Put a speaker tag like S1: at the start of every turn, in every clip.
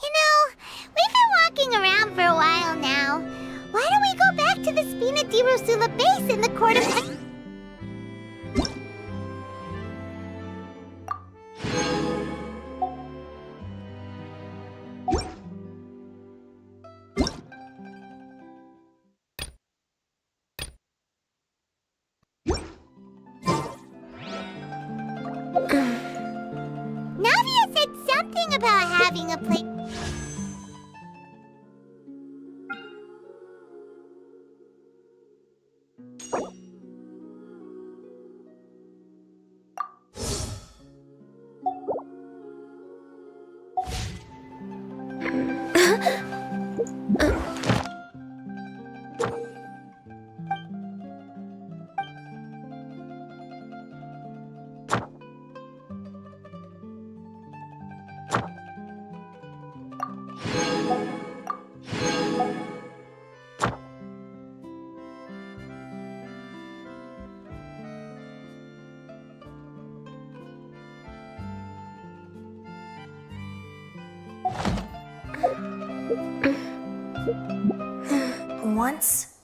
S1: You know, we've been walking around for a while now. Why don't we go back to the Spina di Rosula base in the court of... Nadia said something about having a place...
S2: Once,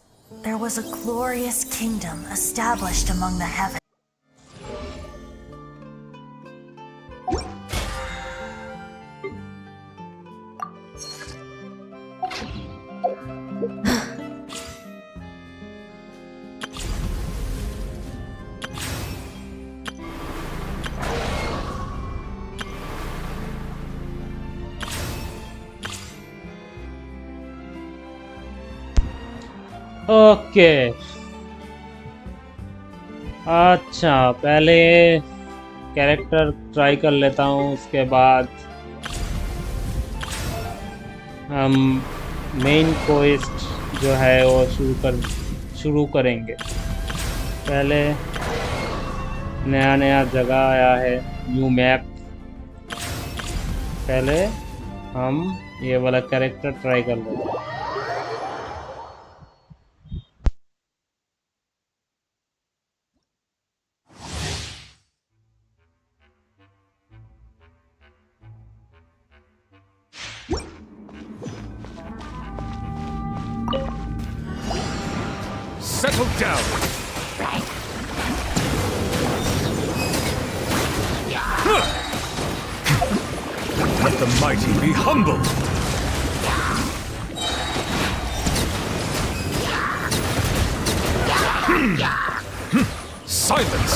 S2: there was a glorious kingdom established among the heavens.
S3: Okay अच्छा पहले character try कर लेता हूँ, उसके बाद हम main quest जो है वो शुरू करेंगे। पहले नया जगह आया है, न्यू मैप। पहले हम ये वाला कैरेक्टर ट्राई कर लेते हैं।
S4: Settle down. Let the mighty be humble. Silence.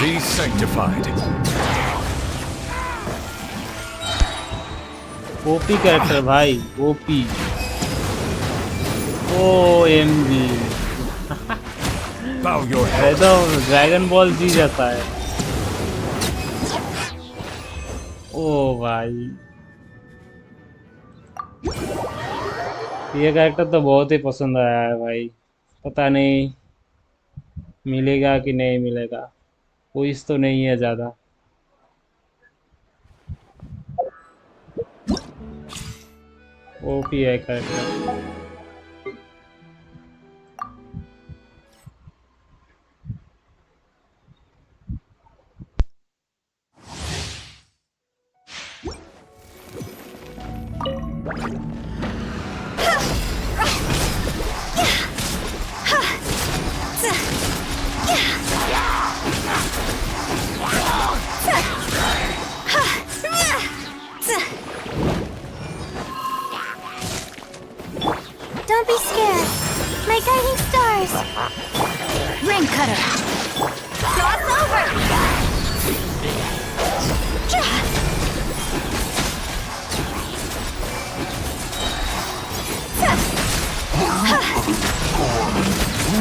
S4: Be sanctified.
S3: OP character भाई, OP. OMG
S4: Bow your head.
S3: तो ड्रैगन बॉल जी जाता है। ओ भाई ये कैरेक्टर तो बहुत ही पसंद आया है भाई। पता नहीं मिलेगा कि नहीं मिलेगा, कोई तो नहीं है ज़्यादा। ओपी है character.
S1: Don't be scared. My guiding stars.
S2: Ring cutter.
S1: Cross over. Cole,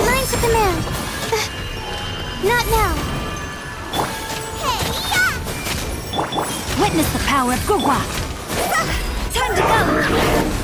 S1: line to command. Not now.
S2: Witness the power of Gugwa! Time to go!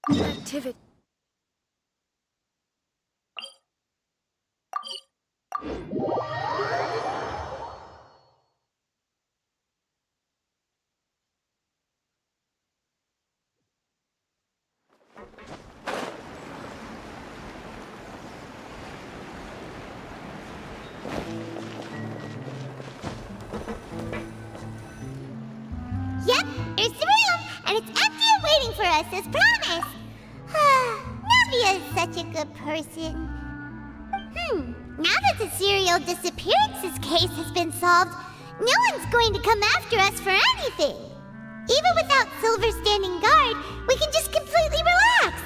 S5: Activity.
S1: Yep, there's the room, and it's empty and waiting for us as promised. Navia is such a good person. Now that the serial disappearances case has been solved, no one's going to come after us for anything. Even without Silver standing guard, we can just completely relax.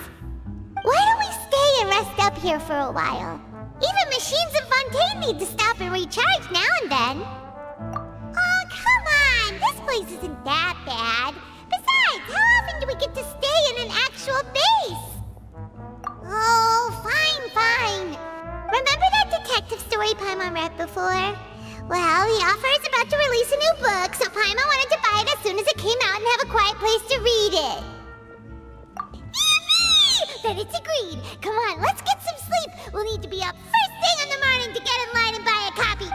S1: Why don't we stay and rest up here for a while? Even machines in Fontaine need to stop and recharge now and then. Oh, come on! This place isn't that bad. Besides, how often do we get to stay in an actual base? Oh, fine. Remember that detective story Paimon read before? Well, the author is about to release a new book, so Paimon wanted to buy it as soon as it came out and have a quiet place to read it. Yippee! Then it's agreed. Come on, let's get some sleep. We'll need to be up first thing in the morning to get in line and buy a copy.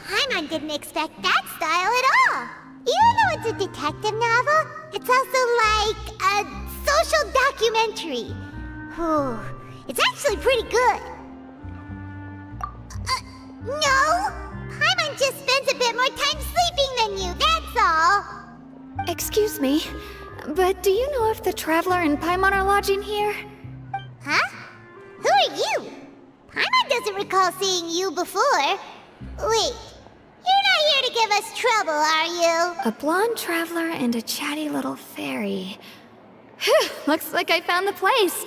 S1: Paimon didn't expect that style at all. Even though it's a detective novel, it's also like a social documentary. Whew, it's actually pretty good. No! Paimon just spends a bit more time sleeping than you, that's all.
S5: Excuse me, but do you know if the Traveler and Paimon are lodging here?
S1: Huh? Who are you? Paimon doesn't recall seeing you before. Wait, you're not here to give us trouble, are you?
S5: A blonde traveler and a chatty little fairy. Phew, looks like I found the place.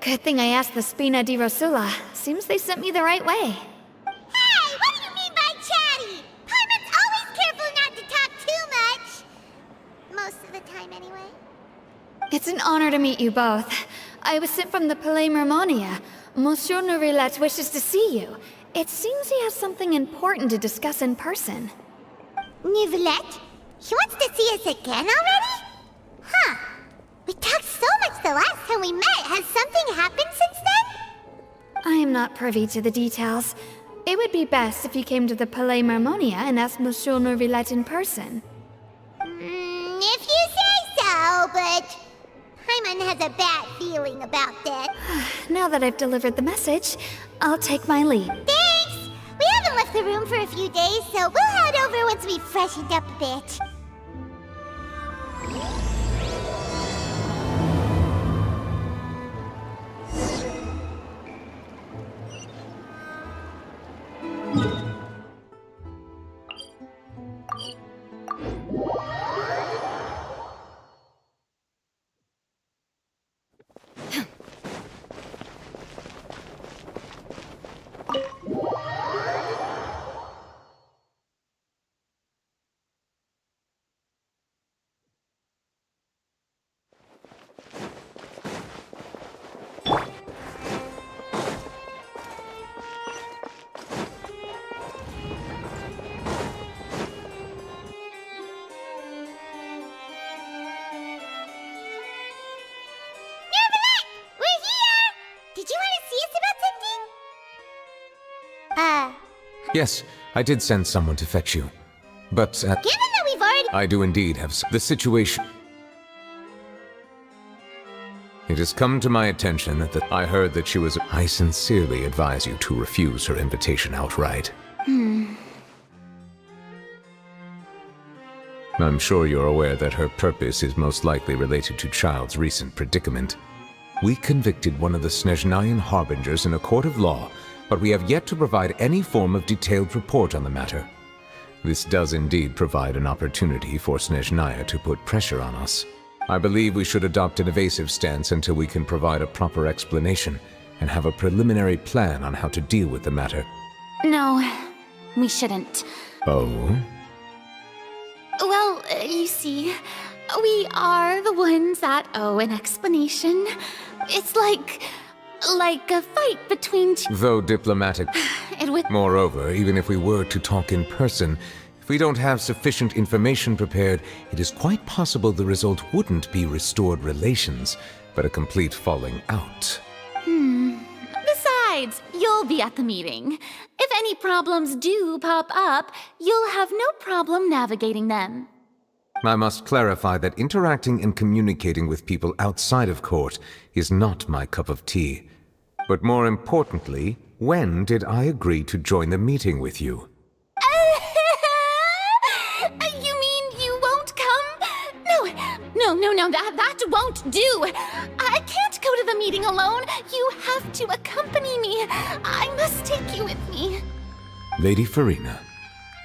S5: Good thing I asked the Spina di Rosula. Seems they sent me the right way.
S1: Hey, what do you mean by chatty? Paimon's always careful not to talk too much. Most of the time, anyway.
S5: It's an honor to meet you both. I was sent from the Palais Mermonia. Monsieur Neuvilette wishes to see you. It seems he has something important to discuss in person.
S1: Neuvilette? He wants to see us again already? Huh. We talked so much the last time we met. Has something happened since then?
S5: I am not privy to the details. It would be best if you came to the Palais Mermonia and asked Monsieur Neuvilette in person.
S1: If you say so, but Paimon has a bad feeling about this.
S5: Now that I've delivered the message, I'll take my leave.
S1: Thanks! We haven't left the room for a few days, so we'll head over once we've freshened up a bit.
S6: Yes, I did send someone to fetch you. But
S1: Given that we've already...
S6: I do indeed have the situation. It has come to my attention that I heard that she was... I sincerely advise you to refuse her invitation outright. I'm sure you're aware that her purpose is most likely related to Child's recent predicament. We convicted one of the Snezhnayan harbingers in a court of law, but we have yet to provide any form of detailed report on the matter. This does indeed provide an opportunity for Snezhnaya to put pressure on us. I believe we should adopt an evasive stance until we can provide a proper explanation and have a preliminary plan on how to deal with the matter.
S7: No, we shouldn't.
S6: Oh?
S7: Well, you see, we are the ones that owe an explanation. It's like Like a fight between two...
S6: Though diplomatic.
S7: It would...
S6: Moreover, even if we were to talk in person, if we don't have sufficient information prepared, it is quite possible the result wouldn't be restored relations, but a complete falling out.
S7: Besides, you'll be at the meeting. If any problems do pop up, you'll have no problem navigating them.
S6: I must clarify that interacting and communicating with people outside of court is not my cup of tea. But more importantly, when did I agree to join the meeting with you?
S7: You mean you won't come? No, that won't do. I can't go to the meeting alone. You have to accompany me. I must take you with me.
S6: Lady Farina,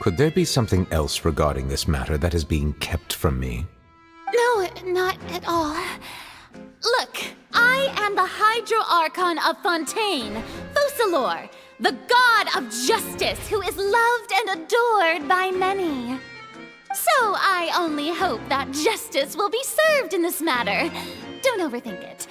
S6: could there be something else regarding this matter that is being kept from me?
S7: No, not at all. Look, I am the Hydro Archon of Fontaine, Focalor, the god of justice who is loved and adored by many. So I only hope that justice will be served in this matter. Don't overthink it.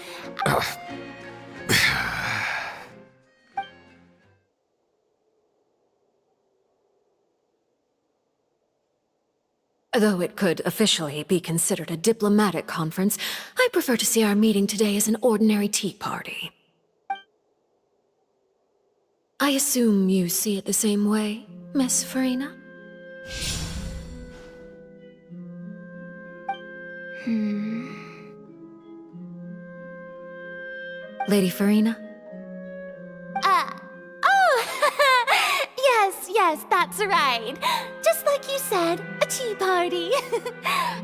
S8: Though it could officially be considered a diplomatic conference, I prefer to see our meeting today as an ordinary tea party. I assume you see it the same way, Miss Farina? Lady Farina?
S7: Yes, that's right. Just like you said, a tea party.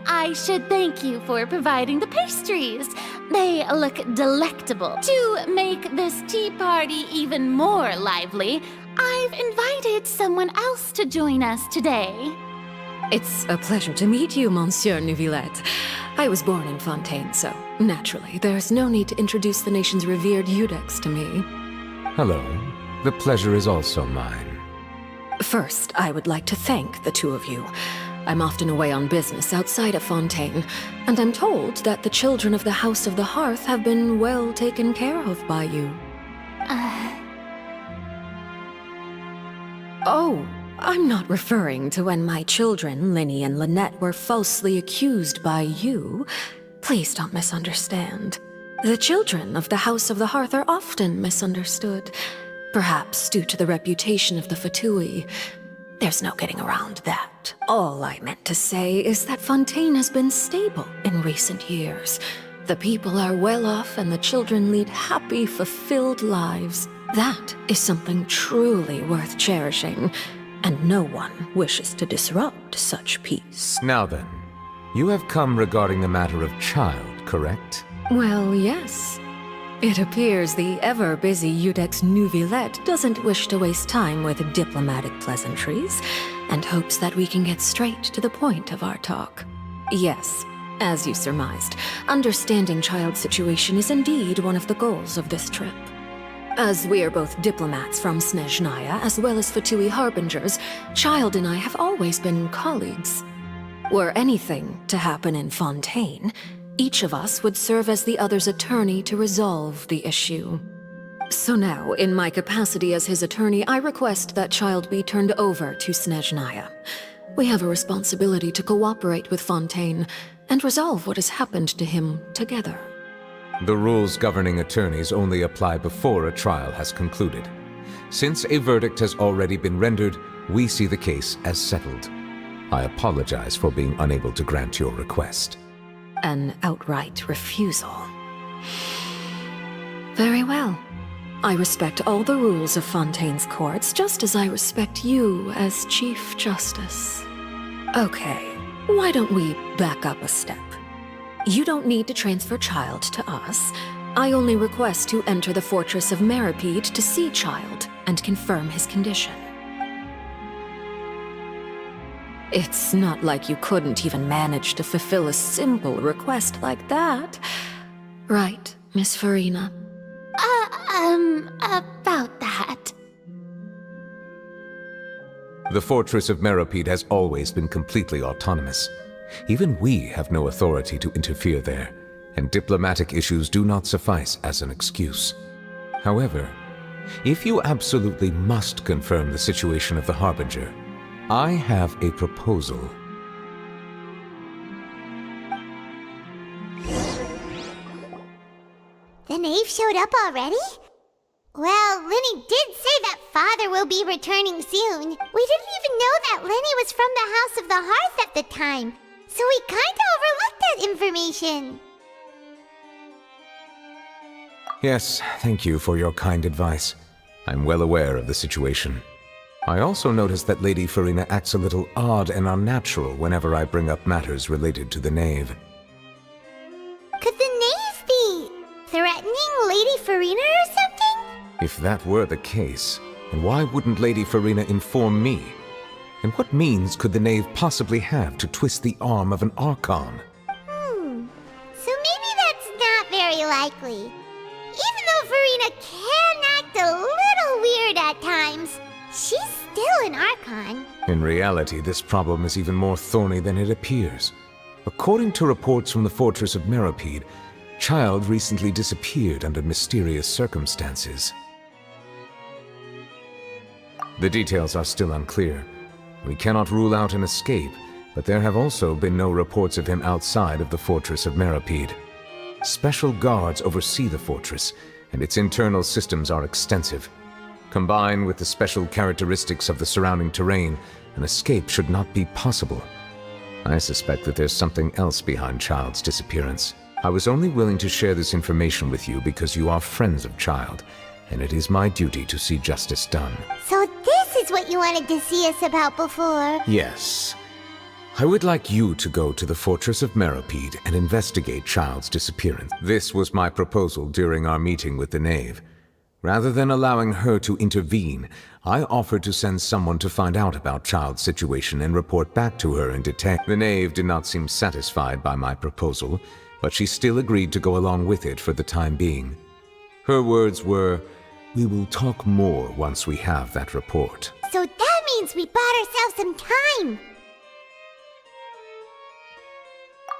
S7: I should thank you for providing the pastries. They look delectable. To make this tea party even more lively, I've invited someone else to join us today.
S8: It's a pleasure to meet you, Monsieur Neuvilette. I was born in Fontaine, so naturally, there's no need to introduce the nation's revered Eudex to me.
S6: Hello. The pleasure is also mine.
S8: First, I would like to thank the two of you. I'm often away on business outside of Fontaine, and I'm told that the children of the House of the Hearth have been well taken care of by you. Oh, I'm not referring to when my children, Linny and Lynette, were falsely accused by you. Please don't misunderstand. The children of the House of the Hearth are often misunderstood. Perhaps due to the reputation of the Fatui. There's no getting around that. All I meant to say is that Fontaine has been stable in recent years. The people are well off and the children lead happy, fulfilled lives. That is something truly worth cherishing, and no one wishes to disrupt such peace.
S6: Now then, you have come regarding the matter of child, correct?
S8: Well, yes. It appears the ever-busy Eudex Neuvilette doesn't wish to waste time with diplomatic pleasantries, and hopes that we can get straight to the point of our talk. Yes, as you surmised, understanding child's situation is indeed one of the goals of this trip. As we are both diplomats from Snezhnaya as well as Fatui harbingers, Child and I have always been colleagues. Were anything to happen in Fontaine, each of us would serve as the other's attorney to resolve the issue. So now, in my capacity as his attorney, I request that Child be turned over to Snezhnaya. We have a responsibility to cooperate with Fontaine and resolve what has happened to him together.
S6: The rules governing attorneys only apply before a trial has concluded. Since a verdict has already been rendered, we see the case as settled. I apologize for being unable to grant your request.
S8: An outright refusal. Very well. I respect all the rules of Fontaine's courts, just as I respect you as Chief Justice. Okay, why don't we back up a step? You don't need to transfer Child to us. I only request to enter the fortress of Meripede to see Child and confirm his condition. It's not like you couldn't even manage to fulfill a simple request like that. Right, Miss Farina?
S7: About that.
S6: The fortress of Meripede has always been completely autonomous. Even we have no authority to interfere there, and diplomatic issues do not suffice as an excuse. However, if you absolutely must confirm the situation of the Harbinger, I have a proposal.
S1: The knave showed up already? Well, Lenny did say that Father will be returning soon. We didn't even know that Lenny was from the House of the Hearth at the time, so we kinda overlooked that information.
S6: Yes, thank you for your kind advice. I'm well aware of the situation. I also noticed that Lady Farina acts a little odd and unnatural whenever I bring up matters related to the knave.
S1: Could the knave be threatening Lady Farina or something?
S6: If that were the case, then why wouldn't Lady Farina inform me? And what means could the knave possibly have to twist the arm of an Archon?
S1: So maybe that's not very likely. Even though Farina can act a little weird at times, she's still an Archon.
S6: In reality, this problem is even more thorny than it appears. According to reports from the fortress of Meropide, Child recently disappeared under mysterious circumstances. The details are still unclear. We cannot rule out an escape, but there have also been no reports of him outside of the fortress of Meropide. Special guards oversee the fortress, and its internal systems are extensive. Combined with the special characteristics of the surrounding terrain, an escape should not be possible. I suspect that there's something else behind Child's disappearance. I was only willing to share this information with you because you are friends of Child, and it is my duty to see justice done.
S1: So this is what you wanted to see us about before?
S6: Yes. I would like you to go to the fortress of Meropide and investigate Child's disappearance. This was my proposal during our meeting with the knave. Rather than allowing her to intervene, I offered to send someone to find out about Child's situation and report back to her and detect. The knave did not seem satisfied by my proposal, but she still agreed to go along with it for the time being. Her words were, "We will talk more once we have that report."
S1: So that means we bought ourselves some time.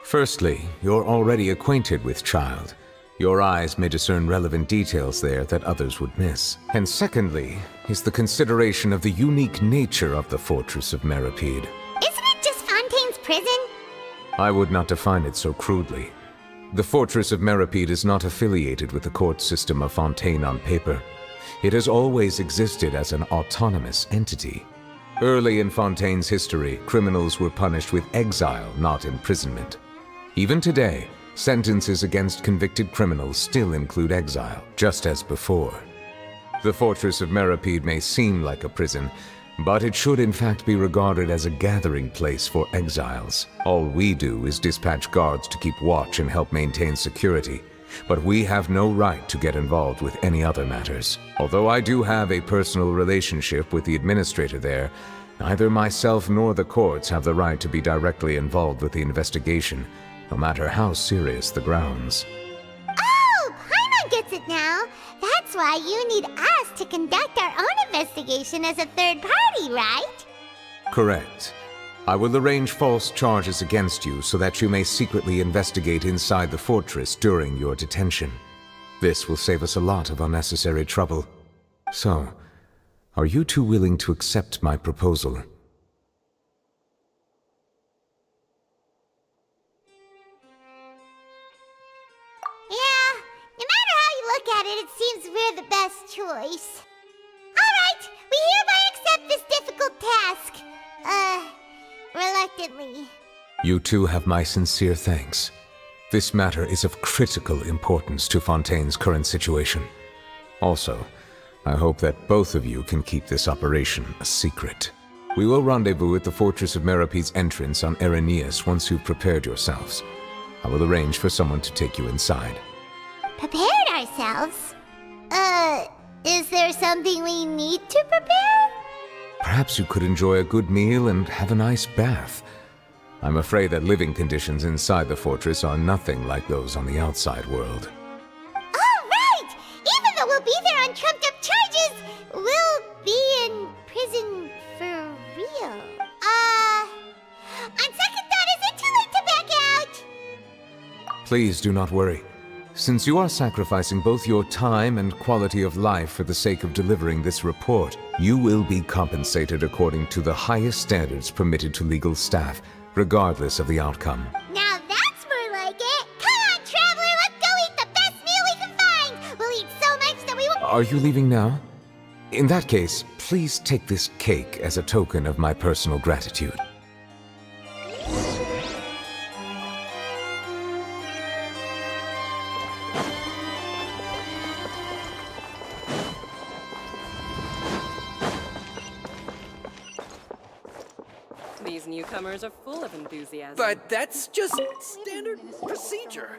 S6: Firstly, you're already acquainted with Child. Your eyes may discern relevant details there that others would miss. And secondly, is the consideration of the unique nature of the fortress of Meropide.
S1: Isn't it just Fontaine's prison?
S6: I would not define it so crudely. The fortress of Meropide is not affiliated with the court system of Fontaine on paper. It has always existed as an autonomous entity. Early in Fontaine's history, criminals were punished with exile, not imprisonment. Even today, sentences against convicted criminals still include exile, just as before. The fortress of Meropide may seem like a prison, but it should in fact be regarded as a gathering place for exiles. All we do is dispatch guards to keep watch and help maintain security, but we have no right to get involved with any other matters. Although I do have a personal relationship with the administrator there, neither myself nor the courts have the right to be directly involved with the investigation, no matter how serious the grounds.
S1: Oh, Paimon gets it now. That's why you need us to conduct our own investigation as a third party, right?
S6: Correct. I will arrange false charges against you so that you may secretly investigate inside the fortress during your detention. This will save us a lot of unnecessary trouble. So, are you two willing to accept my proposal?
S1: Yeah, no matter how you look at it, it seems we're the best choice. Alright, we hereby accept this difficult task. Reluctantly.
S6: You two have my sincere thanks. This matter is of critical importance to Fontaine's current situation. Also, I hope that both of you can keep this operation a secret. We will rendezvous at the Fortress of Meropide's entrance on Irenaeus once you've prepared yourselves. I will arrange for someone to take you inside.
S1: Prepared ourselves? Is there something we need to prepare?
S6: Perhaps you could enjoy a good meal and have a nice bath. I'm afraid that living conditions inside the fortress are nothing like those on the outside world.
S1: Oh, right! Even though we'll be there on trumped-up charges, we'll be in prison for real. On second thought, is it too late to back out?
S6: Please do not worry. Since you are sacrificing both your time and quality of life for the sake of delivering this report, you will be compensated according to the highest standards permitted to legal staff, regardless of the outcome.
S1: Now that's more like it. Come on, traveler, let's go eat the best meal we can find. We'll eat so much that we will...
S6: Are you leaving now? In that case, please take this cake as a token of my personal gratitude.
S9: These newcomers are full of enthusiasm.
S10: But that's just standard procedure.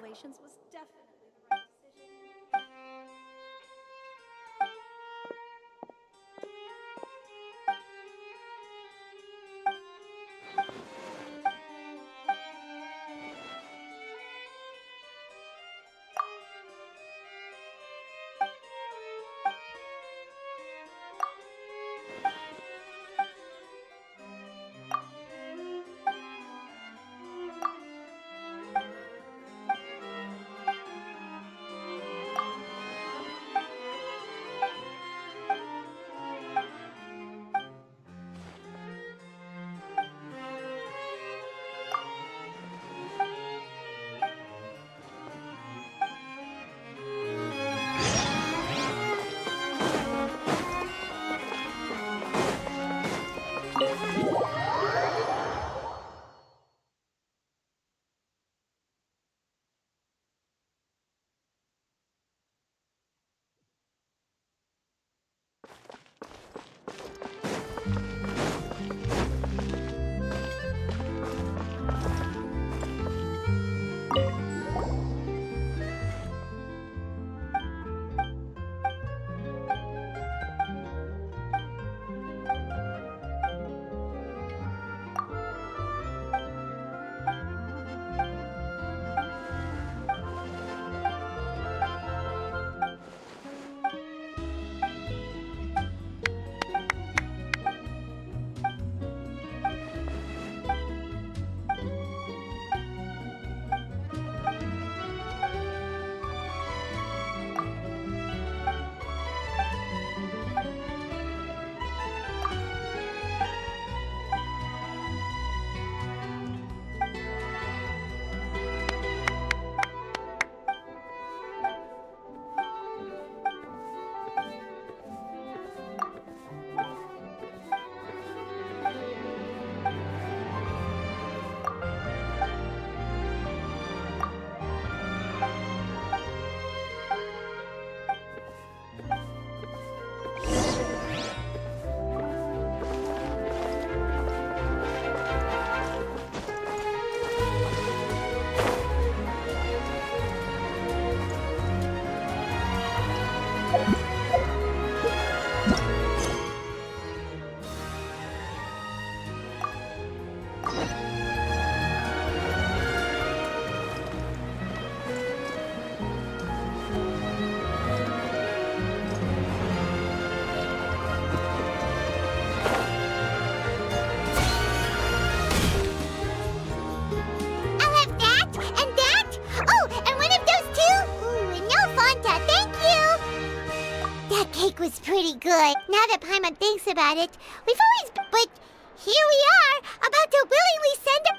S1: Was pretty good. Now that Paimon thinks about it, we've always... But here we are, about to willingly send a...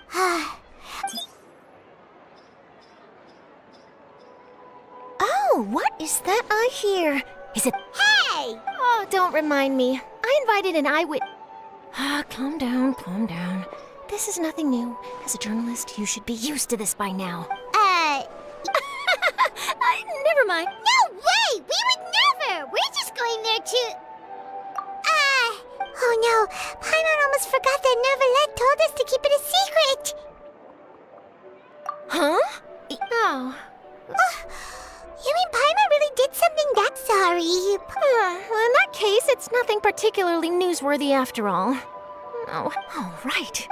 S11: Oh, what is that I hear? Is it...
S1: Hey!
S11: Oh, don't remind me. I invited an eyewitness... calm down, calm down. This is nothing new. As a journalist, you should be used to this by now.
S1: Never mind. No way! We would never! We're just going there to... Oh no, Paimon almost forgot that Neuvilette told us to keep it a secret!
S11: Huh? Oh.
S1: You mean Paimon really did something that sorry?
S11: Well, in that case, it's nothing particularly newsworthy after all. Oh, right.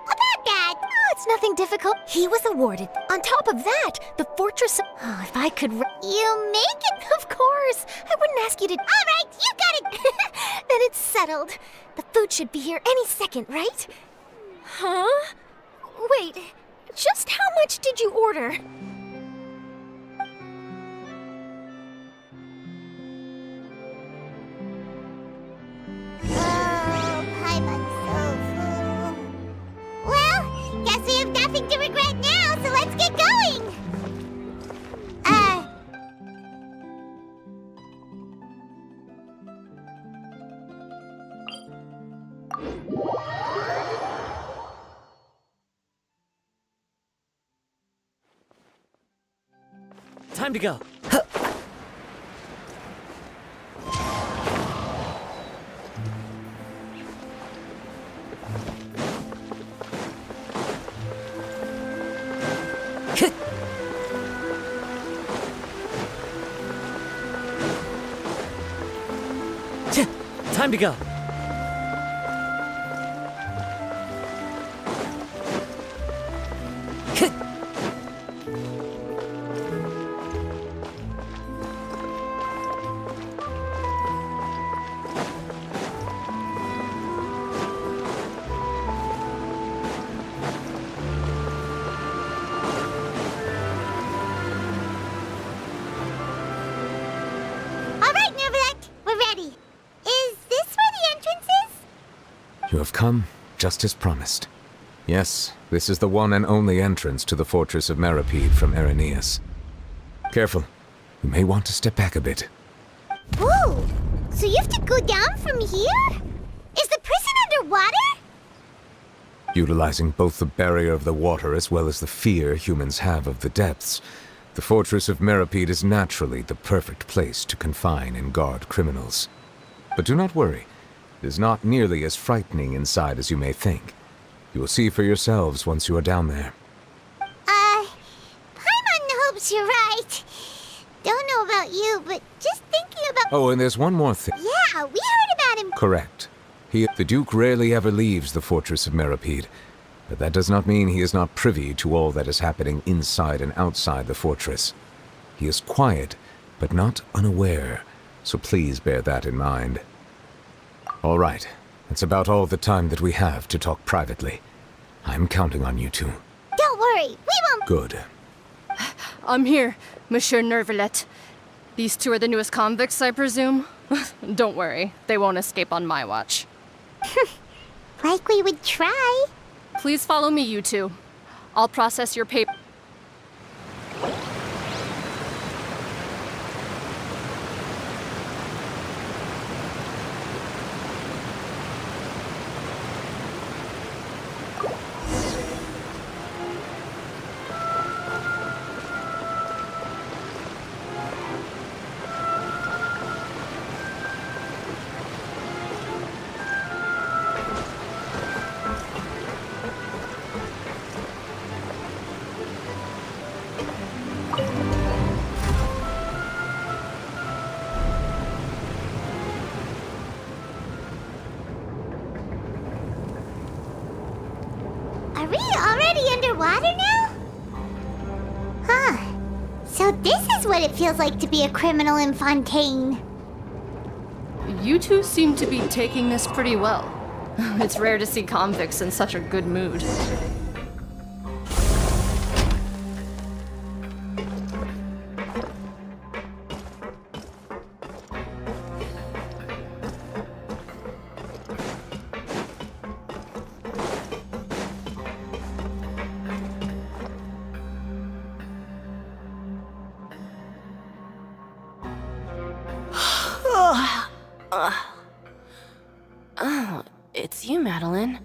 S1: About that...
S11: Oh, it's nothing difficult. He was awarded. On top of that, the fortress... Oh, if I could...
S1: You make it?
S11: Of course. I wouldn't ask you to...
S1: All right, you got it!
S11: Then it's settled. The food should be here any second, right? Huh? Wait, just how much did you order?
S10: Time to go. Time to go.
S1: All right, Neuvilette, we're ready. Is this where the entrance is?
S6: You have come, just as promised. Yes, this is the one and only entrance to the fortress of Meripede from Irenaeus. Careful. You may want to step back a bit.
S1: Whoa! So you have to go down from here? Is the prison underwater?
S6: Utilizing both the barrier of the water as well as the fear humans have of the depths, the fortress of Meripede is naturally the perfect place to confine and guard criminals. But do not worry. It is not nearly as frightening inside as you may think. You will see for yourselves once you are down there.
S1: Paimon hopes you're right. Don't know about you, but just thinking about...
S6: Oh, and there's one more thing.
S1: Yeah, we heard about him.
S6: Correct. The Duke rarely ever leaves the fortress of Meripede, but that does not mean he is not privy to all that is happening inside and outside the fortress. He is quiet, but not unaware, so please bear that in mind. All right, that's about all the time that we have to talk privately. I'm counting on you two.
S1: Don't worry, we won't...
S6: Good.
S9: I'm here, Monsieur Neuvilette. These two are the newest convicts, I presume? Don't worry, they won't escape on my watch.
S1: Like we would try.
S9: Please follow me, you two. I'll process your paper.
S1: Are we already underwater now? Huh. So this is what it feels like to be a criminal in Fontaine.
S9: You two seem to be taking this pretty well. It's rare to see convicts in such a good mood.
S12: Oh, it's you, Madeline.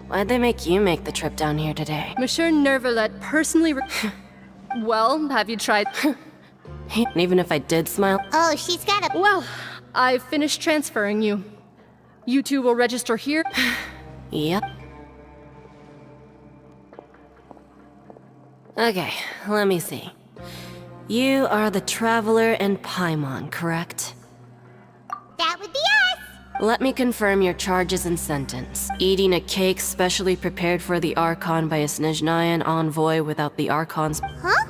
S12: Why'd they make you make the trip down here today?
S9: Monsieur Neuvilette personally Well, have you tried...
S12: Even if I did smile...
S1: Oh, she's got a...
S9: Well, I've finished transferring you. You two will register here?
S12: Yep. Okay, let me see. You are the Traveler and Paimon, correct?
S1: That would be us!
S12: Let me confirm your charges and sentence. Eating a cake specially prepared for the Archon by a Snezhnayan envoy without the Archon's...
S1: Huh?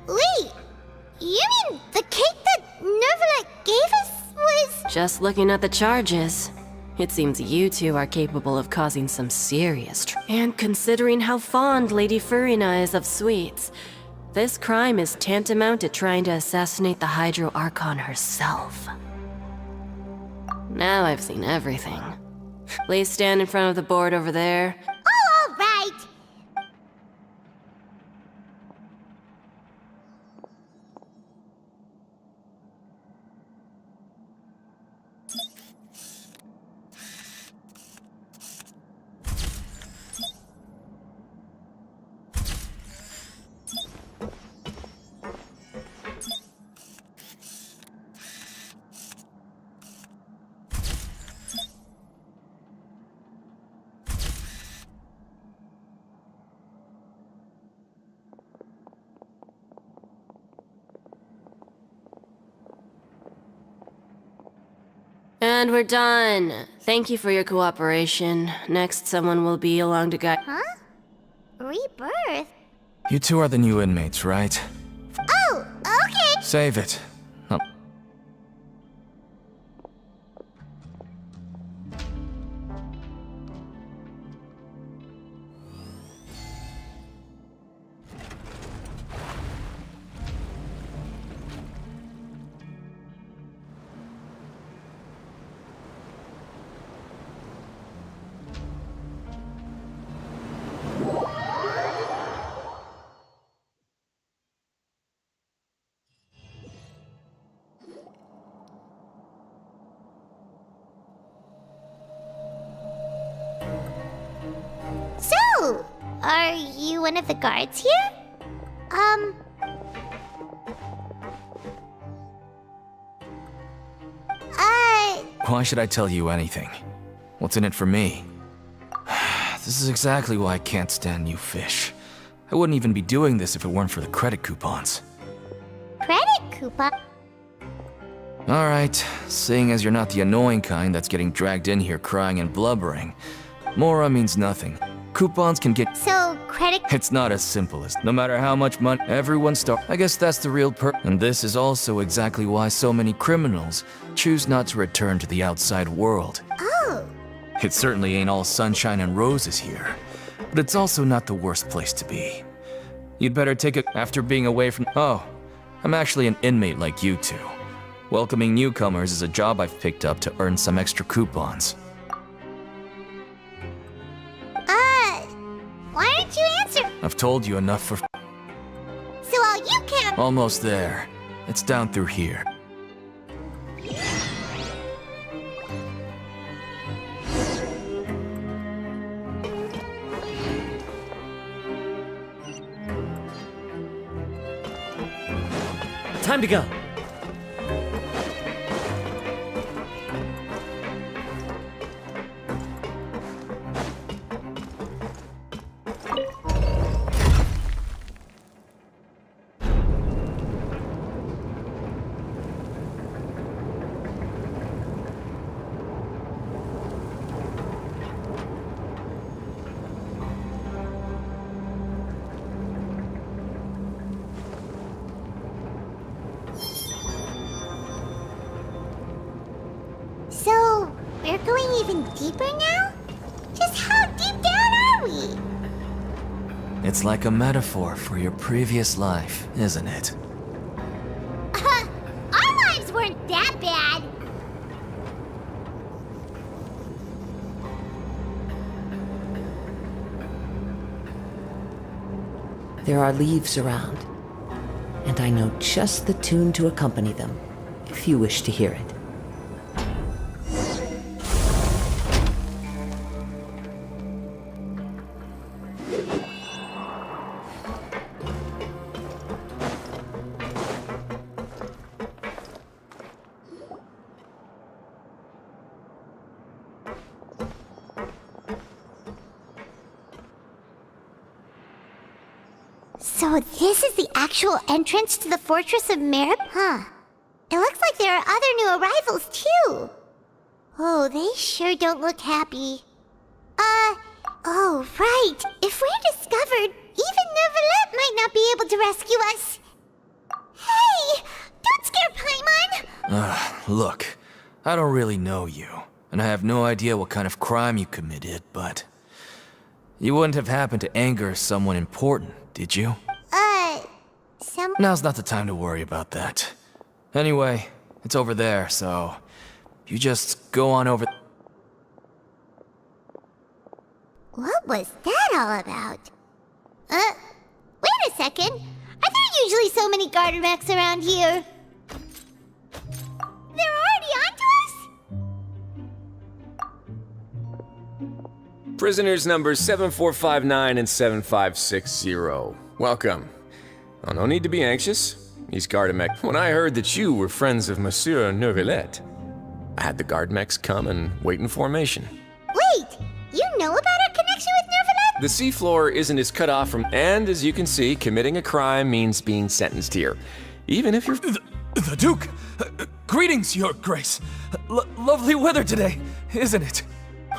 S1: Wait, you mean the cake that Neuvilette gave us was...
S12: Just looking at the charges, it seems you two are capable of causing some serious And considering how fond Lady Furina is of sweets, this crime is tantamount to trying to assassinate the Hydro Archon herself. Now I've seen everything. Please stand in front of the board over there.
S1: Oh, all right!
S12: And we're done. Thank you for your cooperation. Next, someone will be along to guide.
S1: Huh? Rebirth?
S13: You two are the new inmates, right?
S1: Oh, okay.
S13: Save it. Oh.
S1: So, are you one of the guards here?
S13: Why should I tell you anything? What's in it for me? This is exactly why I can't stand new fish. I wouldn't even be doing this if it weren't for the credit coupons.
S1: Credit coupon?
S13: Alright, seeing as you're not the annoying kind that's getting dragged in here crying and blubbering, Mora means nothing. Coupons can get—
S1: So, credit—
S13: It's not as simple as no matter how much money everyone starts. I guess that's the real And this is also exactly why so many criminals choose not to return to the outside world.
S1: Oh.
S13: It certainly ain't all sunshine and roses here, but it's also not the worst place to be. You'd better take it after being away from— Oh, I'm actually an inmate like you two. Welcoming newcomers is a job I've picked up to earn some extra coupons.
S1: Why aren't you answering?
S13: I've told you enough for—
S1: So all you can—
S13: Almost there. It's down through here.
S10: Time to go.
S1: So, we're going even deeper now? Just how deep down are we?
S13: It's like a metaphor for your previous life, isn't it?
S1: Our lives weren't that bad.
S14: There are leaves around, and I know just the tune to accompany them, if you wish to hear it.
S1: So this is the actual entrance to the Fortress of Merib? Huh. It looks like there are other new arrivals, too. Oh, they sure don't look happy. Oh, right. If we're discovered, even Neuvilette might not be able to rescue us. Hey! Don't scare Paimon!
S13: Look, I don't really know you, and I have no idea what kind of crime you committed, but you wouldn't have happened to anger someone important, did you? Now's not the time to worry about that. Anyway, it's over there, so you just go on over.
S1: What was that all about? Wait a second. Are there usually so many garter mechs around here? They're already onto us?
S15: Prisoners numbers 7459 and 7560. Welcome. Oh, no need to be anxious. These garter mechs. When I heard that you were friends of Monsieur Neuvilette, I had the guard mechs come and wait in formation.
S1: Wait! You know about our connection with Neuvilette?
S15: The seafloor isn't as cut off from, and as you can see, committing a crime means being sentenced here. Even if you're—
S4: The Duke!
S13: Greetings, Your Grace. Lovely weather today, isn't it?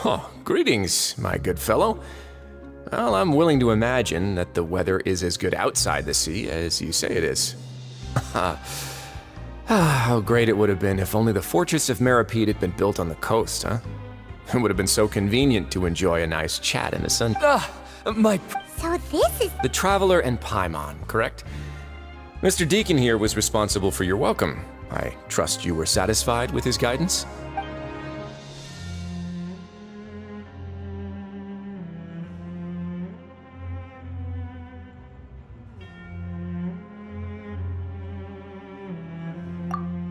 S15: Oh, greetings, my good fellow. Well, I'm willing to imagine that the weather is as good outside the sea as you say it is. How great it would have been if only the Fortress of Meripede had been built on the coast, huh? It would have been so convenient to enjoy a nice chat in the sun.
S1: So this is...
S15: The Traveler and Paimon, correct? Mr. Deacon here was responsible for your welcome. I trust you were satisfied with his guidance?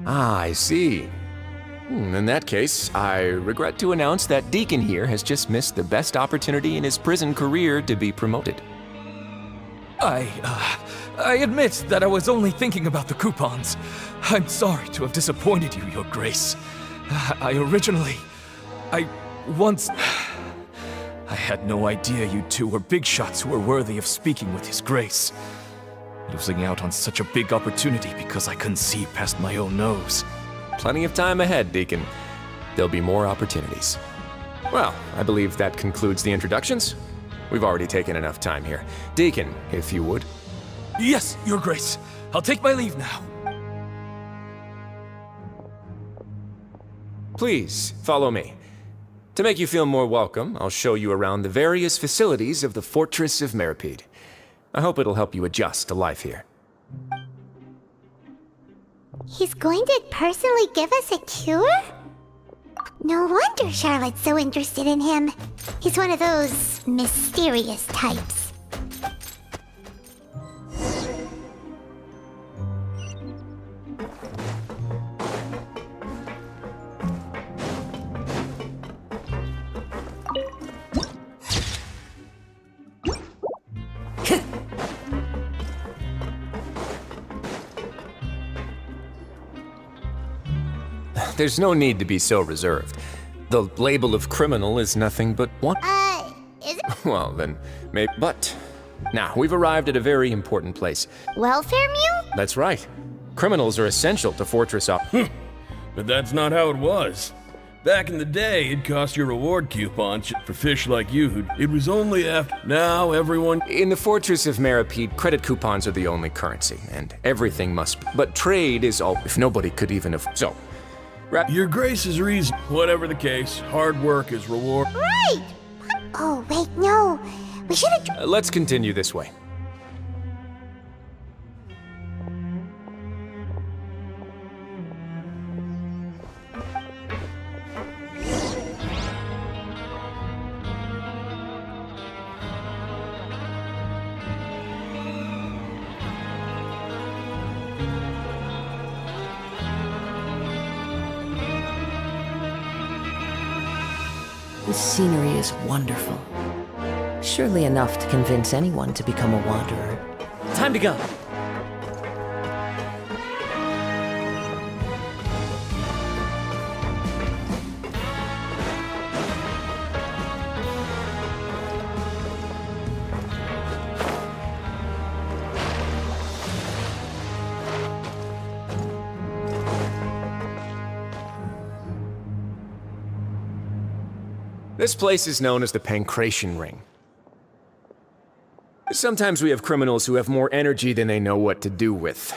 S15: Ah, I see. In that case, I regret to announce that Deacon here has just missed the best opportunity in his prison career to be promoted.
S13: I admit that I was only thinking about the coupons. I'm sorry to have disappointed you, Your Grace. I had no idea you two were big shots who were worthy of speaking with His Grace. Losing out on such a big opportunity because I couldn't see past my own nose.
S15: Plenty of time ahead, Deacon. There'll be more opportunities. Well, I believe that concludes the introductions. We've already taken enough time here. Deacon, if you would.
S13: Yes, Your Grace. I'll take my leave now.
S15: Please, follow me. To make you feel more welcome, I'll show you around the various facilities of the Fortress of Meripede. I hope it'll help you adjust to life here.
S1: He's going to personally give us a cure? No wonder Charlotte's so interested in him. He's one of those mysterious types.
S15: There's no need to be so reserved. The label of criminal is nothing but one.
S1: Is it?
S15: Well, then, maybe. But now we've arrived at a very important place.
S1: Welfare mule?
S15: That's right. Criminals are essential to Fortress Op.
S16: But that's not how it was. Back in the day, it cost you reward coupons for fish like you. It was only after. Now everyone.
S15: In the Fortress of Meripede, credit coupons are the only currency, and everything must. But trade is all. If nobody could even have. So.
S16: Your Grace's reason. Whatever the case, hard work is reward.
S1: Right! Oh, wait, no. We should have...
S15: Let's continue this way.
S14: The scenery is wonderful. Surely enough to convince anyone to become a wanderer.
S10: Time to go.
S15: This place is known as the Pancration Ring. Sometimes we have criminals who have more energy than they know what to do with.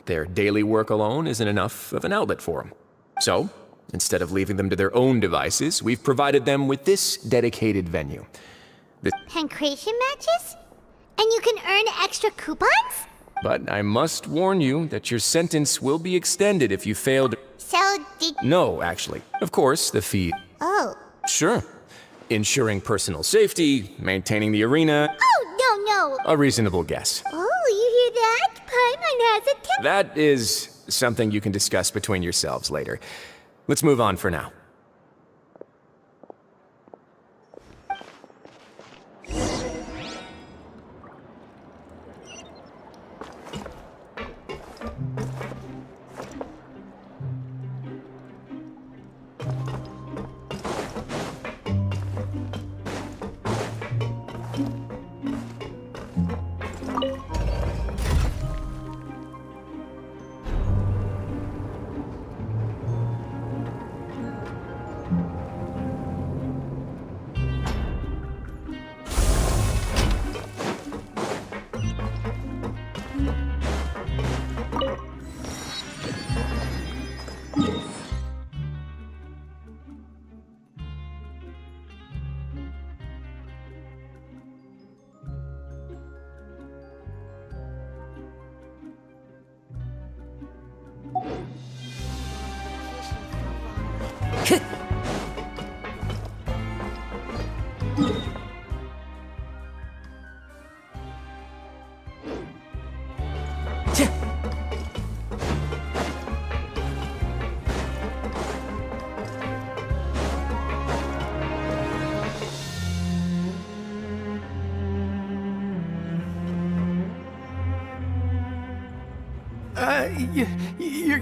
S15: Their daily work alone isn't enough of an outlet for them. So, instead of leaving them to their own devices, we've provided them with this dedicated venue.
S1: Pancration matches? And you can earn extra coupons?
S15: But I must warn you that your sentence will be extended if you fail to...
S1: So did...
S15: No, actually. Of course, the fee...
S1: Oh.
S15: Sure. Ensuring personal safety, maintaining the arena...
S1: Oh, no, no!
S15: A reasonable guess.
S1: Oh, you hear that? Paimon has a tip...
S15: That is something you can discuss between yourselves later. Let's move on for now.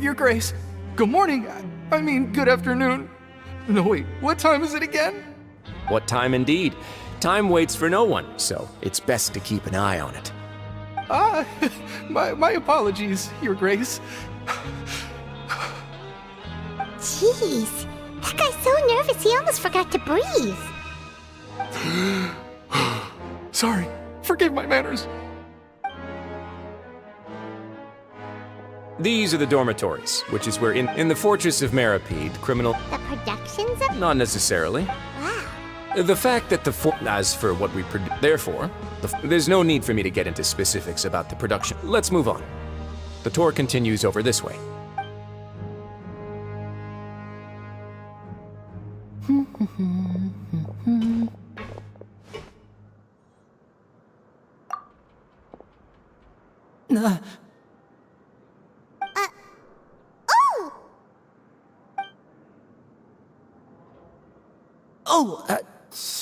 S17: Your Grace. Good morning. I mean, good afternoon. No, wait, what time is it again?
S15: What time indeed? Time waits for no one, so it's best to keep an eye on it.
S17: My apologies, Your Grace.
S1: Jeez, that guy's so nervous he almost forgot to breathe.
S17: Sorry, forgive my manners.
S15: These are the dormitories, which is where in the Fortress of Maripede, criminal...
S1: The productions of...
S15: Not necessarily.
S1: Wow.
S15: The fact that as for what we produce... Therefore, there's no need for me to get into specifics about the production. Let's move on. The tour continues over this way.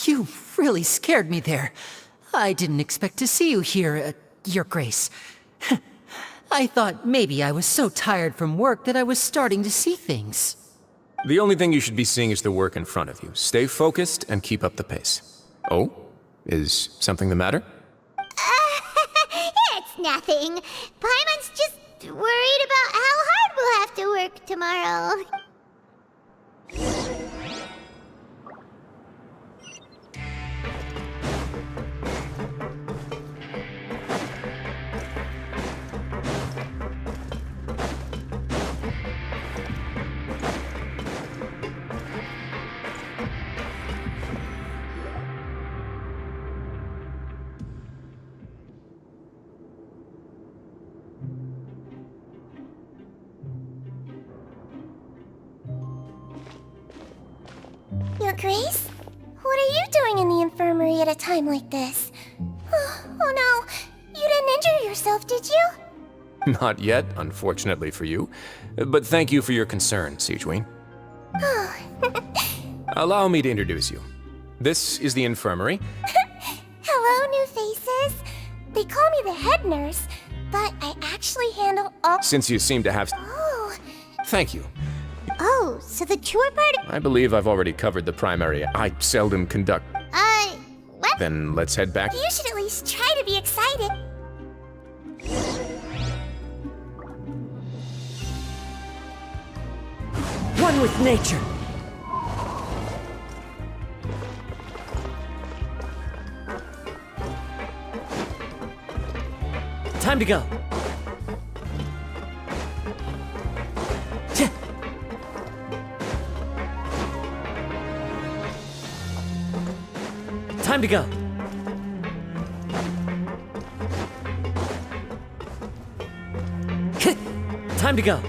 S14: You really scared me there. I didn't expect to see you here, Your Grace. I thought maybe I was so tired from work that I was starting to see things.
S15: The only thing you should be seeing is the work in front of you. Stay focused and keep up the pace. Oh? Is something the matter?
S1: It's nothing. Paimon's just worried about how hard we'll have to work tomorrow. Your Grace? What are you doing in the infirmary at a time like this? Oh no, you didn't injure yourself, did you?
S15: Not yet, unfortunately for you. But thank you for your concern, Siegeween. Allow me to introduce you. This is the infirmary.
S1: Hello, new faces. They call me the head nurse, but I actually handle all...
S15: Since you seem to have...
S1: Oh.
S15: Thank you.
S1: Oh, so the tour part...
S15: I believe I've already covered the primary. I seldom conduct...
S1: What?
S15: Then let's head back.
S1: You should at least try to be excited.
S14: One with nature.
S10: Time to go. Time to go. Time to go.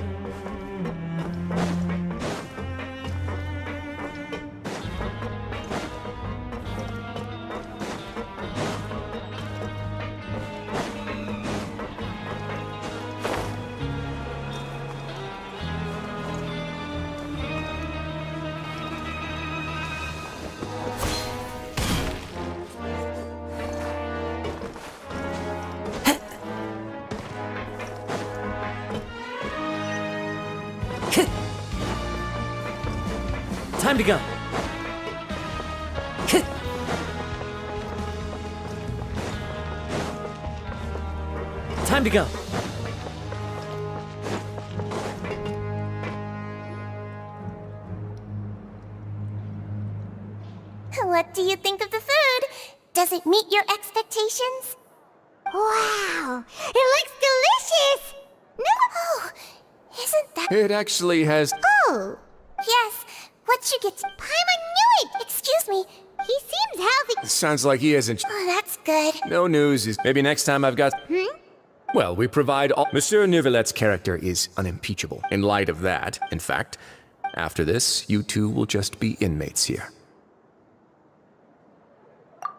S10: Time to go. Time to go.
S1: What do you think of the food? Does it meet your expectations? Wow, it looks delicious! No, oh, isn't that...
S15: It actually has...
S1: Oh, yes. What you get? Paimon knew it! Excuse me. He seems healthy.
S15: Sounds like he hasn't...
S1: Oh, that's good.
S15: No news is... Maybe next time I've got... Well, we provide all... Monsieur Neuvillette's character is unimpeachable. In light of that, in fact, After this, you two will just be inmates here.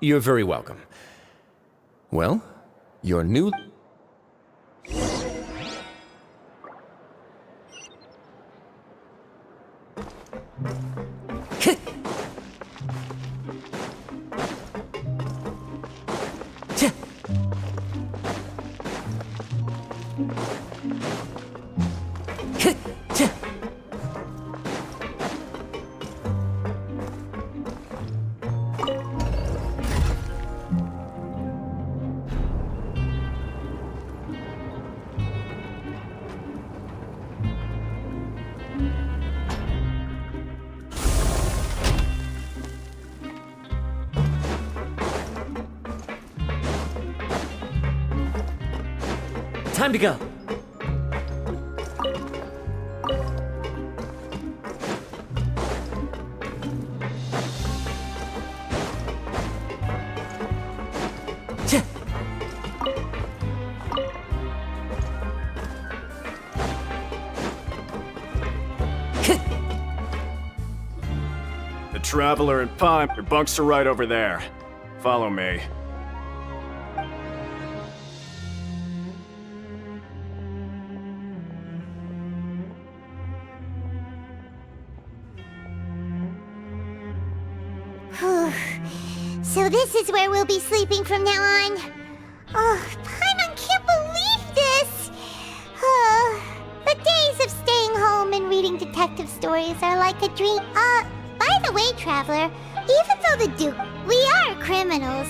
S15: You're very welcome. Well, your new...
S10: Time to go.
S18: The Traveler and Pine, your bunks are right over there. Follow me.
S1: So this is where we'll be sleeping from now on. Oh, Paimon can't believe this! The days of staying home and reading detective stories are like a dream. By the way, Traveler, even though the Duke, we are criminals.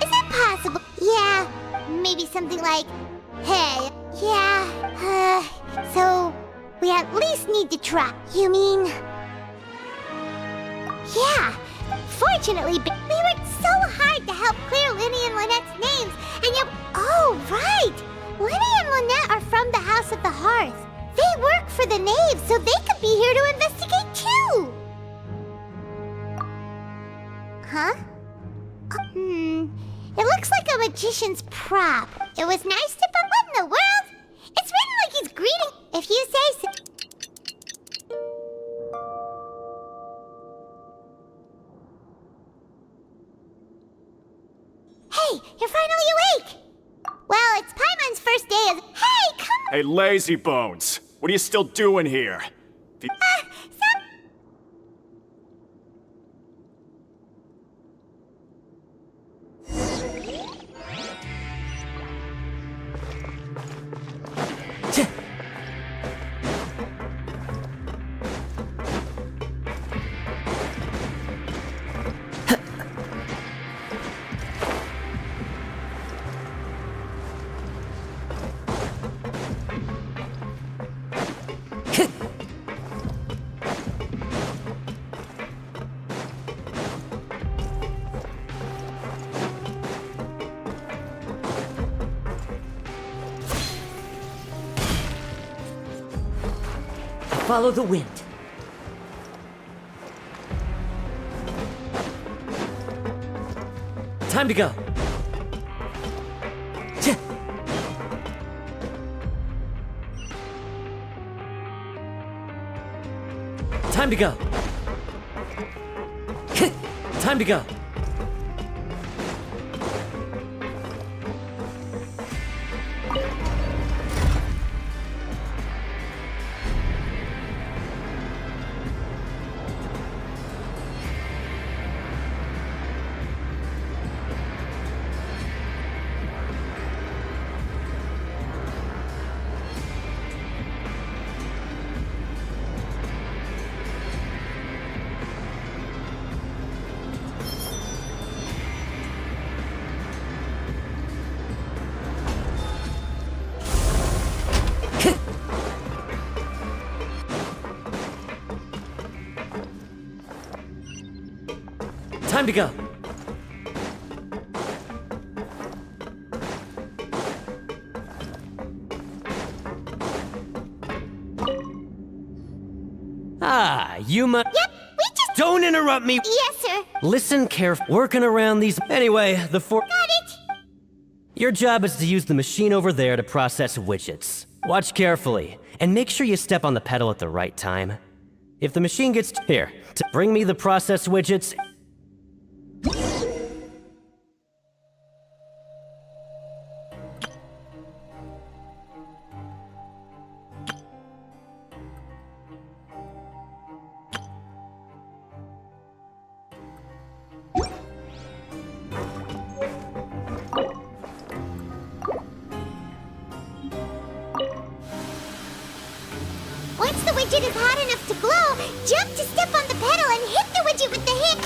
S1: Is it possible? Yeah, maybe something like, hey, yeah, so we at least need to try. You mean? Yeah. Fortunately, we worked so hard to help clear Linny and Lynette's names, and yet... Oh, right! Linny and Lynette are from the House of the Hearth. They work for the Knaves, so they could be here to investigate too! Huh? It looks like a magician's prop. It was nice to... But what in the world? It's written like he's greeting... If you say so... Hey, you're finally awake! Well, it's Paimon's first day as... Hey, come on!
S18: Hey, lazy bones! What are you still doing here?
S10: Follow the wind. Time to go. Time to go. Time to go. Time to go. You
S1: Yep, we just...
S10: Don't interrupt me!
S1: Yes, sir.
S10: Listen carefully. Working around these... Anyway,
S1: Got it!
S10: Your job is to use the machine over there to process widgets. Watch carefully, and make sure you step on the pedal at the right time. If the machine gets here, bring me the process widgets.
S1: Once the widget is hot enough to glow, jump to step on the pedal and hit the widget with the hit.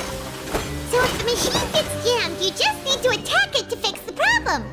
S1: So if the machine gets jammed, you just need to attack it to fix the problem.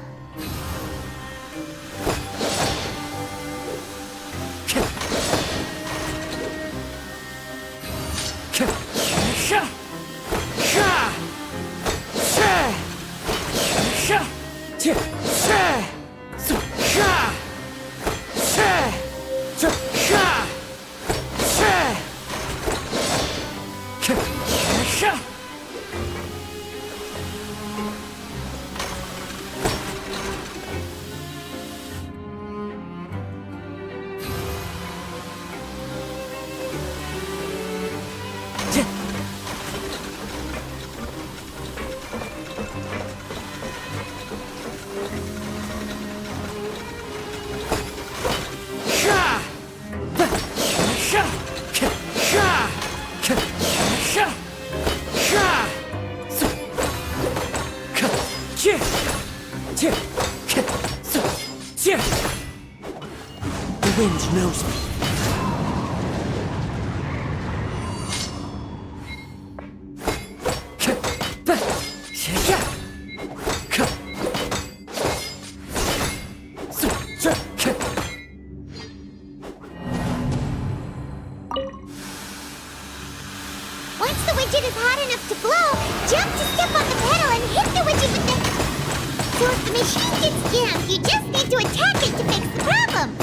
S10: The wind knows me.
S1: Once the widget is hot enough to glow, jump to step on the pedal and hit the widget with the... So if the machine gets jammed, you just need to attack it to fix the problem.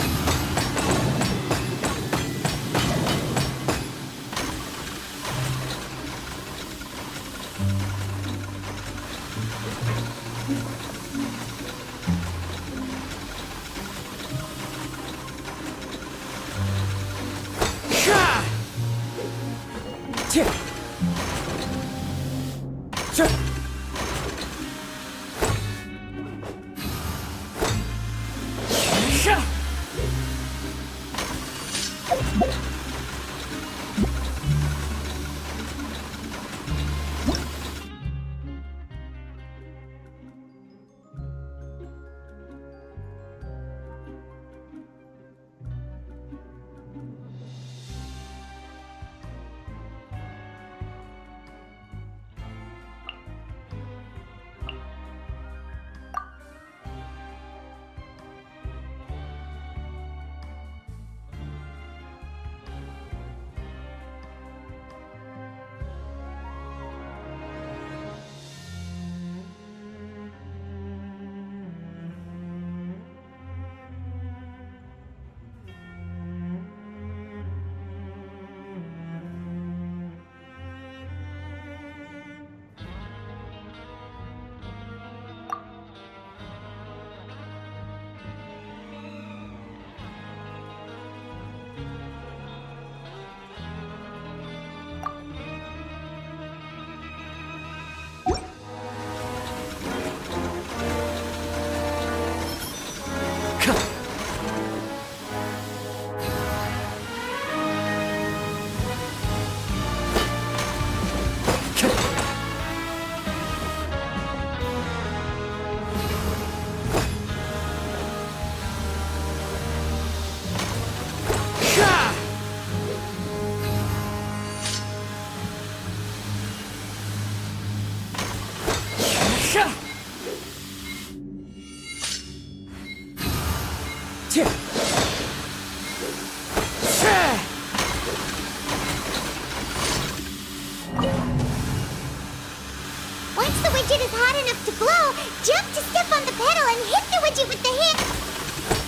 S1: Once the widget is hot enough to glow, jump to step on the pedal and hit the widget with the hit.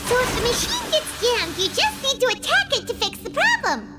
S1: So if the machine gets jammed, you just need to attack it to fix the problem.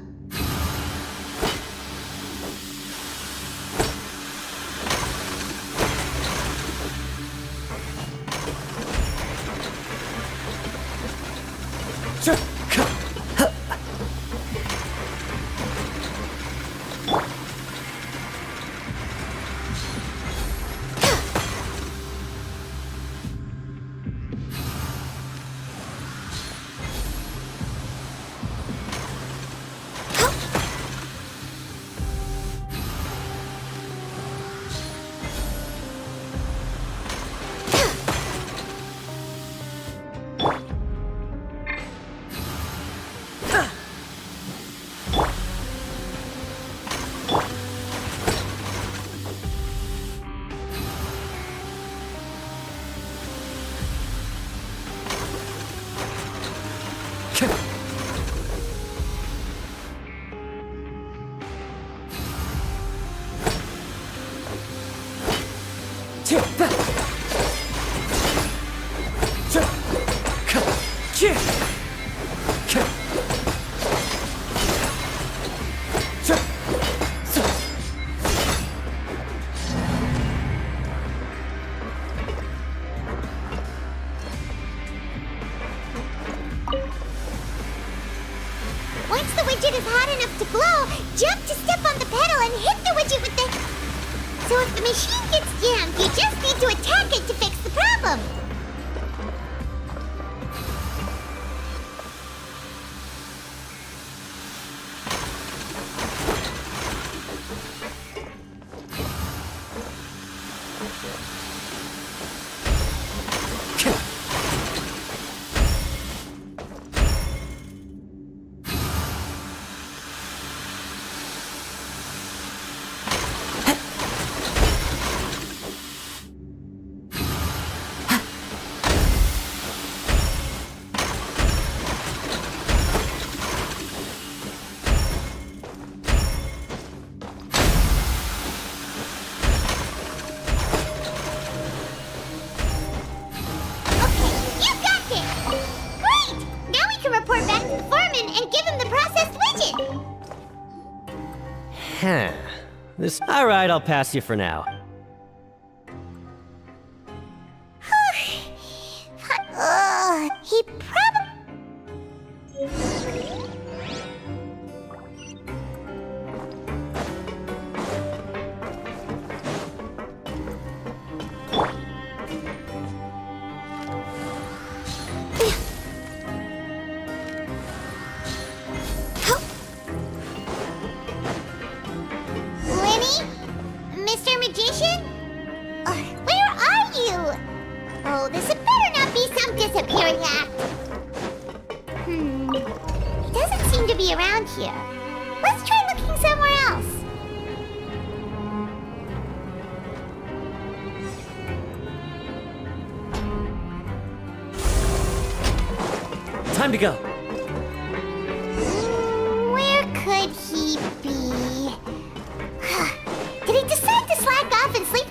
S1: Once the widget is hot enough to glow, jump to step on the pedal and hit the widget with the... So if the machine gets jammed, you just need to attack it to fix the problem.
S10: Alright, I'll pass you for now.
S1: He probably...
S10: Time to go.
S1: Where could he be? Did he decide to slack off and sleep?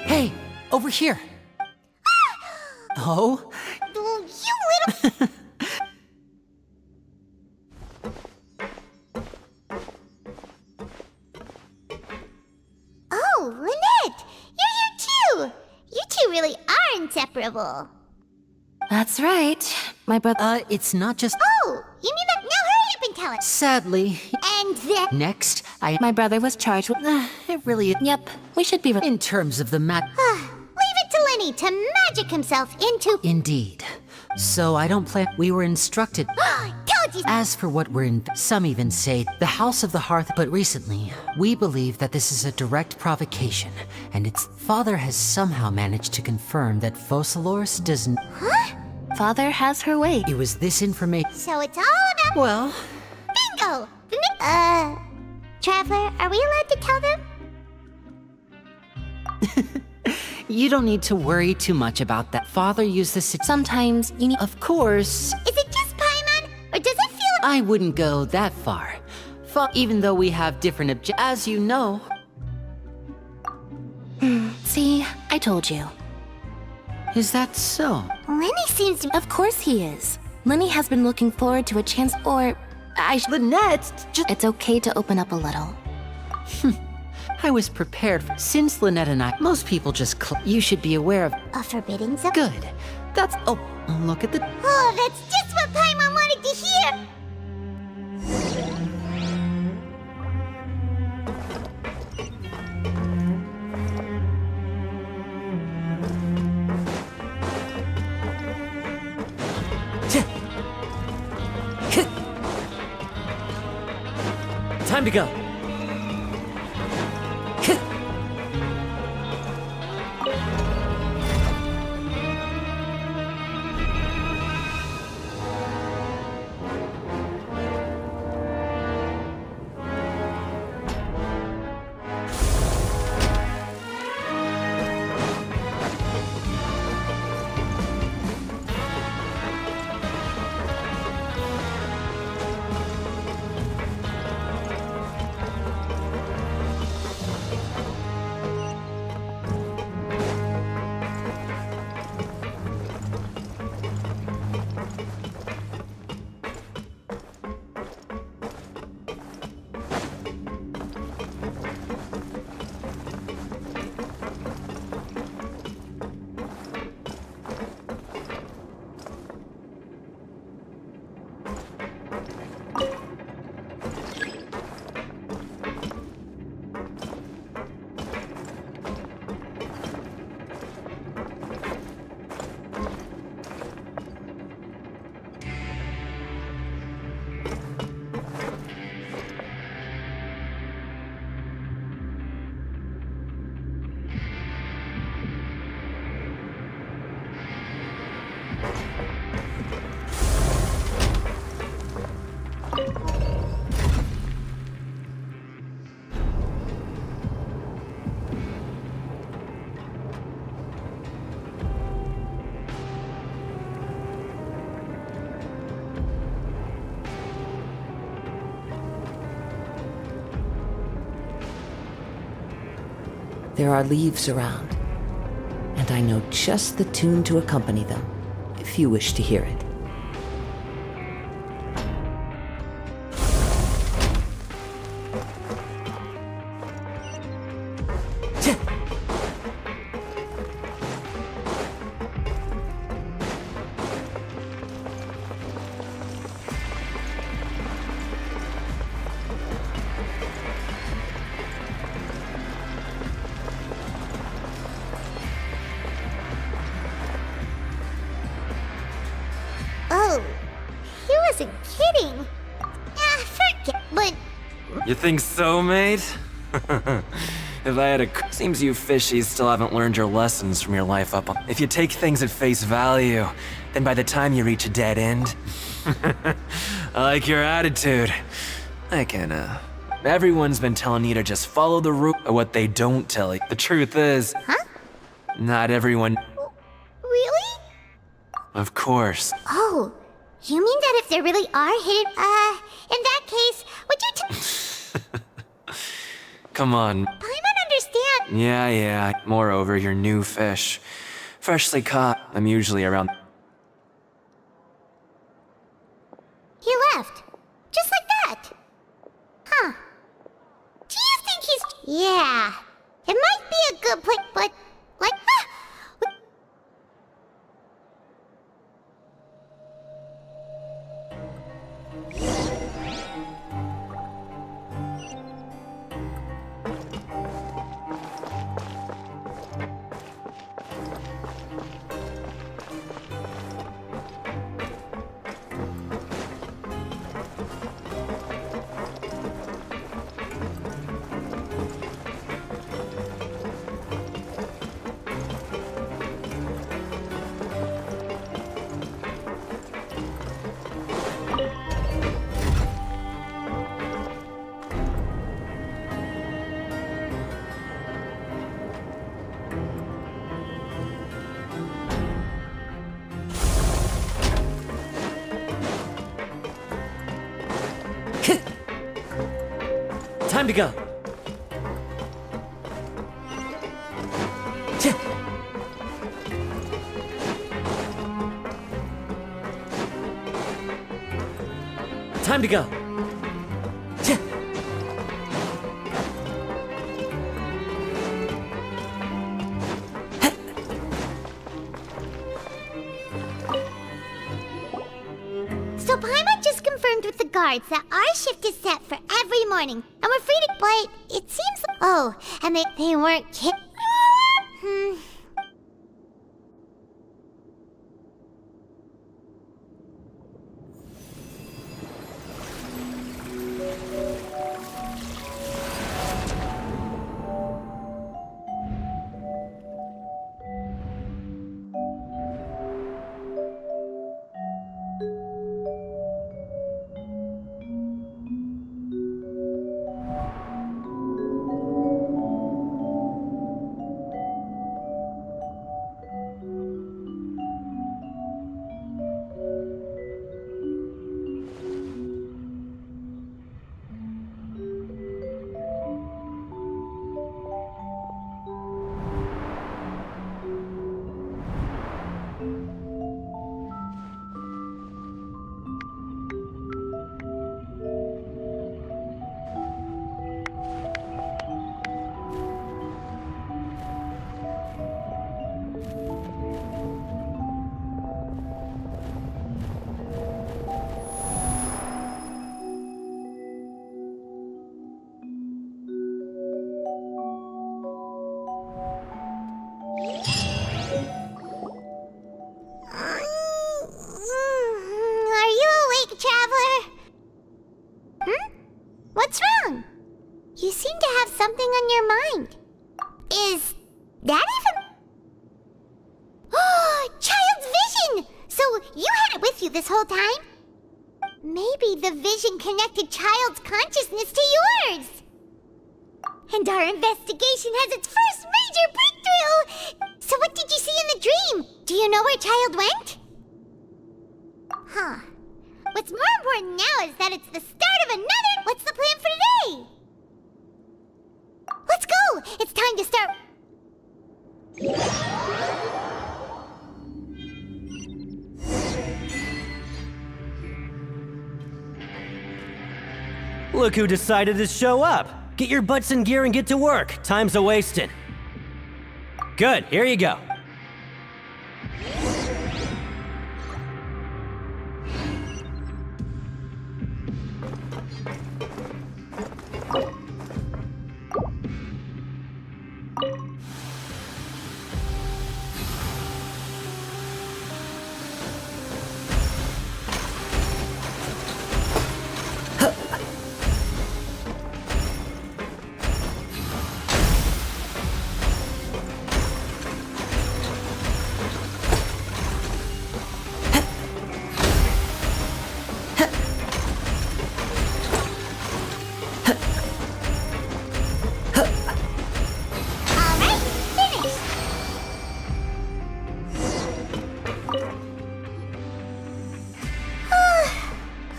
S14: Hey, over here. Oh?
S1: You little... Oh, Lynette! You're here too! You two really are inseparable.
S11: That's right. My brother...
S14: it's not just...
S1: Oh! You mean that... Now hurry up and tell us!
S14: Sadly...
S1: And then...
S14: Next,
S11: My brother was charged with...
S14: it really...
S11: Yep, we should be...
S14: In terms of the
S1: Leave it to Lenny to magic himself into...
S14: Indeed. So I don't plan... We were instructed...
S1: Told you!
S14: As for what we're in... Some even say the House of the Hearth... But recently, we believe that this is a direct provocation, and its father has somehow managed to confirm that Focalors doesn't...
S1: Huh?
S11: Father has her way.
S14: It was this information...
S1: So it's all about...
S14: Well...
S1: Bingo! Traveler, are we allowed to tell them?
S14: You don't need to worry too much about that. Father used this...
S11: Sometimes you need...
S14: Of course...
S1: Is it just Paimon, or does it feel...
S14: I wouldn't go that far. Even though we have different objectives, as you know.
S11: See, I told you.
S14: Is that so?
S1: Lenny seems to...
S11: Of course he is. Lenny has been looking forward to a chance, or...
S14: Lynette, just...
S11: It's okay to open up a little.
S14: I was prepared for. Since Lynette and I, most people just. You should be aware of.
S1: A forbidding zone?
S14: Good. That's. Oh, look at the.
S1: Oh, that's just what Paimon wanted to hear!
S10: Time to go.
S19: There are leaves around, and I know just the tune to accompany them, if you wish to hear it.
S1: Oh, he wasn't kidding. Forget, but...
S20: You think so, mate? If I had a... Seems you fishies still haven't learned your lessons from your life up on... If you take things at face value, then by the time you reach a dead end... I like your attitude. I can, Everyone's been telling you to just follow the route of what they don't tell you. The truth is...
S1: Huh?
S20: Not everyone...
S1: Really?
S20: Of course.
S1: Oh, you mean that if there really are hidden, in that case, would you
S20: Come on.
S1: Paimon understand.
S20: Yeah. Moreover, you're new fish. Freshly caught. I'm usually around...
S1: He left. Just like that. Huh. Do you think he's... Yeah. It might be a good place, but... Like...
S10: Time to go. Time to go.
S1: guards that our shift is set for every morning, and we're free to. But it seems. Oh, and they weren't What's wrong? You seem to have something on your mind. Is that even... Oh, child's vision! So you had it with you this whole time? Maybe the vision connected child's consciousness to yours. And our investigation has its first major breakthrough! So what did you see in the dream? Do you know where child went? Huh. What's more important now is that it's the start of another... What's the plan for today? Let's go! It's time to start...
S10: Look who decided to show up! Get your butts in gear and get to work. Time's a-wasting. Good, here you go.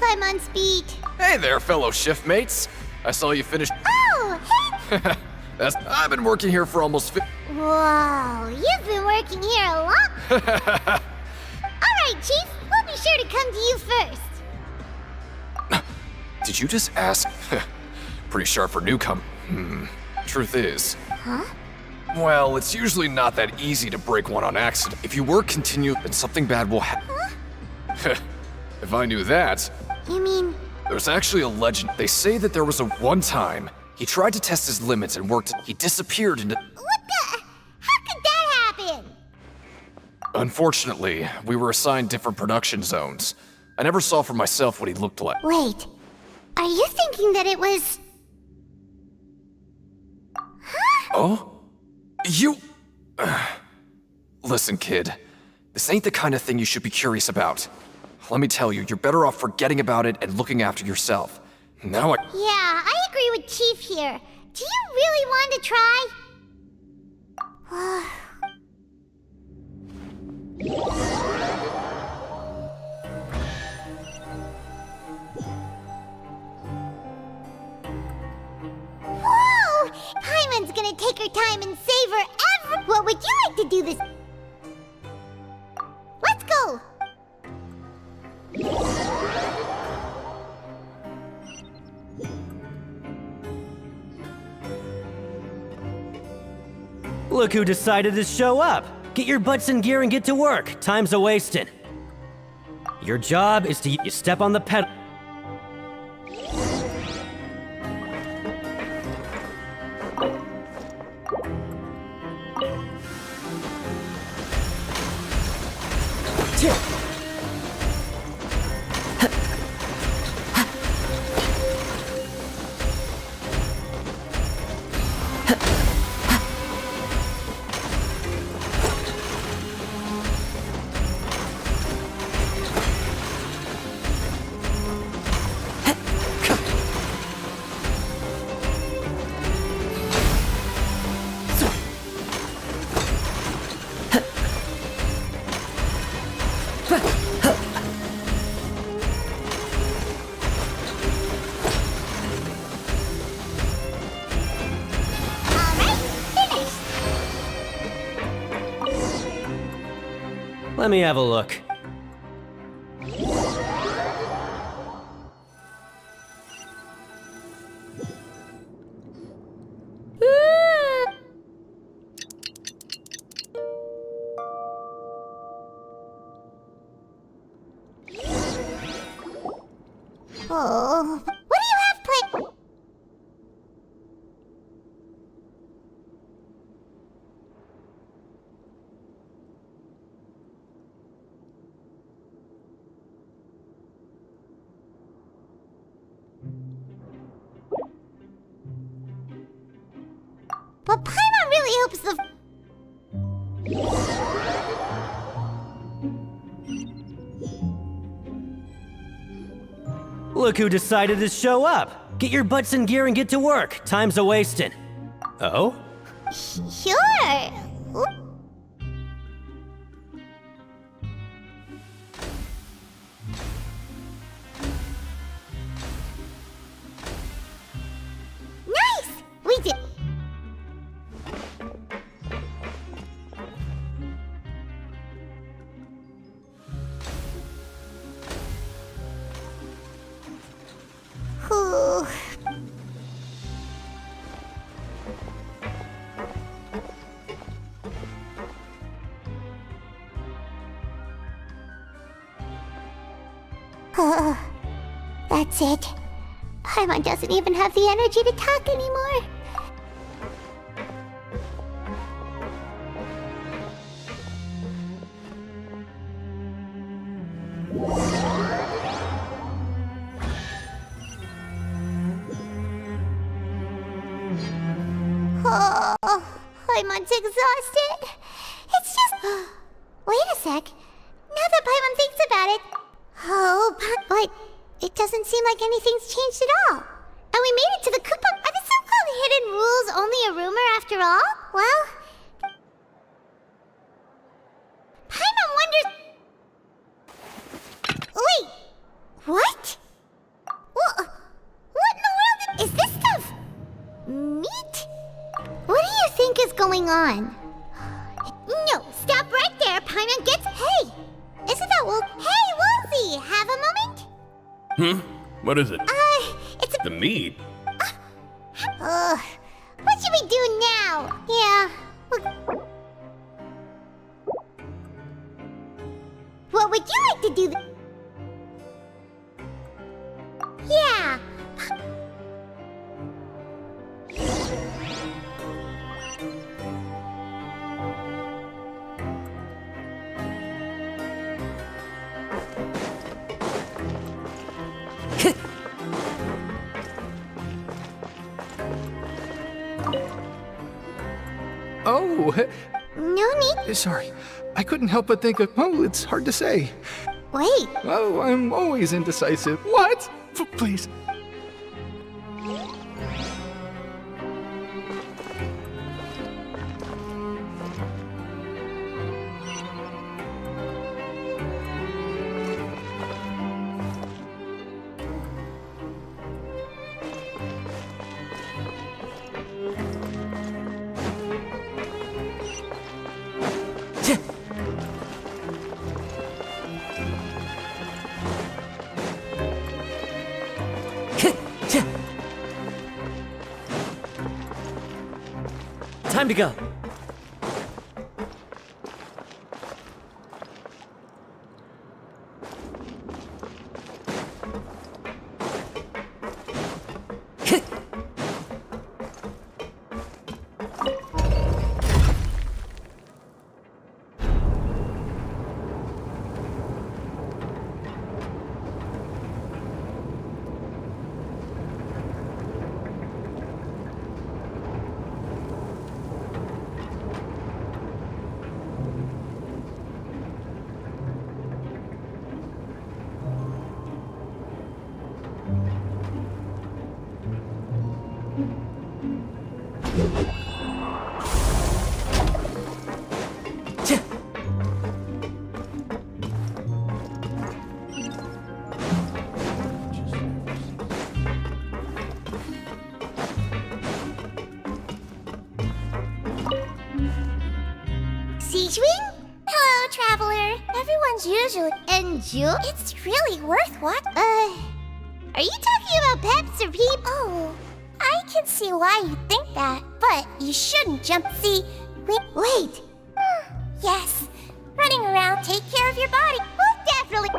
S1: I'm on speed.
S15: Hey there, fellow shift mates. I saw you finish.
S1: Oh, hey!
S15: I've been working here for almost.
S1: Whoa, you've been working here a lot. All right, Chief. We'll be sure to come to you first.
S15: Did you just ask? Pretty sharp for newcomer. Truth is.
S1: Huh?
S15: Well, it's usually not that easy to break one on accident. If you work continue, then something bad will happen.
S1: Huh?
S15: If I knew that.
S1: You mean?
S15: There's actually a legend. They say that there was a one time he tried to test his limits and worked. He disappeared into.
S1: What the? How could that happen?
S15: Unfortunately, we were assigned different production zones. I never saw for myself what he looked like.
S1: Wait, are you thinking that it was? Huh?
S15: Oh? You... Listen, kid. This ain't the kind of thing you should be curious about. Let me tell you, you're better off forgetting about it and looking after yourself. Now
S1: Yeah, I agree with Chief here. Do you really want to try? Whoa! Paimon's gonna take her time and save her ever. What would you like to do this? Let's go!
S10: Look who decided to show up! Get your butts in gear and get to work. Time's a-wasting. Your job is to step on the pedal. Let me have a look.
S1: Oh, what do you have planned? But Paimon really hopes the...
S10: Look who decided to show up! Get your butts in gear and get to work! Time's a-wasting. Oh?
S1: Sure. Nice! We did... Whew. That's it. Paimon doesn't even have the energy to talk anymore. Oh, Paimon's exhausted. It's just... Wait a sec. Now that Paimon thinks about it... Oh, but it doesn't seem like anything's changed at all. And we made it to the Koopa... Are the so-called hidden rules only a rumor after all? Well... Paimon wonders... Wait! What? What in the world is this stuff? Meat? What do you think is going on? No, stop right there, Paimon gets... Hey! Isn't that Wolf? Hey, Wolfie! Have a moment?
S16: What is it?
S1: It's a...
S16: The meat?
S1: What should we do now? Yeah. What would you like to do? Yeah.
S17: Oh!
S1: No need.
S17: Sorry. I couldn't help but think of... Oh, it's hard to say.
S1: Wait.
S17: Oh, I'm always indecisive. What? Please.
S10: Time to go.
S1: Seashwing? Hello, traveler. Everyone's usually... And you? It's really worth what? Are you talking about peps or peep? Oh, I can see why you think that, but you shouldn't jump. See, wait. Yes, running around, take care of your body. We'll definitely...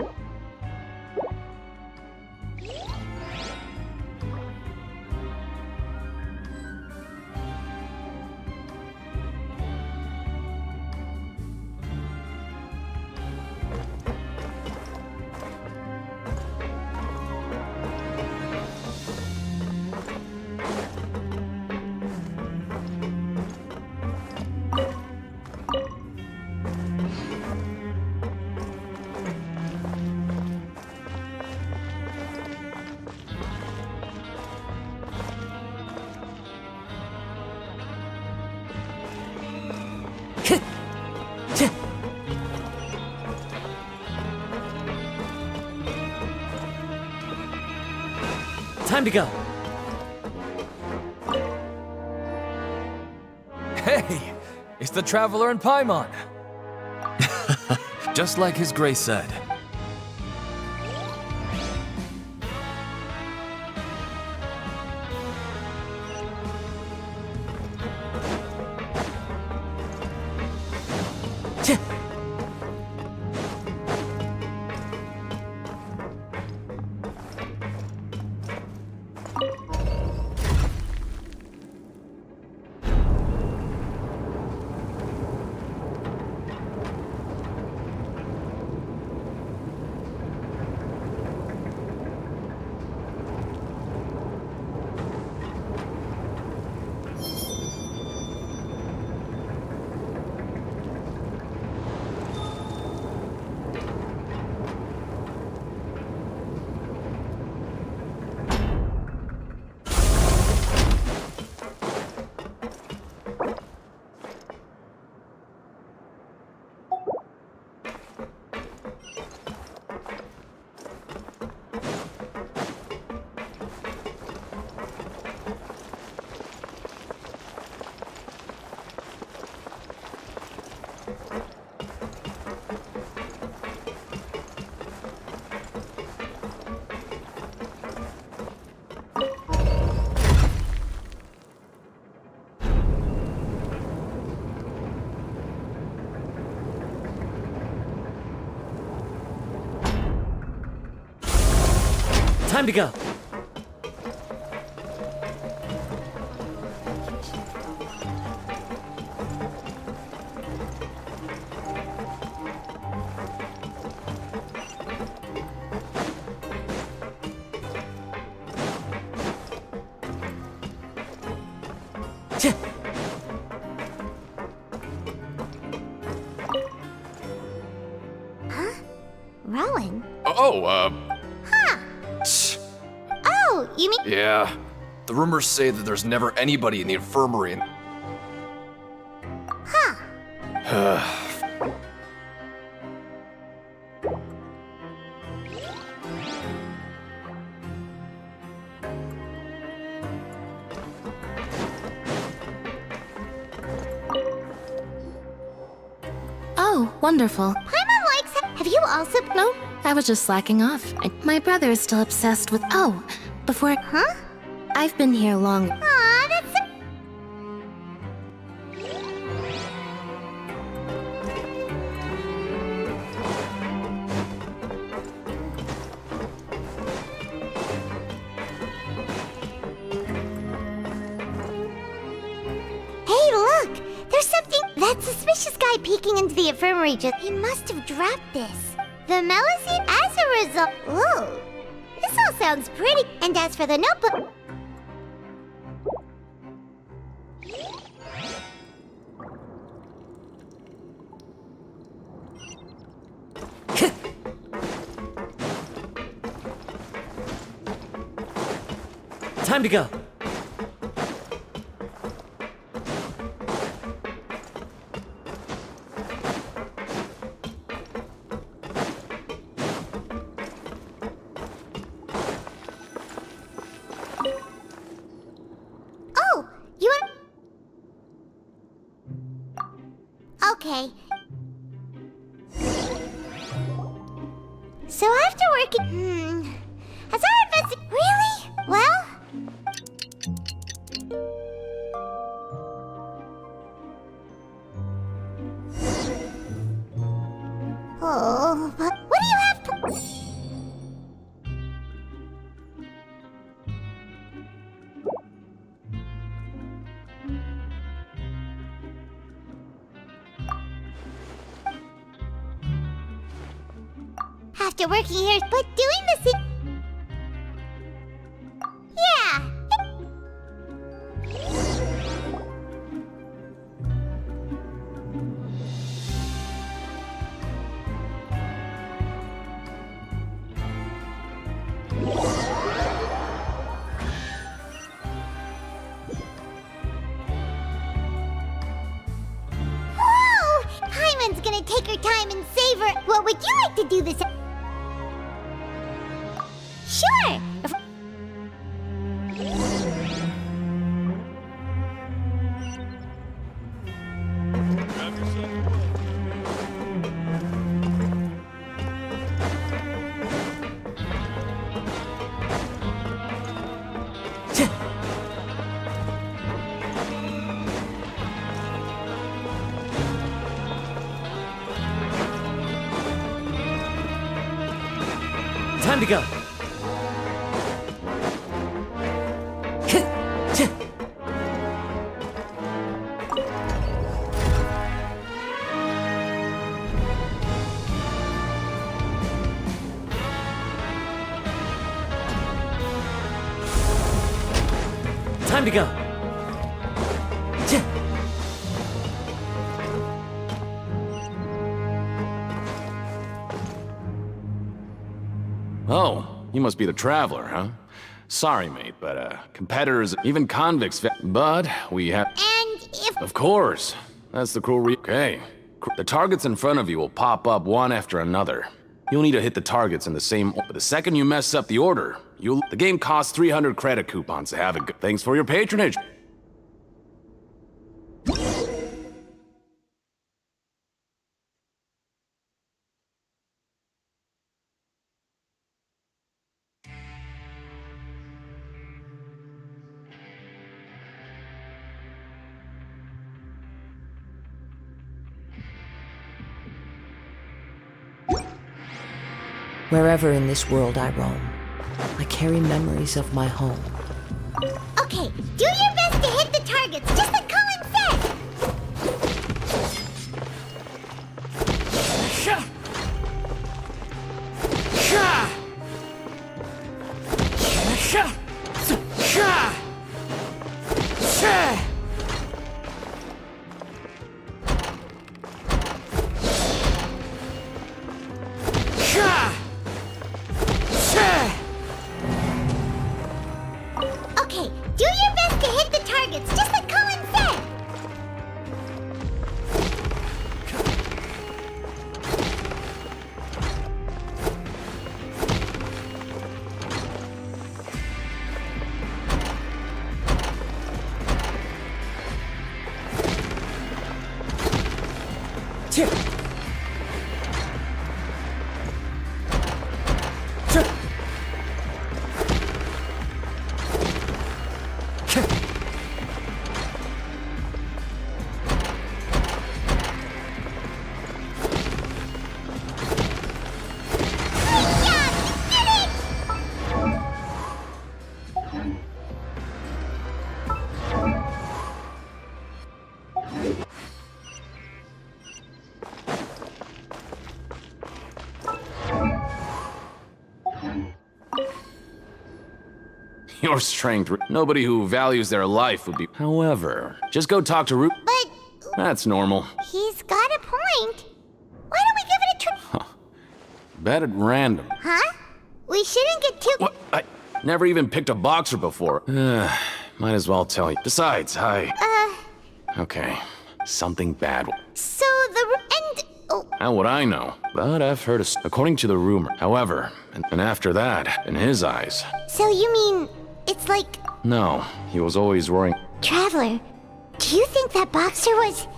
S10: Time to go.
S13: Hey, it's the Traveler and Paimon. Just like His Grace said.
S10: Time to go.
S1: Rowan? Oh, you mean...
S21: Yeah. The rumors say that there's never anybody in the infirmary and...
S11: Oh, wonderful.
S1: Paimon likes him. Have you also...
S11: No, I was just slacking off. My brother is still obsessed with... Oh, before...
S1: Huh?
S11: I've been here long.
S1: Aw, that's... Hey, look! There's something... That suspicious guy peeking into the infirmary just... He must have dropped this. The Melusine as a result... Whoa! This all sounds pretty. And as for the notebook...
S10: Time to go.
S1: Oh, you want... Okay. So after working... Has our Really? Well... Oh, but what do you have to... After working here, but doing this... Yeah. Whoa! Hyman's gonna take her time and savor. What would you like to do this? Sure!
S10: Time to go. Time to go.
S3: Oh, you must be the Traveler, huh? Sorry, mate, but, competitors, even convicts, but we have...
S1: And if...
S3: Of course. That's the cruel Okay. The targets in front of you will pop up one after another. You'll need to hit the targets in the same... But the second you mess up the order, you'll... The game costs 300 credit coupons to have it. Thanks for your patronage.
S19: Wherever in this world I roam, I carry memories of my home.
S1: Okay, do your best to hit the targets, just like Colin said! Okay, do your best to hit the targets, just like Colin said!
S3: Your strength, nobody who values their life would be... However, just go talk to Root.
S1: But...
S3: That's normal.
S1: He's got a point. Why don't we give it a try?
S3: Bet at random.
S1: Huh? We shouldn't get too...
S3: What? I never even picked a boxer before. Might as well tell you. Besides, Okay, something bad.
S1: So and... Oh.
S3: How would I know? But I've heard according to the rumor. However, and after that, in his eyes...
S1: So you mean... It's like...
S3: No, he was always worrying.
S1: Traveler, do you think that boxer was...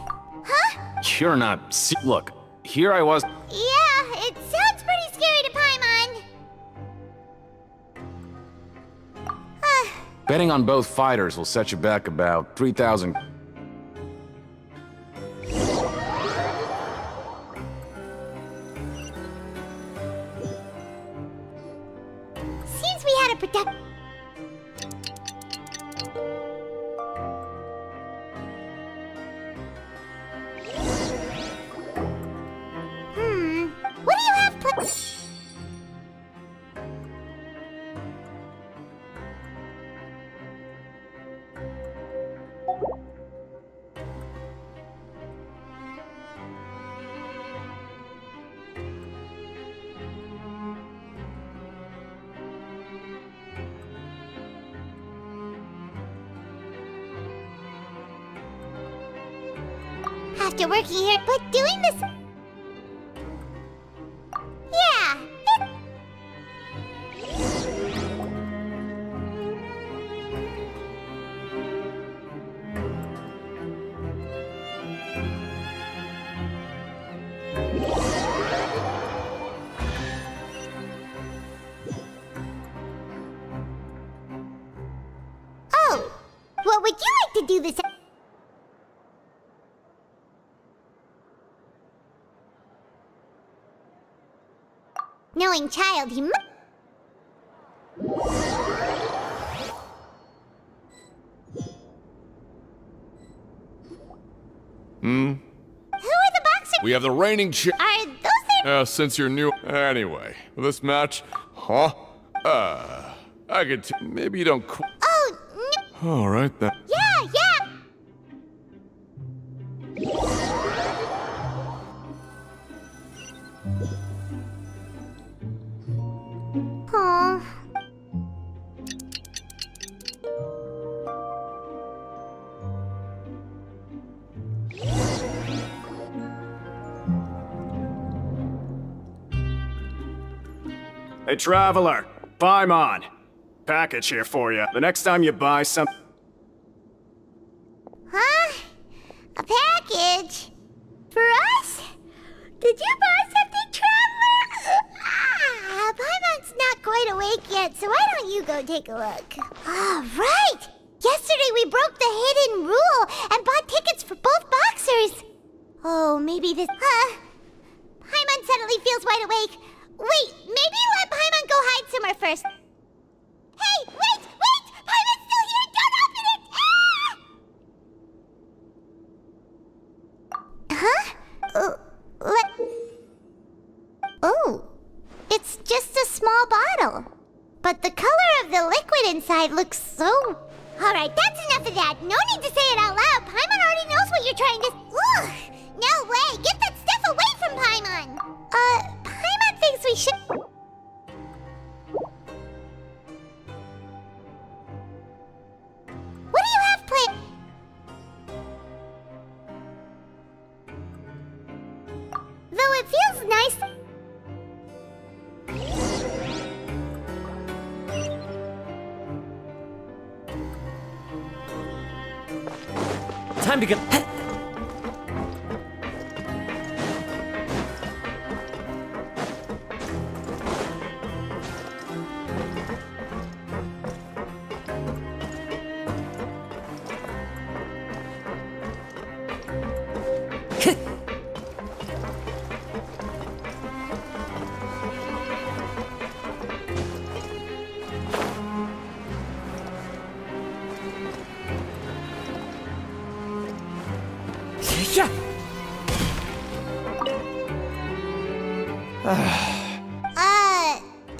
S1: Huh?
S3: You're not. Look, here I was.
S1: Yeah, it sounds pretty scary to Paimon.
S3: Betting on both fighters will set you back about 3,000.
S1: Seems we had a protect. What do you have After working here, but doing this. Yeah. Oh, what would you like to do this? Knowing child, he must.
S2: Hmm?
S1: Who are the boxers?
S2: We have the reigning
S1: Are those their...
S2: since you're new. Anyway, this match. Huh? I could maybe you don't
S1: Oh, no.
S2: Alright then.
S1: Yeah, yeah. Aw.
S18: Hey, traveler. Paimon. Package here for you. The next time you buy some...
S1: Huh? A package? For us? Did you buy something, traveler? Paimon's not quite awake yet, so why don't you go take a look? Ah, right! Yesterday we broke the hidden rule and bought tickets for both boxers. Oh, maybe this... Paimon suddenly feels wide awake. Wait, maybe let Paimon go hide somewhere first. Hey, wait! Paimon's still here! Don't open it! Huh? Oh, it's just a small bottle. But the color of the liquid inside looks so... Alright, that's enough of that. No need to say it out loud. Paimon already knows what you're trying to... Ugh! No way! Get that stuff away from Paimon! Paimon thinks we should... What do you have planned? Though it feels nice...
S10: Time to go.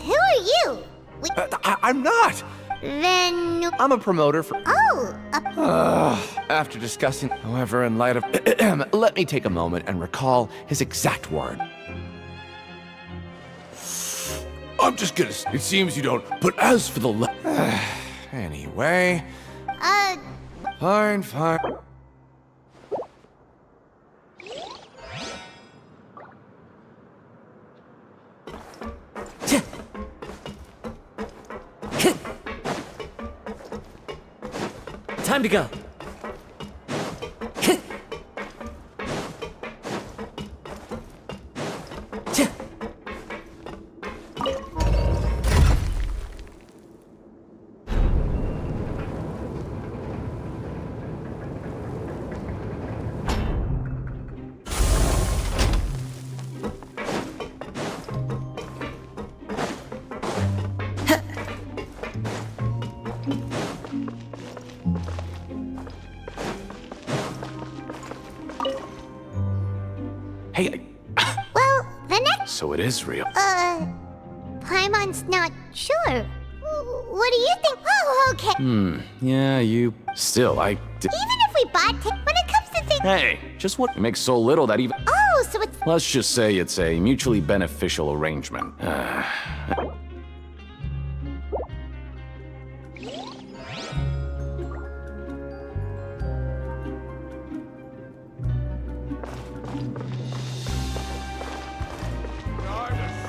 S1: Who are you?
S22: I'm not!
S1: Then...
S22: I'm a promoter for...
S1: Oh,
S22: After discussing... However, in light of... let me take a moment and recall his exact word. I'm just gonna... It seems you don't... But as for the... Anyway... Fine.
S10: Time to go.
S3: Hey,
S1: Well, the next...
S3: so it is real.
S1: Paimon's not sure. What do you think? Oh, okay.
S3: Yeah, you... Still,
S1: Even if we bought it, when it comes to things...
S3: Hey, just what makes so little that even...
S1: Oh, so it's...
S3: Let's just say it's a mutually beneficial arrangement.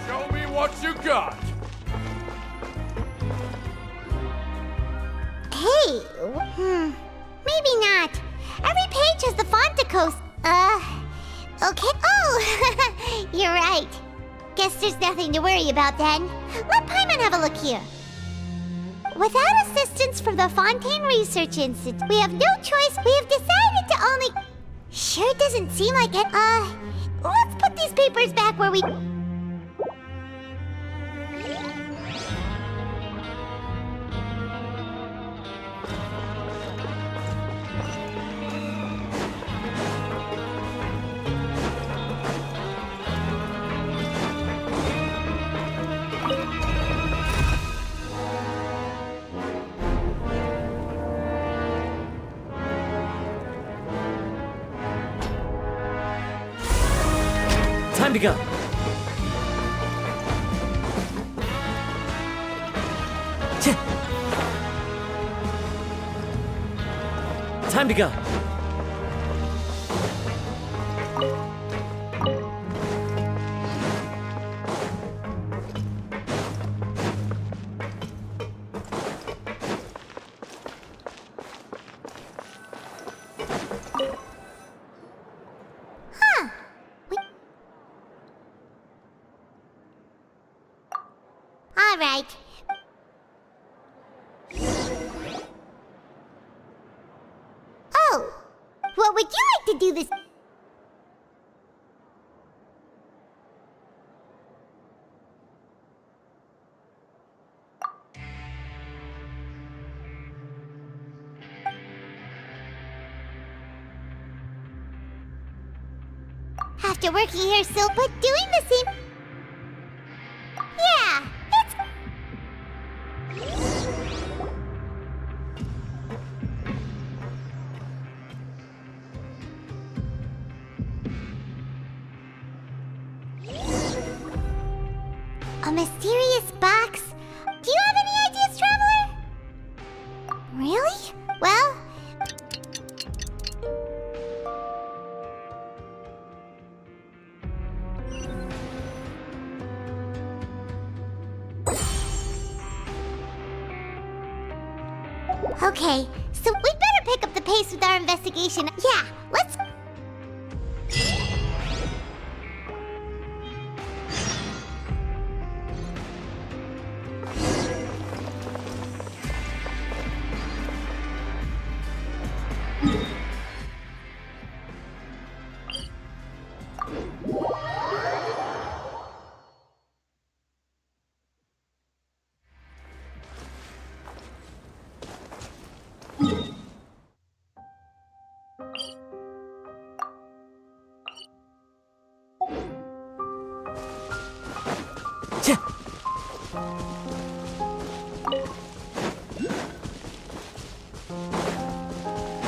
S2: Show me what you got.
S1: Hey, maybe not. Every page has the font to coast. Okay. Oh, you're right. Guess there's nothing to worry about then. Let Paimon have a look here. Without assistance from the Fontaine Research Institute, we have no choice. We have decided to only... Sure doesn't seem like it. Let's put these papers back where we...
S10: Time to go. Time to go.
S1: All right. Oh, what would you like to do this? After working here so, but doing the same... Yeah, it's... A mysterious box? Do you have any ideas, Traveler? Really? Well... Okay, so we'd better pick up the pace with our investigation. Yeah, let's...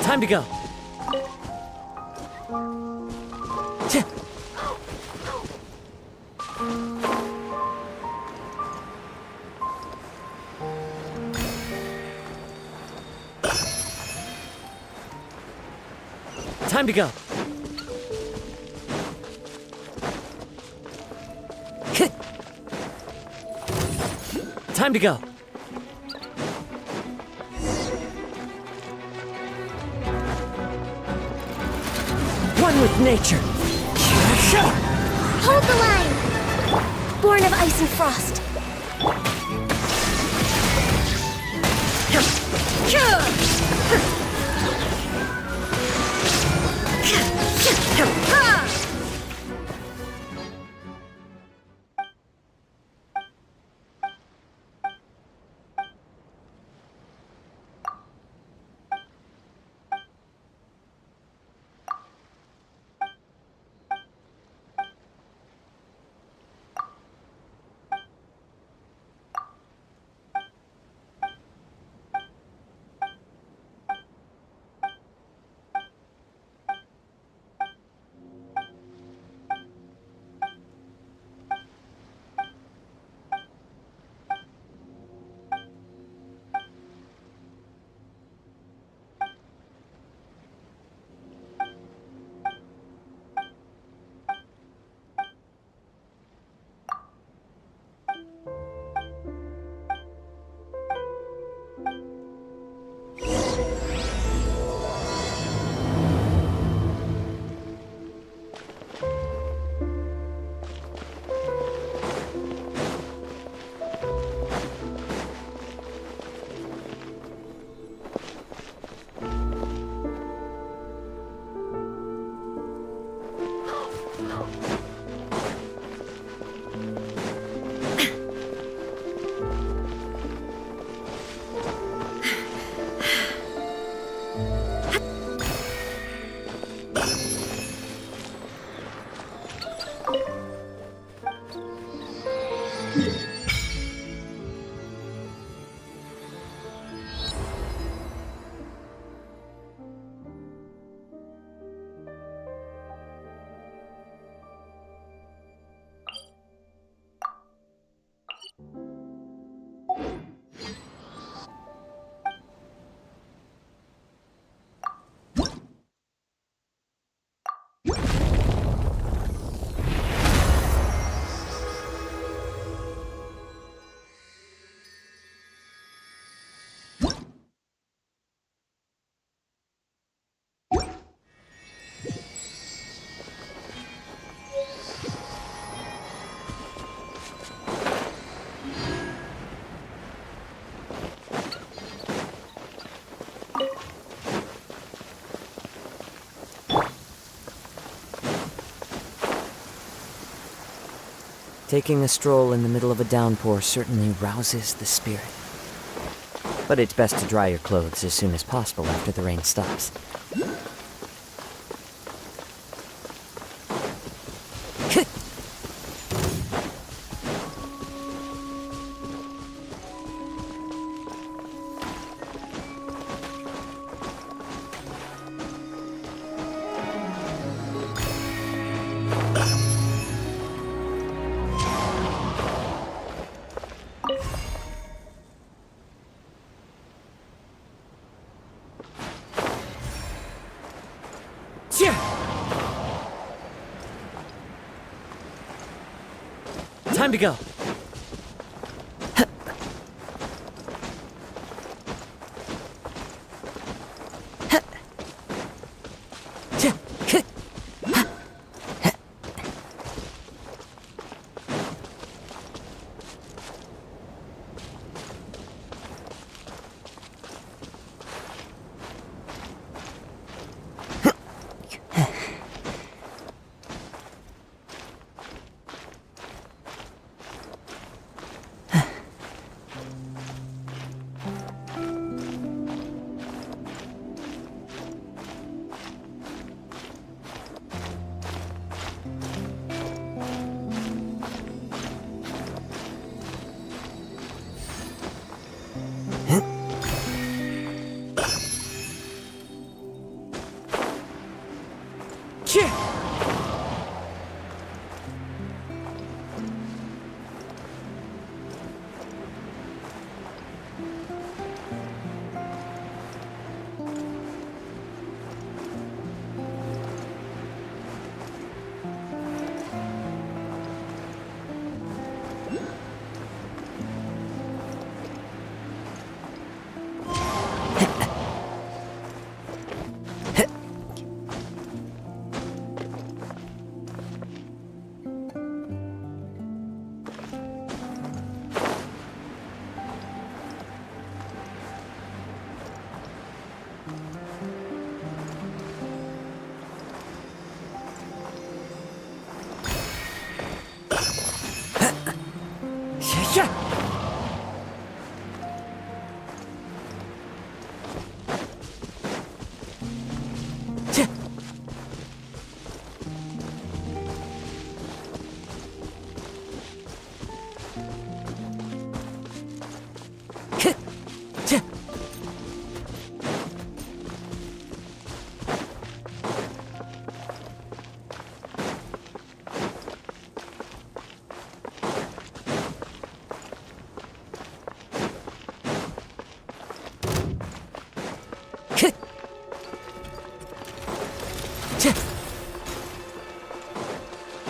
S10: Time to go. Time to go. Time to go. One with nature.
S11: Hold the line! Born of ice and frost.
S5: Taking a stroll in the middle of a downpour certainly rouses the spirit. But it's best to dry your clothes as soon as possible after the rain stops.
S10: Time to go.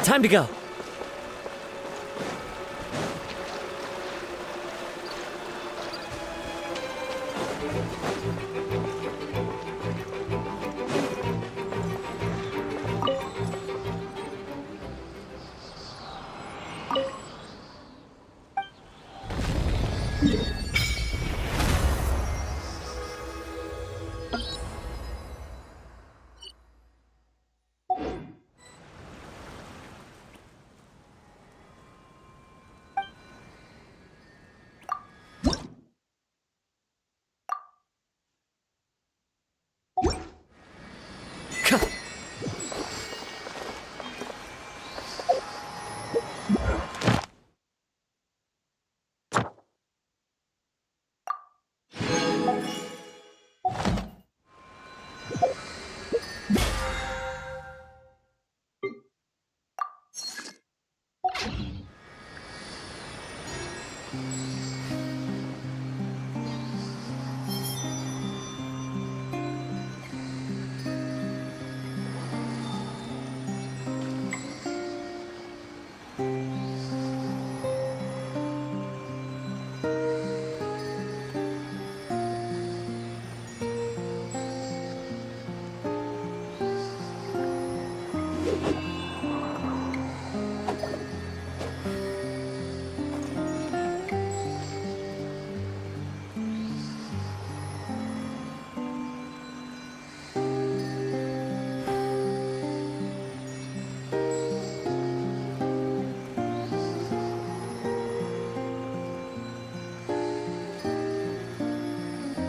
S10: Time to go.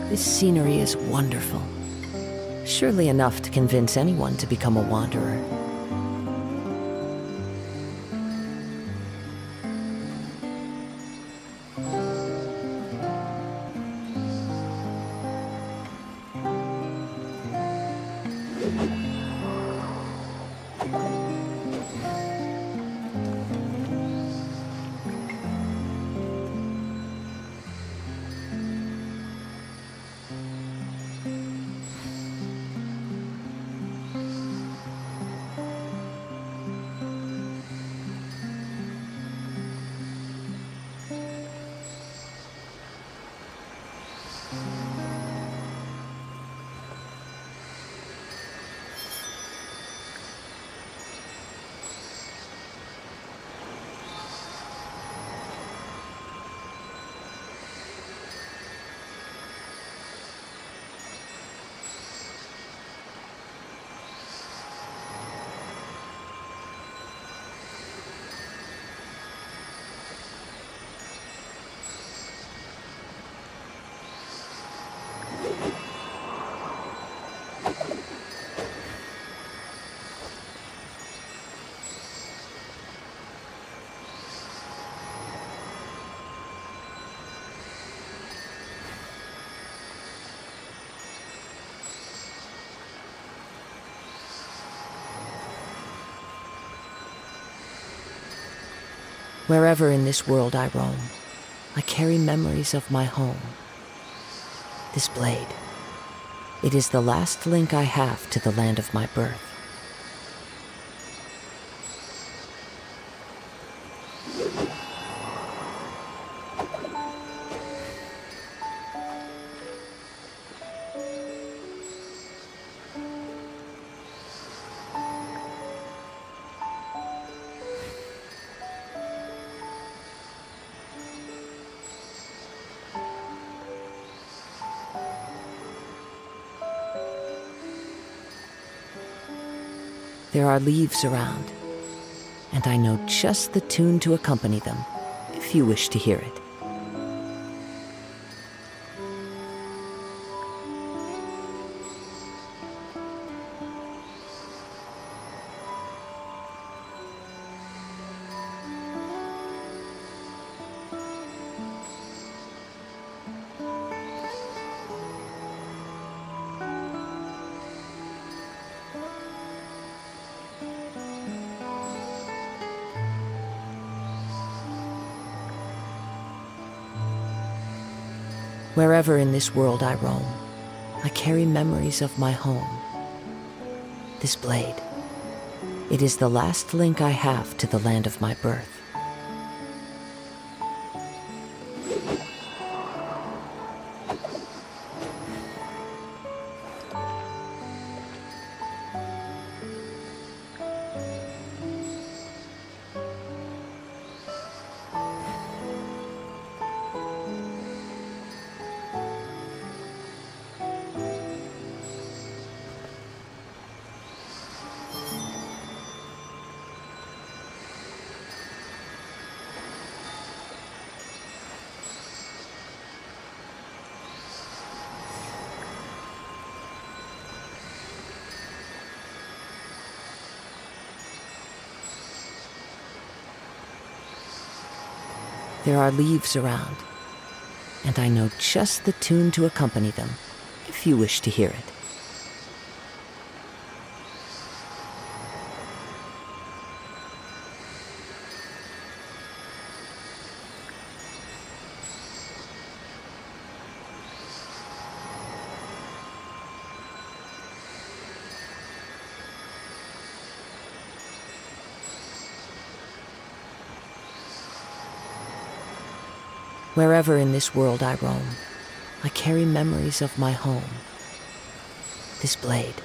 S19: This scenery is wonderful. Surely enough to convince anyone to become a wanderer. Wherever in this world I roam, I carry memories of my home. This blade, it is the last link I have to the land of my birth. There are leaves around, and I know just the tune to accompany them, if you wish to hear it. Wherever in this world I roam, I carry memories of my home. This blade, it is the last link I have to the land of my birth. There are leaves around, and I know just the tune to accompany them, if you wish to hear it. Wherever in this world I roam, I carry memories of my home. This blade,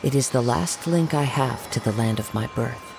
S19: it is the last link I have to the land of my birth.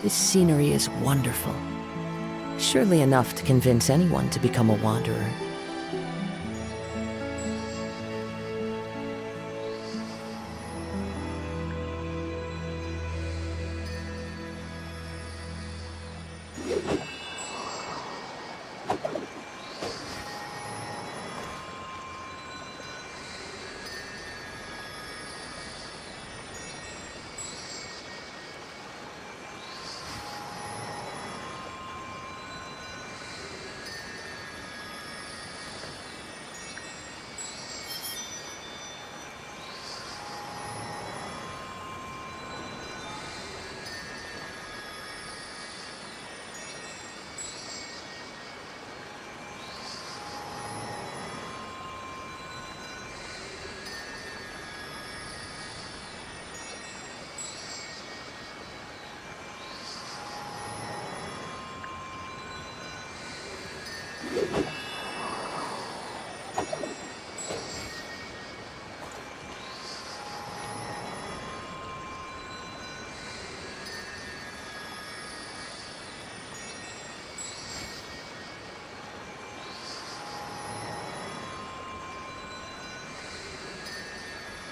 S19: This scenery is wonderful. Surely enough to convince anyone to become a wanderer.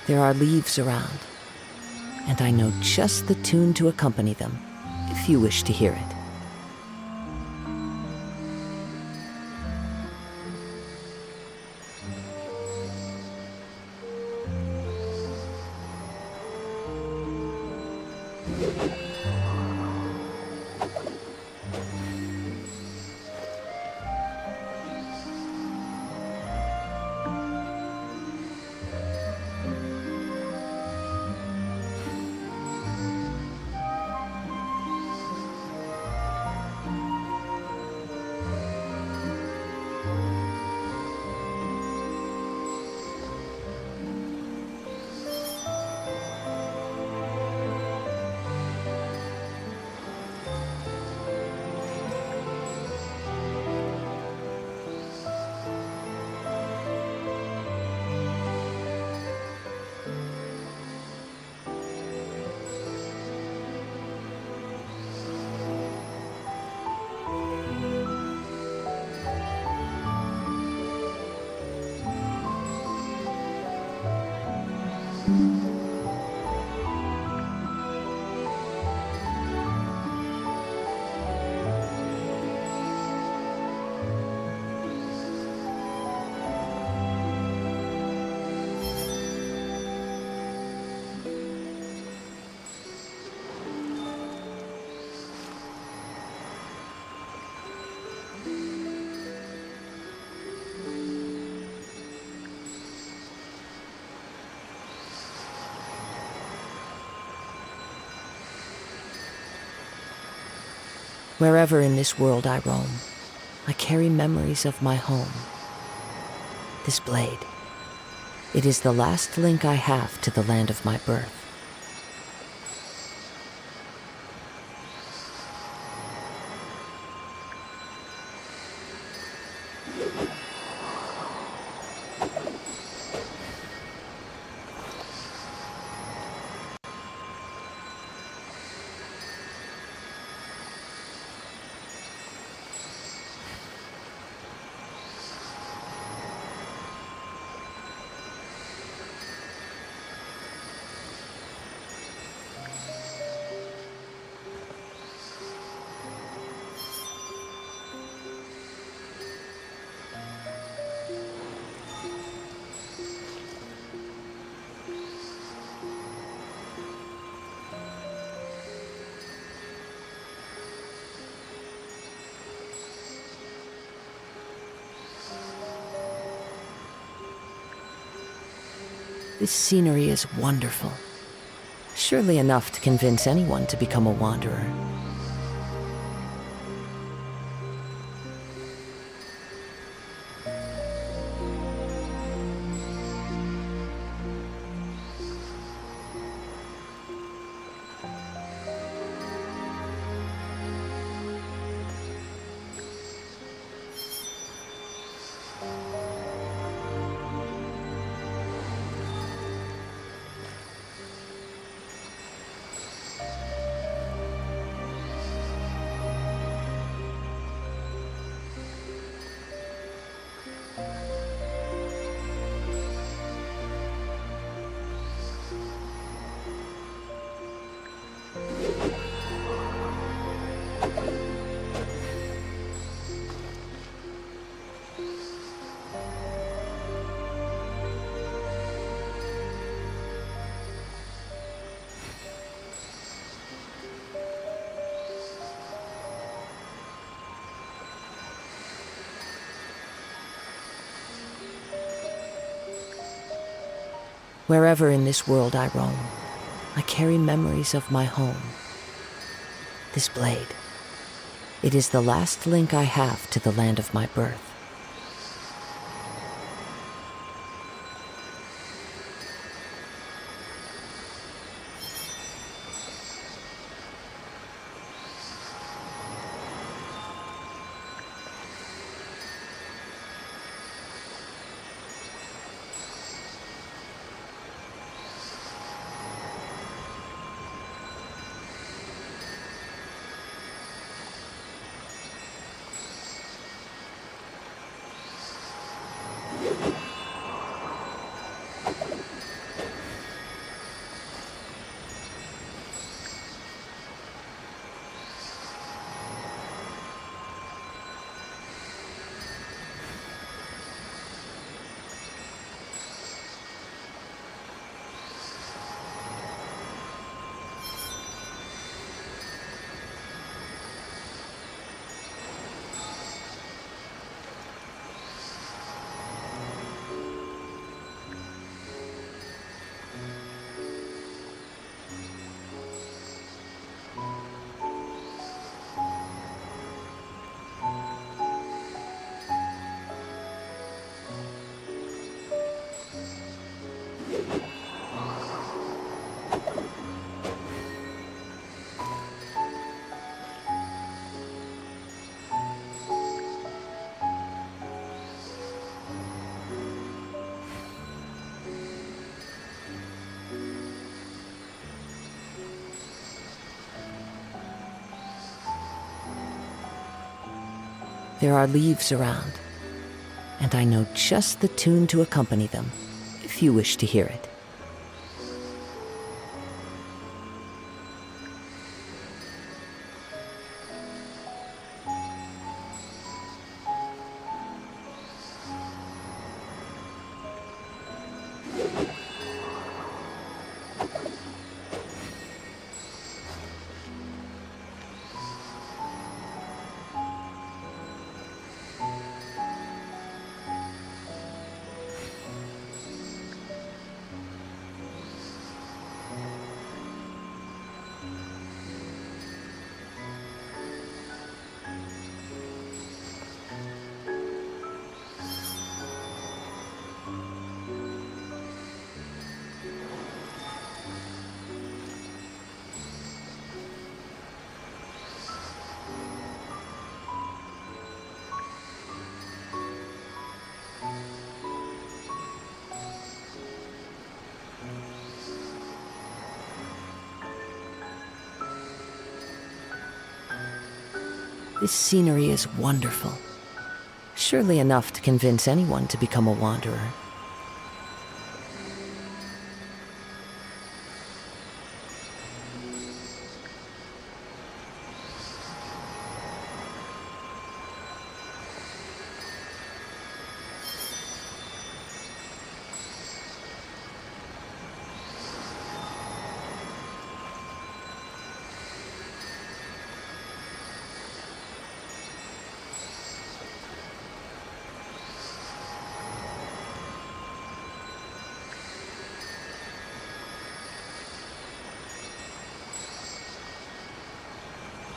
S19: There are leaves around, and I know just the tune to accompany them, if you wish to hear it. Wherever in this world I roam, I carry memories of my home. This blade, it is the last link I have to the land of my birth. This scenery is wonderful. Surely enough to convince anyone to become a wanderer. Wherever in this world I roam, I carry memories of my home. This blade, it is the last link I have to the land of my birth. There are leaves around, and I know just the tune to accompany them, if you wish to hear it. This scenery is wonderful. Surely enough to convince anyone to become a wanderer.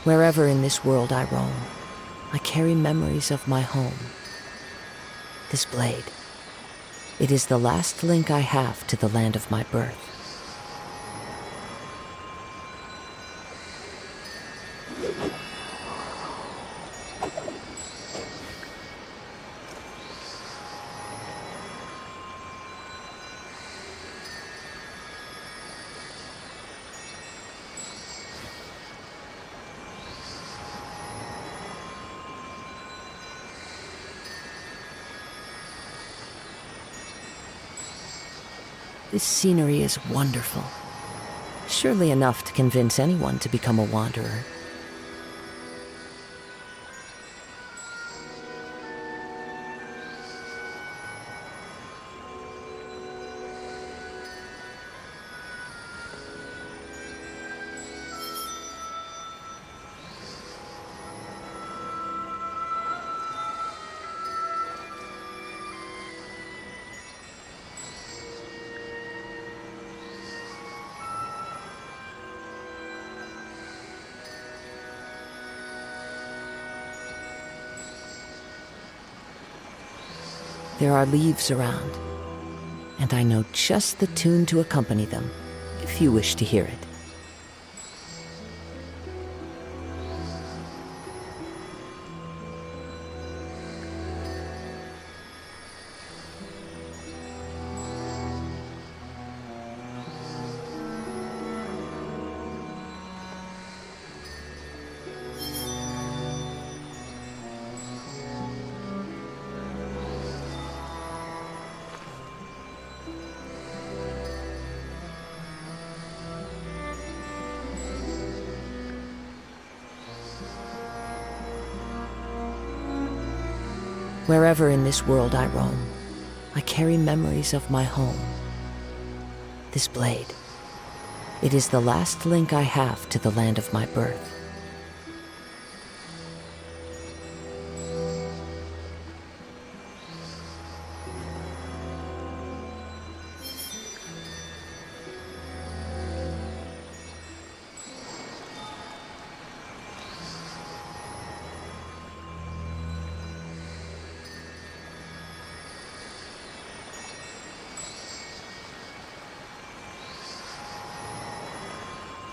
S19: Wherever in this world I roam, I carry memories of my home. This blade, it is the last link I have to the land of my birth. This scenery is wonderful. Surely enough to convince anyone to become a wanderer. There are leaves around, and I know just the tune to accompany them, if you wish to hear it. Wherever in this world I roam, I carry memories of my home. This blade, it is the last link I have to the land of my birth.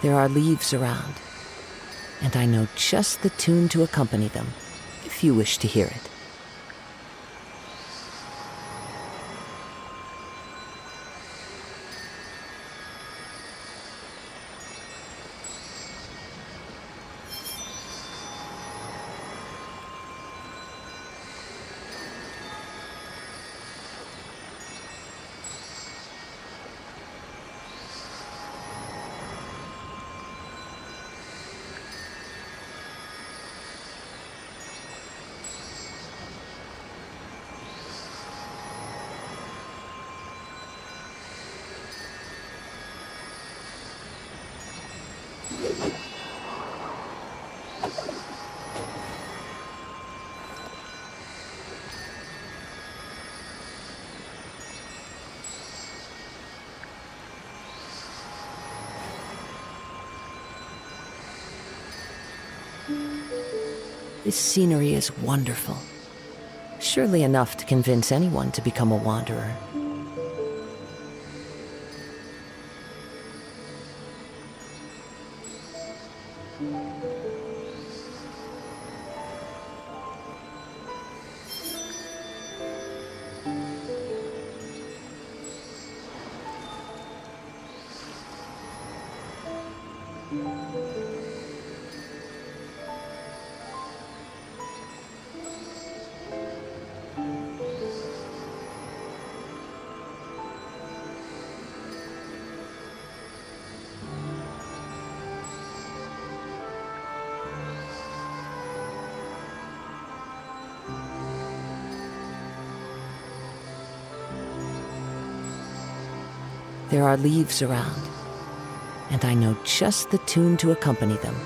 S19: There are leaves around, and I know just the tune to accompany them, if you wish to hear it. This scenery is wonderful. Surely enough to convince anyone to become a wanderer. There are leaves around, and I know just the tune to accompany them,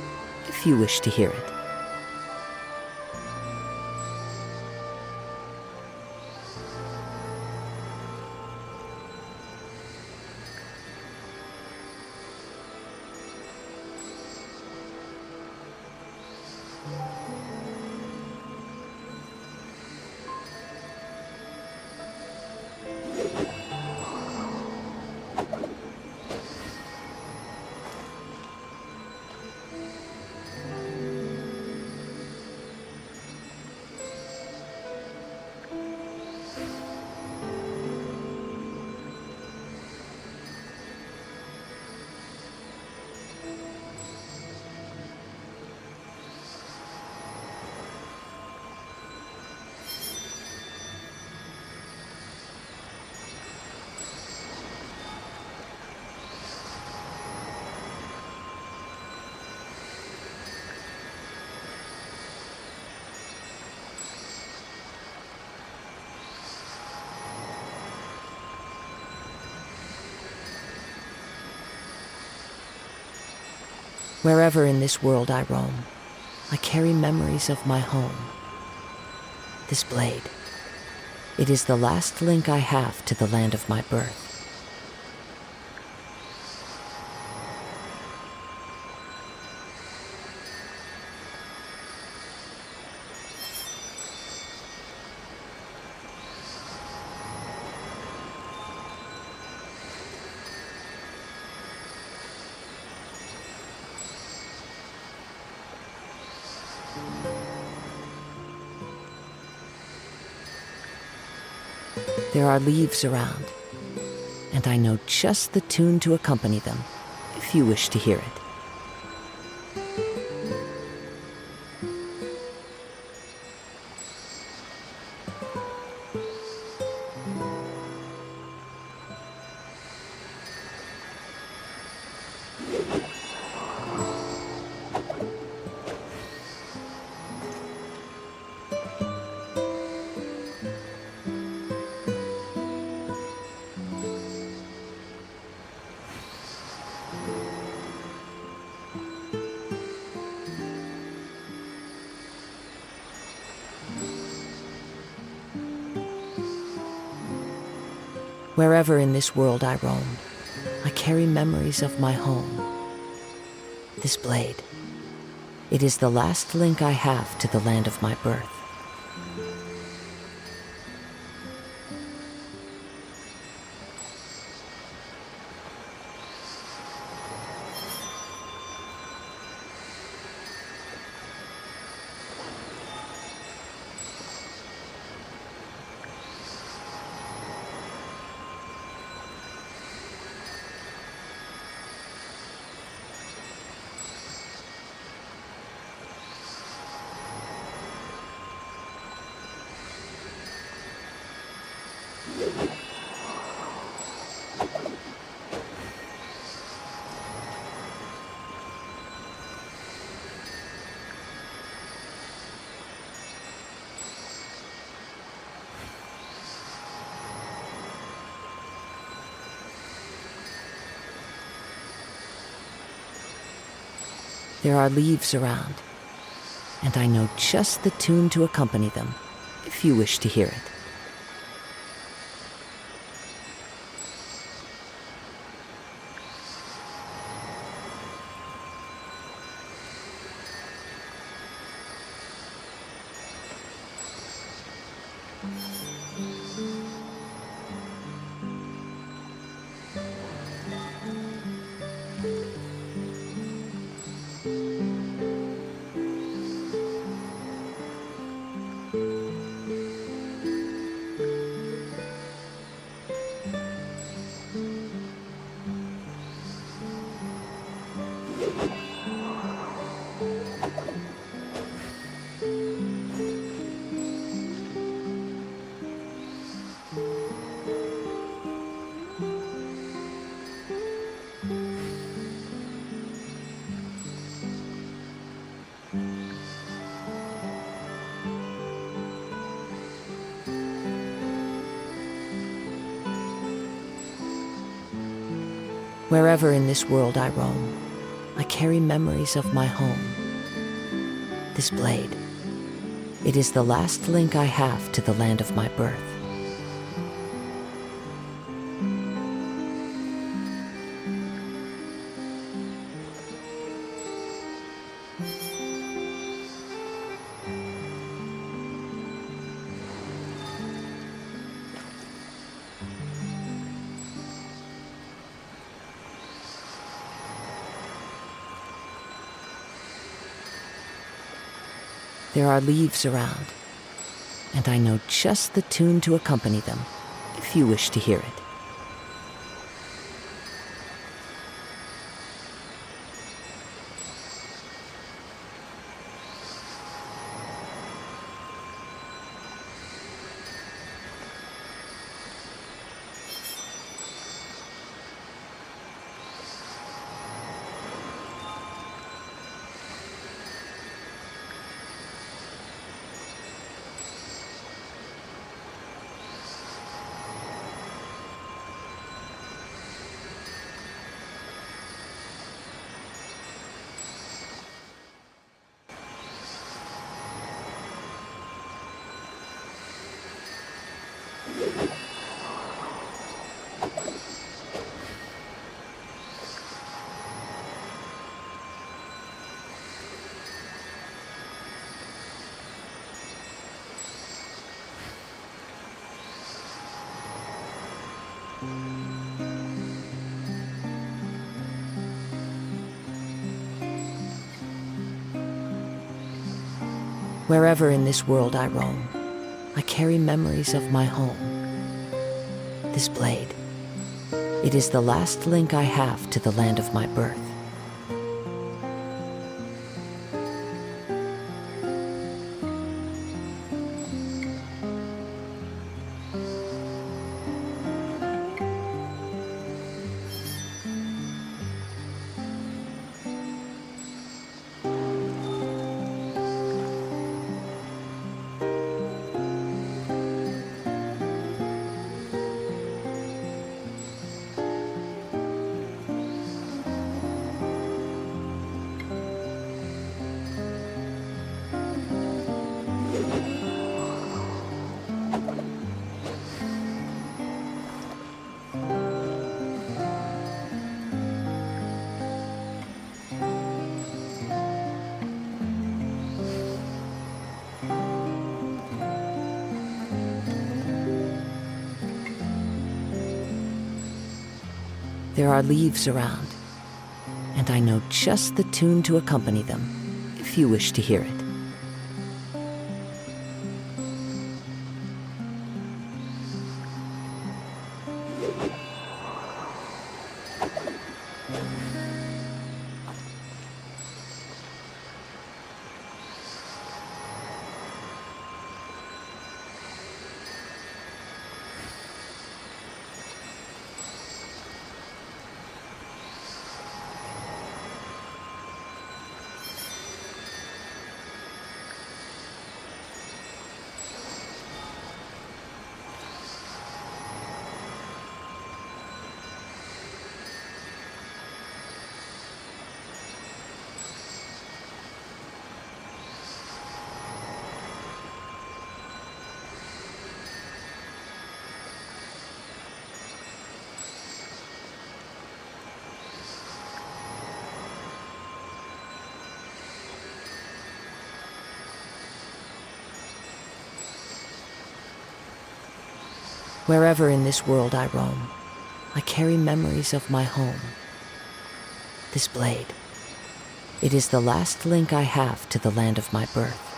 S19: if you wish to hear it. Wherever in this world I roam, I carry memories of my home. This blade, it is the last link I have to the land of my birth. There are leaves around, and I know just the tune to accompany them, if you wish to hear it. Wherever in this world I roam, I carry memories of my home. This blade, it is the last link I have to the land of my birth. There are leaves around, and I know just the tune to accompany them, if you wish to hear it. Wherever in this world I roam, I carry memories of my home. This blade, it is the last link I have to the land of my birth. There are leaves around, and I know just the tune to accompany them, if you wish to hear it. Wherever in this world I roam, I carry memories of my home. This blade. It is the last link I have to the land of my birth. There are leaves around, and I know just the tune to accompany them, if you wish to hear it. Wherever in this world I roam, I carry memories of my home. This blade. It is the last link I have to the land of my birth.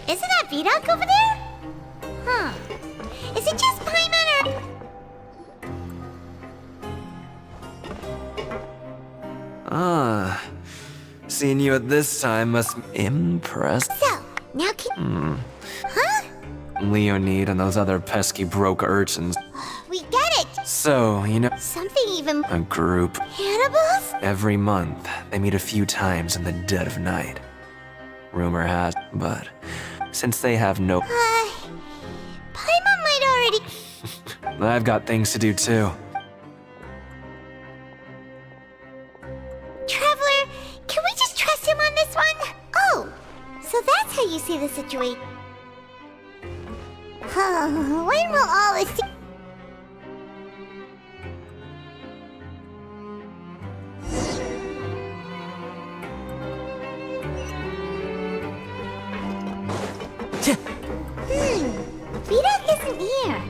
S1: Isn't that Vidoc over there? Huh. Is it just Paimon or...
S20: Ah. Seeing you at this time must impress.
S1: So, now can... Huh?
S20: Leonid and those other pesky broke urchins.
S1: We get it!
S20: So, you know...
S1: Something even...
S20: A group.
S1: Cannibals?
S20: Every month, they meet a few times in the dead of night. Rumor has, but since they have no...
S1: Paimon might already...
S20: I've got things to do too.
S1: Traveler, can we just trust him on this one? Oh, so that's how you see the situation. When will all this... Vidoc isn't here.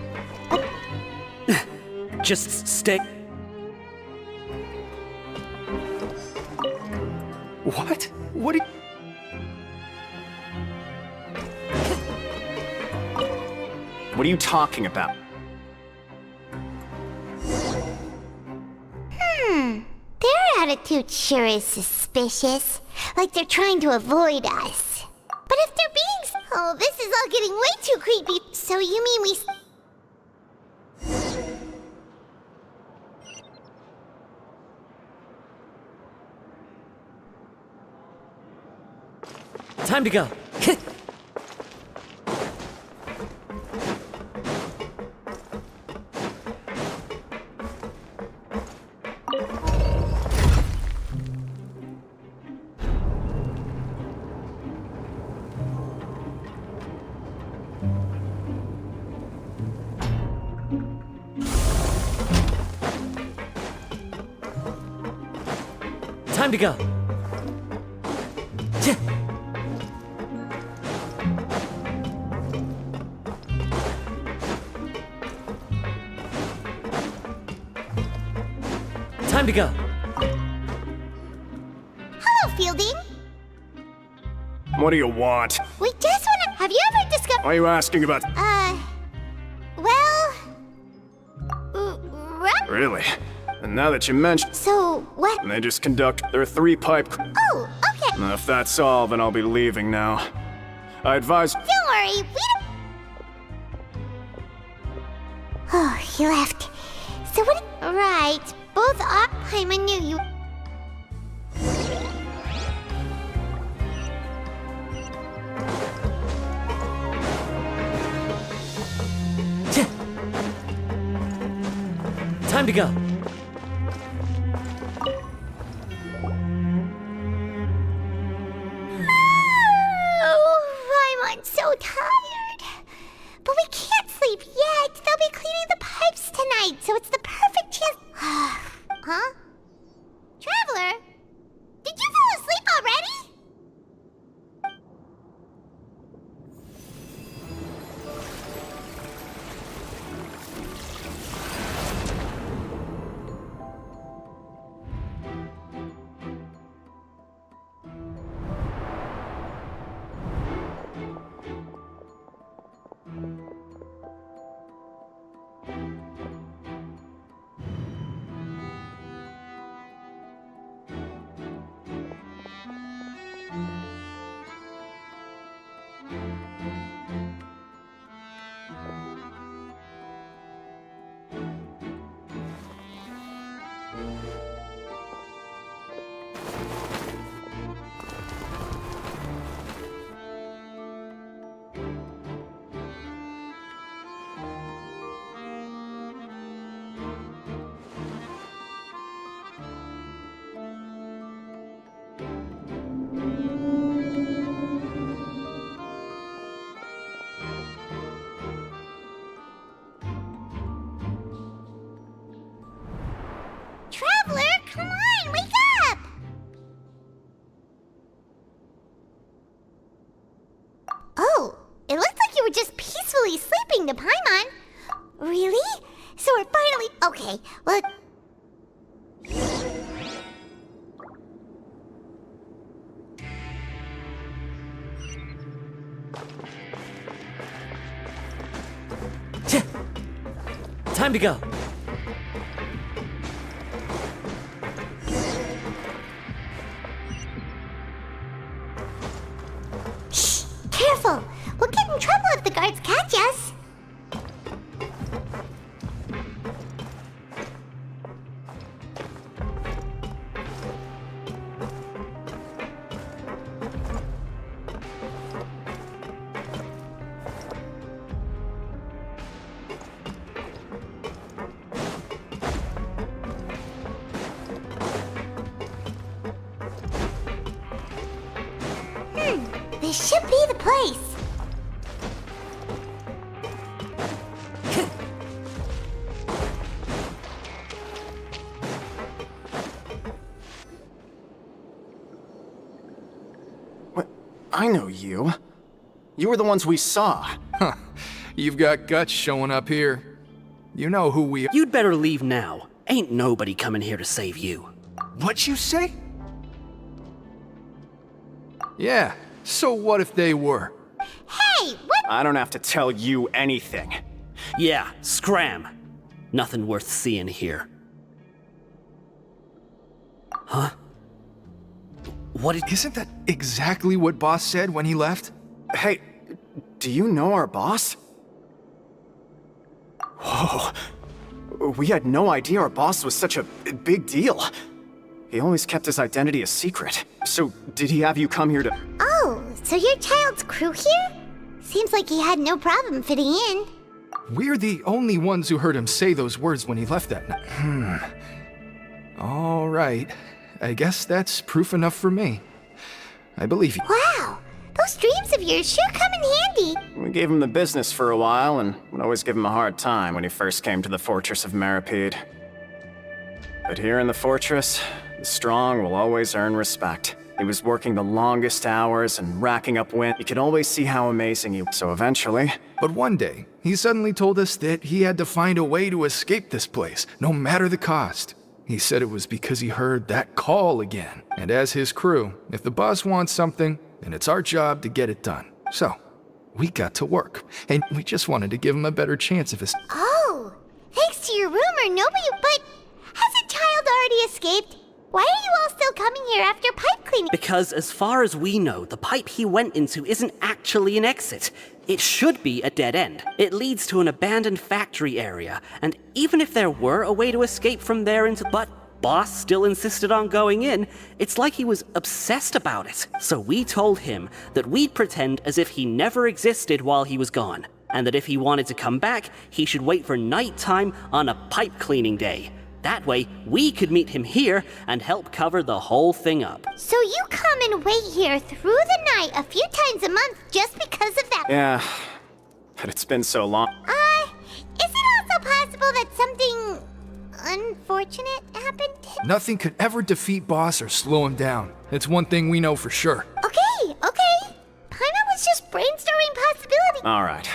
S10: Just stay.
S17: What? What are you...
S18: What are you talking about?
S1: Their attitude sure is suspicious. Like they're trying to avoid us. But if they're being... Oh, this is all getting way too creepy. So you mean we...
S10: Time to go. Time to go. Time to go.
S1: Hello, Fielding.
S18: What do you want?
S1: We just wanna. Have you ever discovered?
S18: Why are you asking about?
S1: Well.
S18: Really? And now that you mention.
S1: So, what?
S18: They just conduct their 3-pipe.
S1: Oh, okay.
S18: If that's all, then I'll be leaving now. I advise.
S1: Don't worry, we don't. Oh, he left. So what? Right. Both are. I knew you.
S10: Time to go.
S1: Oh, I'm so tired. But we can't sleep yet. They'll be cleaning the pipes tonight, so it's the perfect chance. Huh? Traveler? Did you fall asleep already? Traveler, come on, wake up! Oh, it looked like you were just peacefully sleeping to Paimon. Really? So we're finally... Okay, well...
S10: Time to go.
S1: Shh! Careful! We'll get in trouble if the guards catch us. This should be the place.
S18: What? I know you. You were the ones we saw.
S17: Huh. You've got guts showing up here. You know who we are.
S7: You'd better leave now. Ain't nobody coming here to save you.
S17: What you say? Yeah, so what if they were?
S1: Hey, what?
S18: I don't have to tell you anything.
S7: Yeah, scram. Nothing worth seeing here. Huh?
S17: What isn't that exactly what boss said when he left?
S18: Hey, do you know our boss? Whoa. We had no idea our boss was such a big deal. He always kept his identity a secret. So, did he have you come here to...
S1: Oh, so your child's crew here? Seems like he had no problem fitting in.
S17: We're the only ones who heard him say those words when he left that night. All right. I guess that's proof enough for me. I believe you.
S1: Wow, those dreams of yours sure come in handy.
S18: We gave him the business for a while, and would always give him a hard time when he first came to the fortress of Meripede. But here in the fortress, The strong will always earn respect. He was working the longest hours and racking up wind. You could always see how amazing he was. So eventually...
S17: But one day, he suddenly told us that he had to find a way to escape this place, no matter the cost. He said it was because he heard that call again. And as his crew, if the boss wants something, then it's our job to get it done. So, we got to work, and we just wanted to give him a better chance of his...
S1: Oh, thanks to your rumor, nobody... But has a child already escaped? Why are you all still coming here after pipe cleaning?
S7: Because as far as we know, the pipe he went into isn't actually an exit. It should be a dead end. It leads to an abandoned factory area, and even if there were a way to escape from there into... But Boss still insisted on going in. It's like he was obsessed about it. So we told him that we'd pretend as if he never existed while he was gone, and that if he wanted to come back, he should wait for nighttime on a pipe cleaning day. That way, we could meet him here and help cover the whole thing up.
S1: So you come and wait here through the night a few times a month just because of that?
S18: Yeah, but it's been so long.
S1: Is it also possible that something unfortunate happened?
S17: Nothing could ever defeat Boss or slow him down. It's one thing we know for sure.
S1: Okay. Paimon was just brainstorming possibilities.
S18: All right.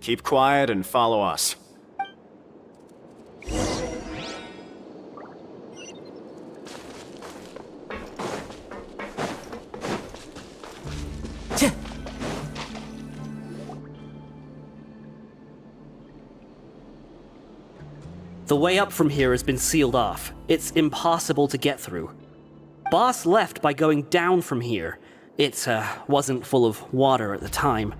S18: Keep quiet and follow us.
S7: The way up from here has been sealed off. It's impossible to get through. Boss left by going down from here. It wasn't full of water at the time.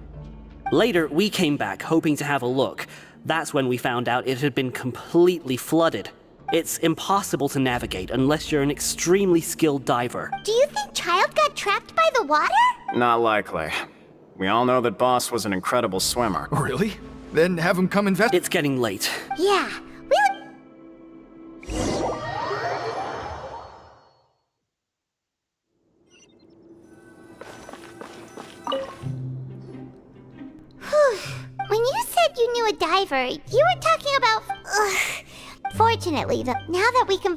S7: Later, we came back hoping to have a look. That's when we found out it had been completely flooded. It's impossible to navigate unless you're an extremely skilled diver.
S1: Do you think Child got trapped by the water?
S18: Not likely. We all know that Boss was an incredible swimmer.
S17: Really? Then have him come investigate.
S7: It's getting late.
S1: Yeah. When you said you knew a diver, you were talking about... Fortunately, now that we can...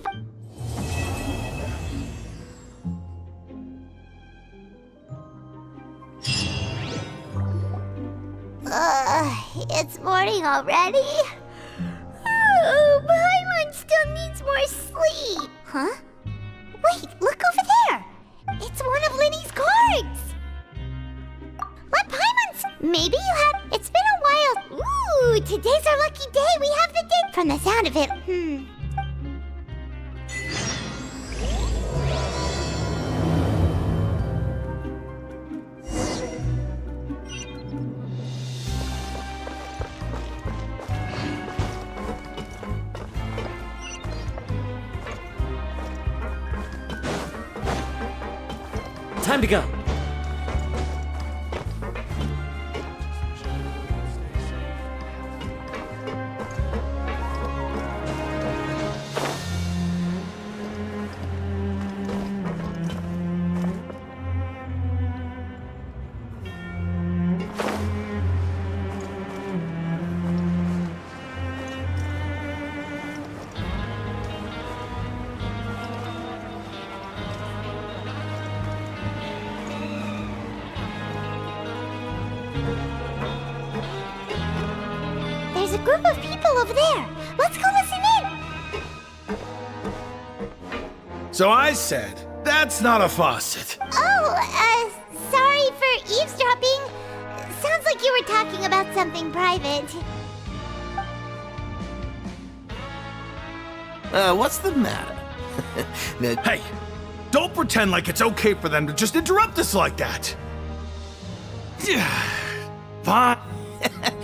S1: It's morning already? Oh, Paimon still needs more sleep. Huh? Wait, look over there. It's one of Linny's cards. Let Paimon's... Maybe you had... It's been a while. Ooh, today's our lucky day. We have the date. From the sound of it,
S7: Time to go.
S1: There's a group of people over there. Let's go listen in.
S6: So I said, that's not a faucet.
S1: Oh, sorry for eavesdropping. Sounds like you were talking about something private.
S6: What's the matter? Hey, don't pretend like it's okay for them to just interrupt us like that. Fine.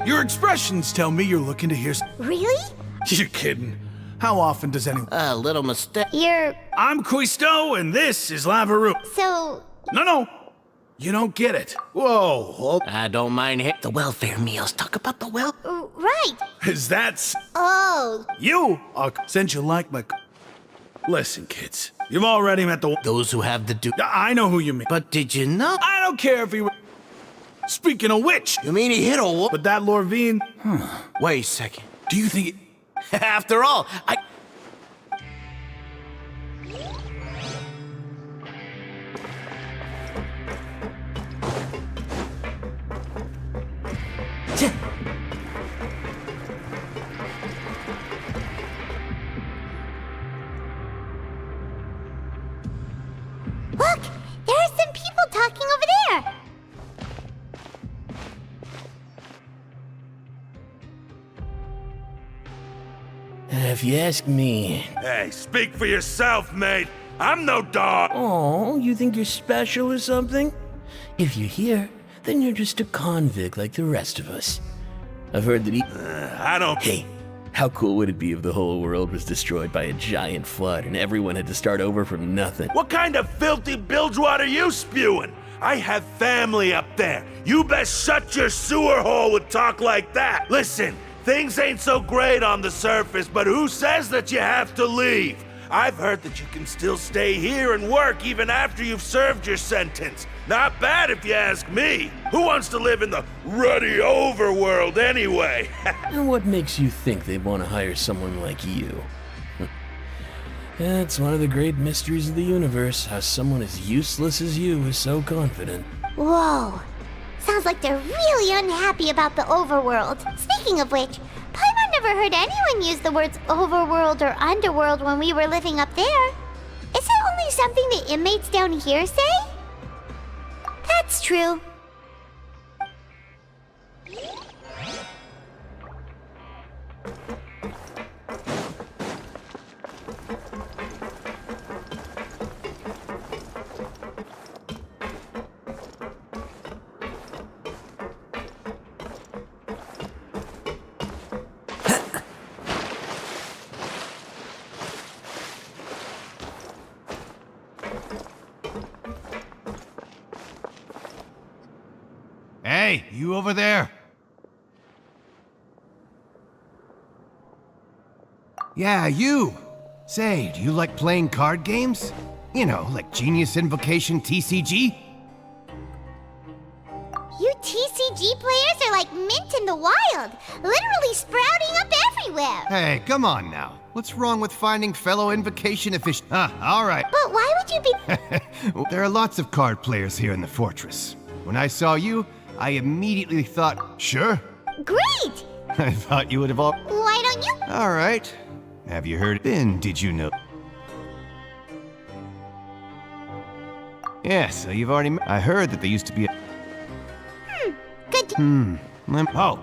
S6: Your expressions tell me you're looking to hear...
S1: Really?
S6: You're kidding. How often does anyone... A little mistake. I'm Cuisto, and this is Lavaroom.
S1: So...
S6: No. You don't get it. Whoa.
S20: I don't mind the welfare meals. Talk about the
S1: Right.
S6: Is that...
S1: Oh.
S6: You are... Since you like my... Listen, kids. You've already met those who have the I know who you mean. But did you know? I don't care if he... Speaking of which... You mean he hit a... But that Lorvine... Wait a second. Do you think... After all,
S1: Look! There are some people talking over there!
S6: If you ask me...
S8: Hey, speak for yourself, mate! I'm no dog!
S6: Oh, you think you're special or something? If you're here, then you're just a convict like the rest of us. I've heard that
S8: I don't...
S6: Hey, how cool would it be if the whole world was destroyed by a giant flood and everyone had to start over from nothing?
S8: What kind of filthy bilgewater are you spewing? I have family up there. You best shut your sewer hole with talk like that. Listen, things ain't so great on the surface, but who says that you have to leave? I've heard that you can still stay here and work even after you've served your sentence. Not bad if you ask me. Who wants to live in the ruddy overworld anyway?
S6: And what makes you think they want to hire someone like you? It's one of the great mysteries of the universe, how someone as useless as you is so confident.
S1: Whoa. Sounds like they're really unhappy about the overworld. Speaking of which, Paimon never heard anyone use the words overworld or underworld when we were living up there. Is it only something the inmates down here say? That's true.
S9: Hey, you over there? Yeah, you! Say, do you like playing card games? You know, like Genius Invocation TCG?
S1: You TCG players are like mint in the wild, literally sprouting up everywhere.
S9: Hey, come on now. What's wrong with finding fellow Invocation officials? All right.
S1: But why would you be...
S9: There are lots of card players here in the fortress. When I saw you, I immediately thought, sure.
S1: Great!
S9: I thought you would have all...
S1: Why don't you?
S9: All right. Have you heard? Then did you know? Yeah, so you've already... I heard that there used to be a...
S1: Good.
S9: Oh,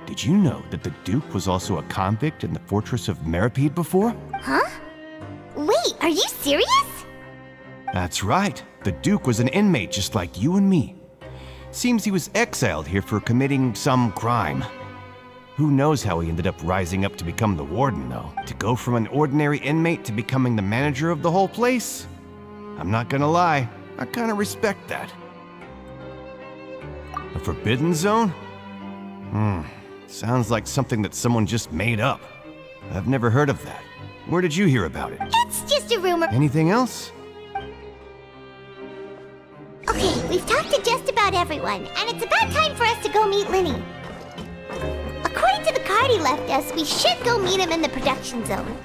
S9: did you know that the Duke was also a convict in the fortress of Meripede before?
S1: Huh? Wait, are you serious?
S9: That's right. The Duke was an inmate just like you and me. Seems he was exiled here for committing some crime. Who knows how he ended up rising up to become the warden, though? To go from an ordinary inmate to becoming the manager of the whole place? I'm not gonna lie, I kinda respect that. A forbidden zone? Sounds like something that someone just made up. I've never heard of that. Where did you hear about it?
S1: It's just a rumor.
S9: Anything else?
S1: Okay, we've talked to just about everyone, and it's about time for us to go meet Linny. According to the card he left us, we should go meet him in the production zone.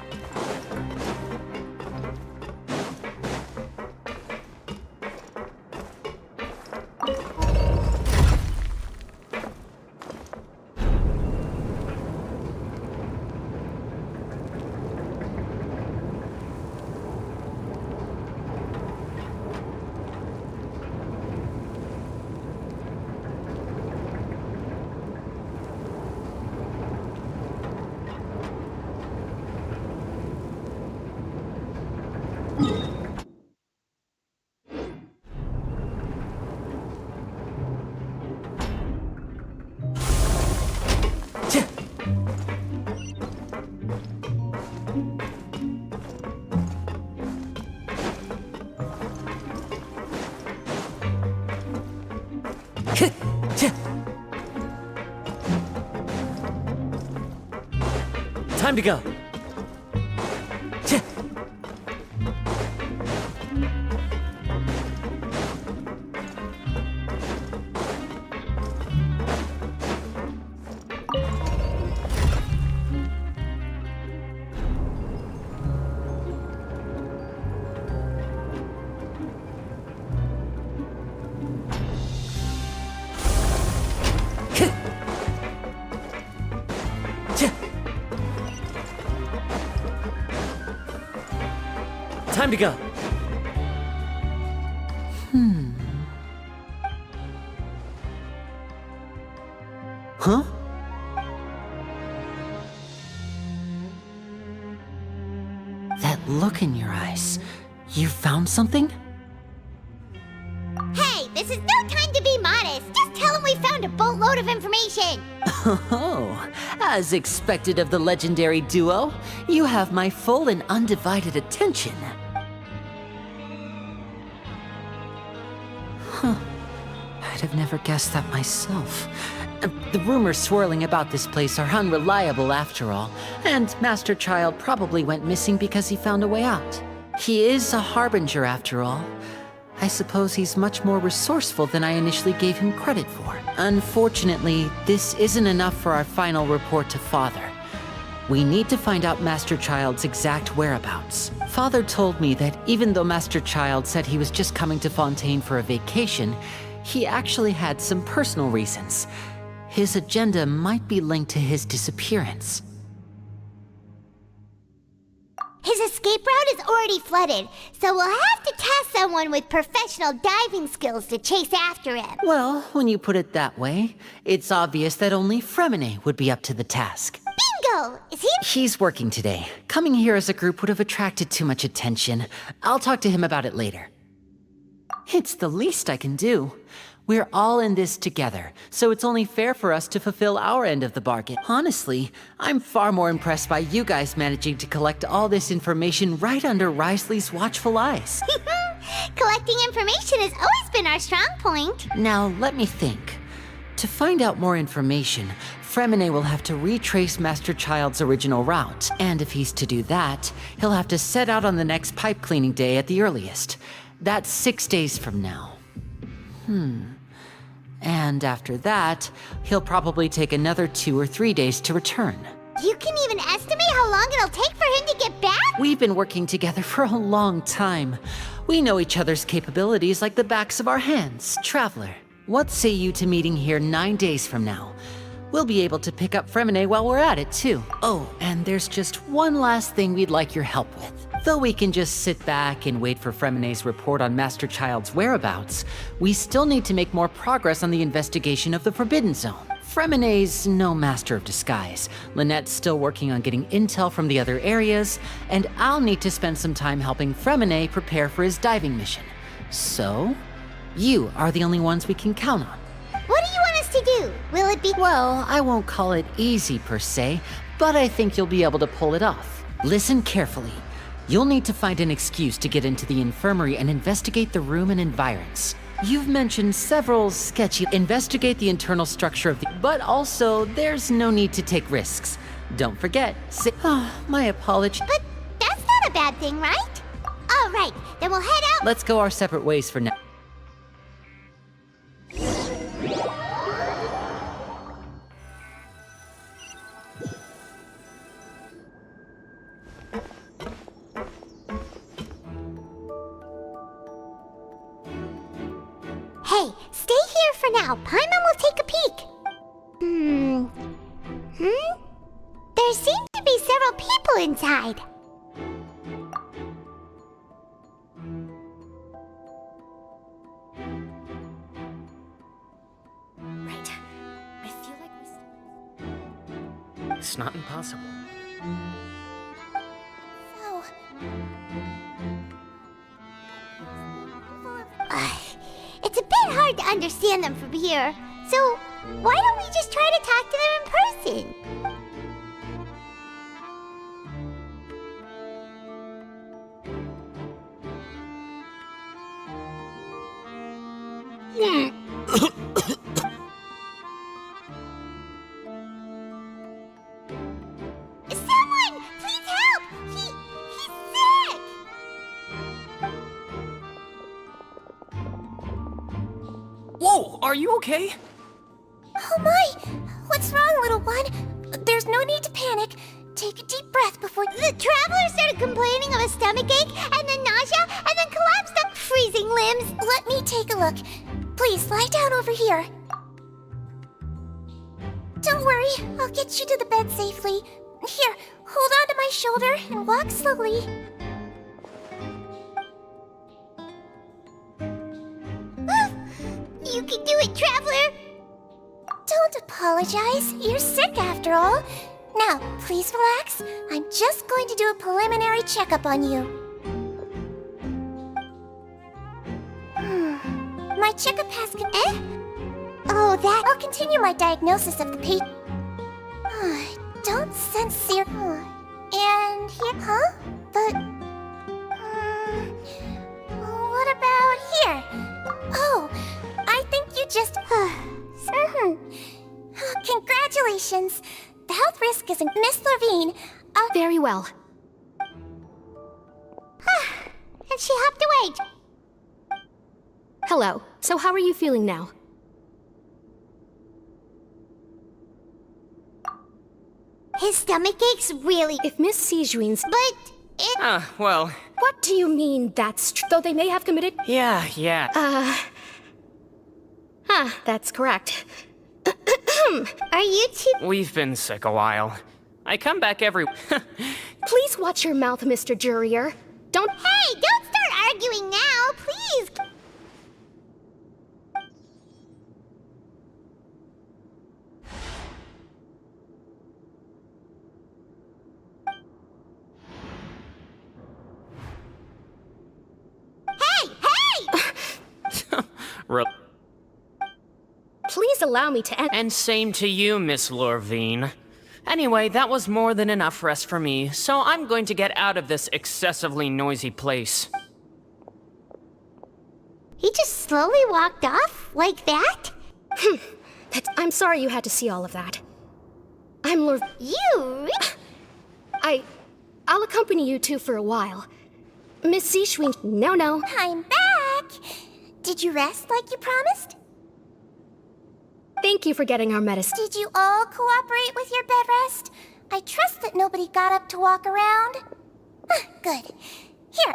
S10: Time to go. Time to go.
S14: look in your eyes. You found something?
S1: Hey, this is no time to be modest. Just tell him we found a boatload of information.
S14: Oh, as expected of the legendary duo, you have my full and undivided attention. Huh. I'd have never guessed that myself. The rumors swirling about this place are unreliable after all, and Master Child probably went missing because he found a way out. He is a harbinger after all. I suppose he's much more resourceful than I initially gave him credit for. Unfortunately, this isn't enough for our final report to Father. We need to find out Master Child's exact whereabouts. Father told me that even though Master Child said he was just coming to Fontaine for a vacation, he actually had some personal reasons. His agenda might be linked to his disappearance.
S1: His escape route is already flooded, so we'll have to task someone with professional diving skills to chase after him.
S14: Well, when you put it that way, it's obvious that only Fremine would be up to the task.
S1: Bingo! Is he?
S14: He's working today. Coming here as a group would have attracted too much attention. I'll talk to him about it later. It's the least I can do. We're all in this together, so it's only fair for us to fulfill our end of the bargain. Honestly, I'm far more impressed by you guys managing to collect all this information right under Wriothesley's watchful eyes.
S1: Collecting information has always been our strong point.
S14: Now, let me think. To find out more information, Fremine will have to retrace Master Child's original route, and if he's to do that, he'll have to set out on the next pipe cleaning day at the earliest. That's 6 days from now. And after that, he'll probably take another 2 or 3 days to return.
S1: You can even estimate how long it'll take for him to get back?
S14: We've been working together for a long time. We know each other's capabilities like the backs of our hands. Traveler, what say you to meeting here 9 days from now? We'll be able to pick up Fremine while we're at it, too. Oh, and there's just one last thing we'd like your help with. Though we can just sit back and wait for Fremine's report on Master Child's whereabouts, we still need to make more progress on the investigation of the Forbidden Zone. Fremine's no master of disguise. Lynette's still working on getting intel from the other areas, and I'll need to spend some time helping Fremine prepare for his diving mission. So, you are the only ones we can count on.
S1: What do you want us to do? Will it be—
S14: Well, I won't call it easy per se, but I think you'll be able to pull it off. Listen carefully. You'll need to find an excuse to get into the infirmary and investigate the room and environs. You've mentioned several sketchy— Investigate the internal structure of the— But also, there's no need to take risks. Don't forget, my apologies.
S1: But that's not a bad thing, right? All right, then we'll head out—
S14: Let's go our separate ways for now.
S1: Hey, stay here for now. Paimon will take a peek. There seem to be several people inside.
S11: Right. I feel like
S10: It's not impossible.
S1: Oh. It's a bit hard to understand them from here, so why don't we just try to talk to them in person? Someone! Please help! He's sick!
S10: Whoa, are you okay?
S11: Oh my! What's wrong, little one? There's no need to panic. Take a deep breath before—
S1: The traveler started complaining of a stomachache, and then nausea, and then collapsed on freezing limbs.
S11: Let me take a look. Please, lie down over here. Don't worry, I'll get you to the bed safely. Here, hold on to my shoulder and walk slowly.
S1: You can do it, traveler!
S11: Don't apologize. You're sick after all.
S1: Now, please relax. I'm just going to do a preliminary checkup on you. My checkup has Oh, that... I'll continue my diagnosis of the patient. Don't sense sear... And here... Huh? But... what about here? Oh, I think you just... Congratulations. The health risk is... Miss Levine,
S11: Very well.
S1: And she hopped away.
S11: Hello. So how are you feeling now?
S1: His stomach aches really...
S11: If Miss Sejuine's...
S1: But it...
S10: Well...
S11: What do you mean that's true? Though they may have committed...
S10: Yeah.
S11: That's correct.
S1: Are you two...
S10: We've been sick a while. I come back every...
S11: Please watch your mouth, Mr. Jurrier. Don't...
S1: Hey, don't start arguing now, please!
S11: Please allow me to end...
S10: And same to you, Miss Lorvine. Anyway, that was more than enough rest for me, so I'm going to get out of this excessively noisy place.
S1: He just slowly walked off? Like that?
S11: I'm sorry you had to see all of that. I'm
S1: You?
S11: I'll accompany you two for a while. Miss Sejuine... No.
S1: I'm back! Did you rest like you promised?
S11: Thank you for getting our medicine.
S1: Did you all cooperate with your bed rest? I trust that nobody got up to walk around. Good. Here.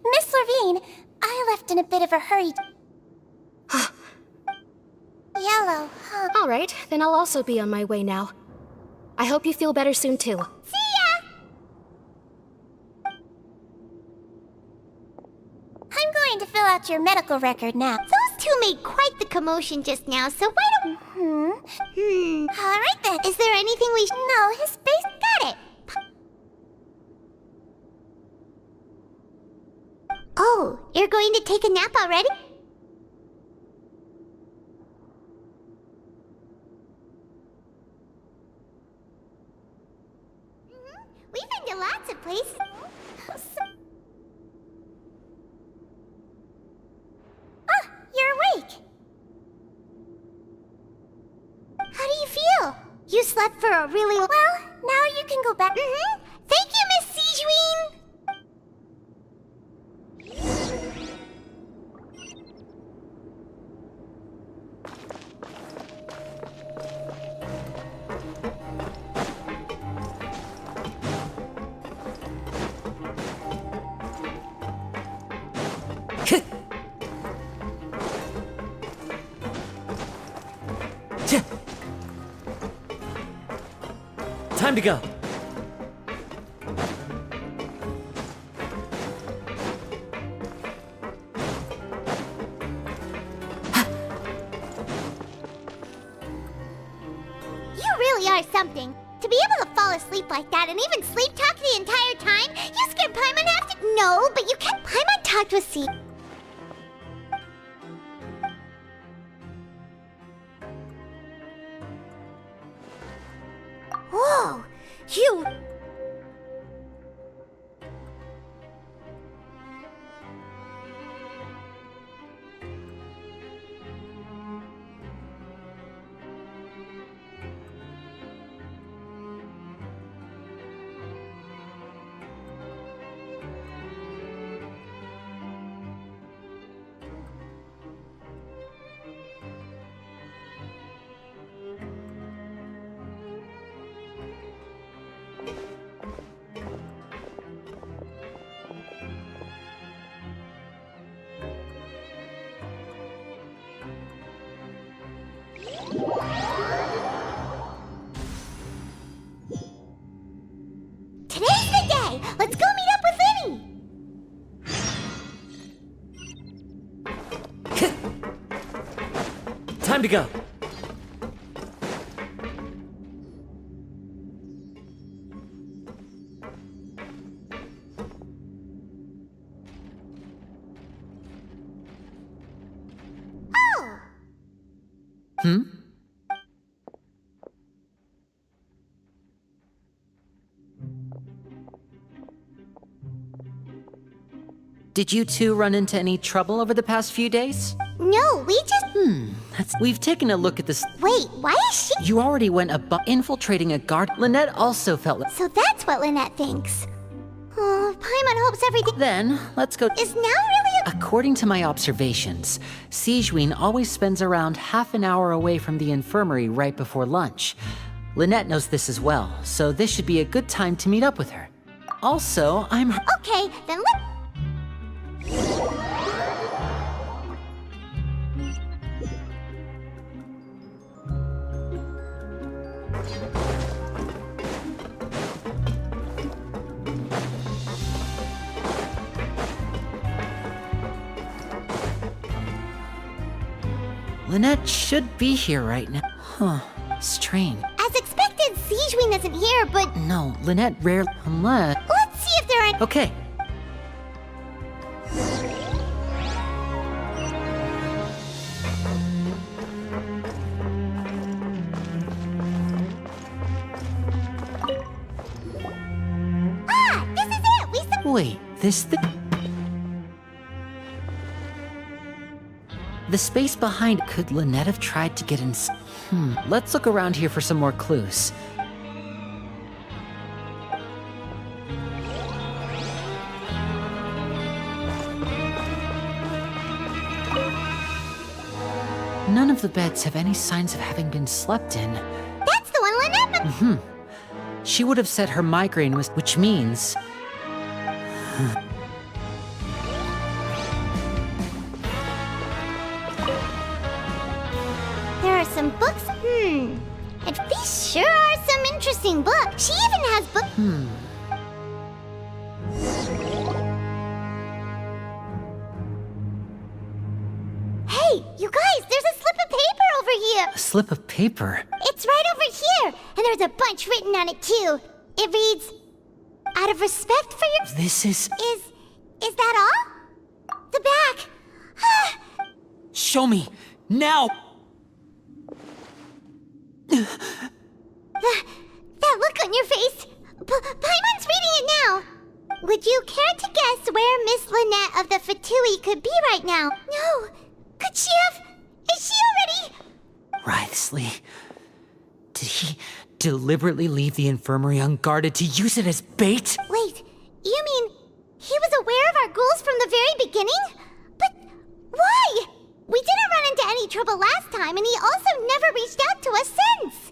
S1: Miss Levine, I left in a bit of a hurry. Yellow, huh?
S11: All right, then I'll also be on my way now. I hope you feel better soon, too.
S1: See ya! I'm going to fill out your medical record now. Those two made quite the commotion just now, so why don't... All right then. Is there anything we... No, his face... Got it. Oh, you're going to take a nap already? We've been to lots of places. You're awake. How do you feel? You slept for a really... Well, now you can go back. Thank you, Miss Sejuine.
S10: Time to go.
S1: You really are something. To be able to fall asleep like that and even sleep talk the entire time, you scared Paimon half to... No, but you can't... Paimon talked with C... Whoa! You...
S14: Time to go.
S1: Oh!
S14: Hmm? Did you two run into any trouble over the past few days?
S1: No, we just...
S14: We've taken a look at this.
S1: Wait, why is she...
S14: You already went infiltrating a guard. Lynette also felt like...
S1: So that's what Lynette thinks. Oh, Paimon hopes everything...
S14: Then, let's go...
S1: Is now really a...
S14: According to my observations, Sigewinne always spends around half an hour away from the infirmary right before lunch. Lynette knows this as well, so this should be a good time to meet up with her. Also, I'm...
S1: Okay, then let...
S14: Lynette should be here right now. Huh. Strange.
S1: As expected, Sigewinne isn't here, but...
S14: No, Lynette rarely... Unless...
S1: Let's see if there are...
S14: Okay.
S1: Ah! This is it! We...
S14: Wait, this thing... The space behind... Could Lynette have tried to get in... Let's look around here for some more clues. None of the beds have any signs of having been slept in.
S1: That's the one Lynette...
S14: She would have said her migraine was... Which means...
S1: There are some books. And these sure are some interesting books. She even has books. Hey, you guys, there's a slip of paper over here.
S14: A slip of paper?
S1: It's right over here. And there's a bunch written on it, too. It reads, out of respect for your...
S14: This is...
S1: Is that all? The back.
S14: Show me! Now!
S1: That look on your face. Paimon's reading it now. Would you care to guess where Miss Lynette of the Fatui could be right now? No. Could she have... Is she already...
S14: Wriothesley. Did he deliberately leave the infirmary unguarded to use it as bait?
S1: Wait, you mean he was aware of our goals from the very beginning? But why? We didn't run into any trouble last time, and he also never reached out to us since.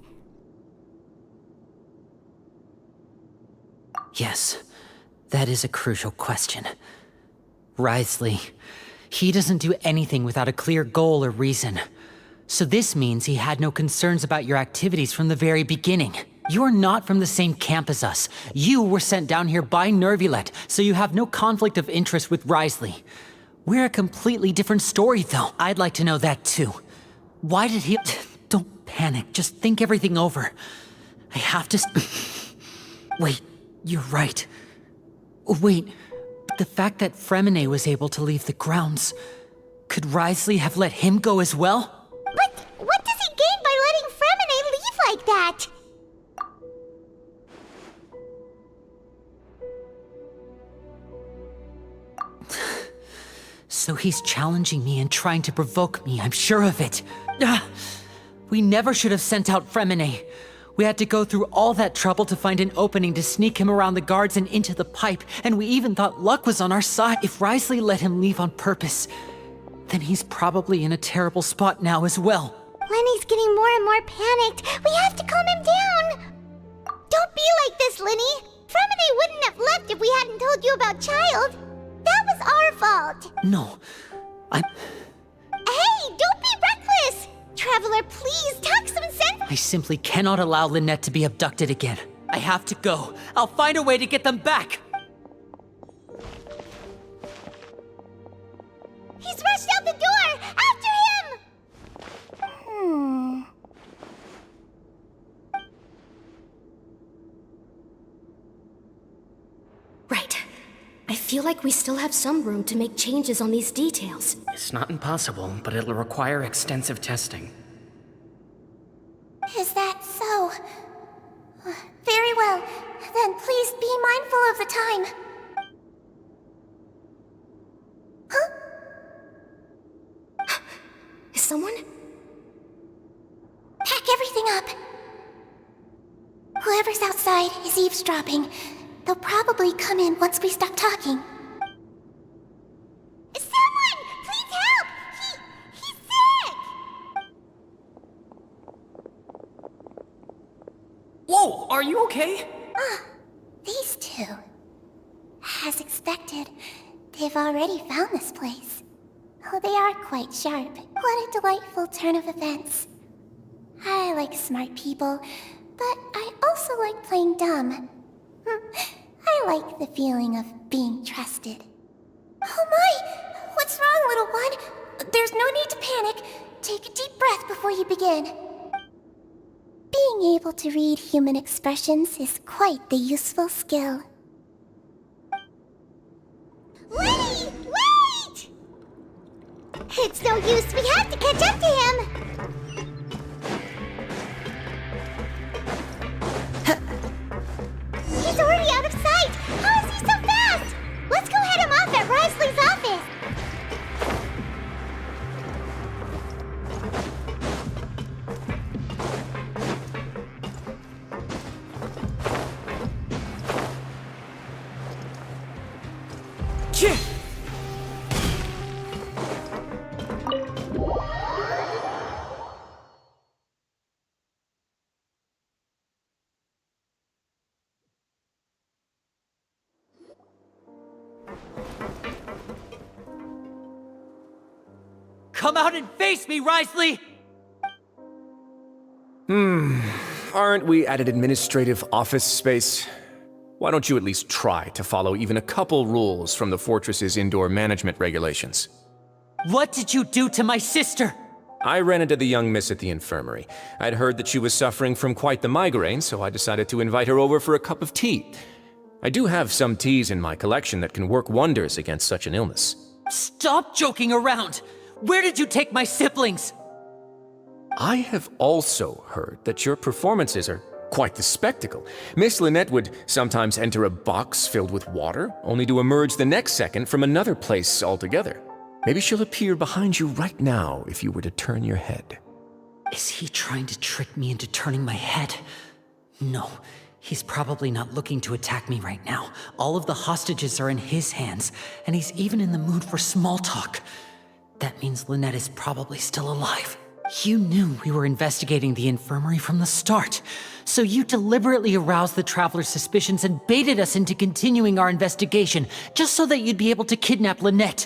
S14: Yes, that is a crucial question. Wriothesley, he doesn't do anything without a clear goal or reason. So this means he had no concerns about your activities from the very beginning. You're not from the same camp as us. You were sent down here by Neuvilette, so you have no conflict of interest with Wriothesley. We're a completely different story, though. I'd like to know that, too. Why did he... Don't panic. Just think everything over. I have to... Wait, you're right. Wait, the fact that Fremine was able to leave the grounds... Could Wriothesley have let him go as well?
S1: But what does he gain by letting Fremine leave like that?
S14: So he's challenging me and trying to provoke me, I'm sure of it. We never should have sent out Fremine. We had to go through all that trouble to find an opening to sneak him around the guards and into the pipe, and we even thought luck was on our side. If Wriothesley let him leave on purpose, then he's probably in a terrible spot now as well.
S1: Lenny's getting more and more panicked. We have to calm him down. Don't be like this, Lenny. Fremine wouldn't have left if we hadn't told you about Child. That was our fault.
S14: No, I'm...
S1: Hey, don't be reckless! Traveler, please, talk some sense.
S14: I simply cannot allow Lynette to be abducted again. I have to go. I'll find a way to get them back.
S1: He's rushed out the door! After him!
S4: feel like we still have some room to make changes on these details.
S10: It's not impossible, but it'll require extensive testing.
S1: Is that so? Very well. Then please be mindful of the time. Huh?
S4: Is someone?
S1: Pack everything up. Whoever's outside is eavesdropping. They'll probably come in once we stop talking. Someone! Please help! He's sick!
S10: Whoa! Are you okay?
S1: These two. As expected, they've already found this place. Oh, they are quite sharp. What a delightful turn of events. I like smart people, but I also like playing dumb. I like the feeling of being trusted. Oh my! What's wrong, little one? There's no need to panic. Take a deep breath before you begin. Being able to read human expressions is quite the useful skill. Wait! Wait! It's no use. We have to catch up to him. He's already out of sight! How is he so fast? Let's go head him off at Wriothesley's office!
S14: Come out and face me, Wriothesley!
S15: Aren't we at an administrative office space? Why don't you at least try to follow even a couple rules from the fortress's indoor management regulations?
S14: What did you do to my sister?
S15: I ran into the young miss at the infirmary. I'd heard that she was suffering from quite the migraine, so I decided to invite her over for a cup of tea. I do have some teas in my collection that can work wonders against such an illness.
S14: Stop joking around! Where did you take my siblings?
S15: I have also heard that your performances are quite the spectacle. Miss Lynette would sometimes enter a box filled with water, only to emerge the next second from another place altogether. Maybe she'll appear behind you right now if you were to turn your head.
S14: Is he trying to trick me into turning my head? No, he's probably not looking to attack me right now. All of the hostages are in his hands, and he's even in the mood for small talk. That means Lynette is probably still alive. You knew we were investigating the infirmary from the start, so you deliberately aroused the Traveler's suspicions and baited us into continuing our investigation, just so that you'd be able to kidnap Lynette.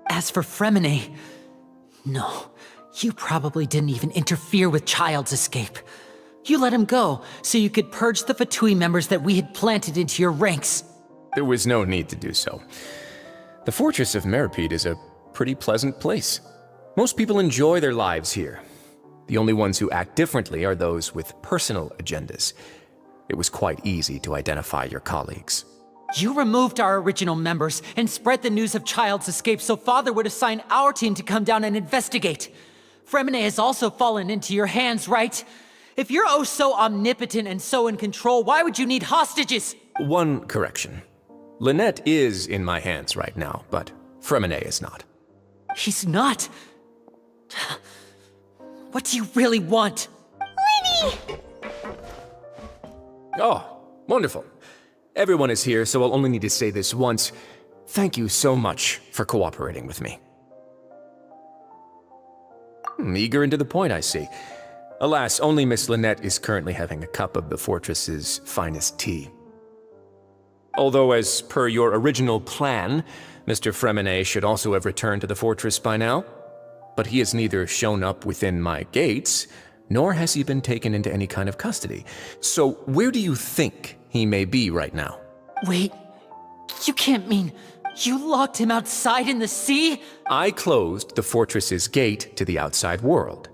S14: As for Fremine, no, you probably didn't even interfere with Child's escape. You let him go, so you could purge the Fatui members that we had planted into your ranks.
S15: There was no need to do so. The Fortress of Meripede is a pretty pleasant place. Most people enjoy their lives here. The only ones who act differently are those with personal agendas. It was quite easy to identify your colleagues.
S14: You removed our original members and spread the news of Child's escape so Father would assign our team to come down and investigate. Fremine has also fallen into your hands, right? If you're oh so omnipotent and so in control, why would you need hostages?
S15: One correction. Lynette is in my hands right now, but Fremine is not.
S14: He's not? What do you really want?
S1: Lenny!
S15: Oh, wonderful. Everyone is here, so I'll only need to say this once. Thank you so much for cooperating with me. Eager and to the point, I see. Alas, only Miss Lynette is currently having a cup of the fortress's finest tea. Although, as per your original plan, Mr. Fremine should also have returned to the fortress by now. But he has neither shown up within my gates, nor has he been taken into any kind of custody. So where do you think he may be right now?
S14: Wait, you can't mean you locked him outside in the sea?
S15: I closed the fortress's gate to the outside world.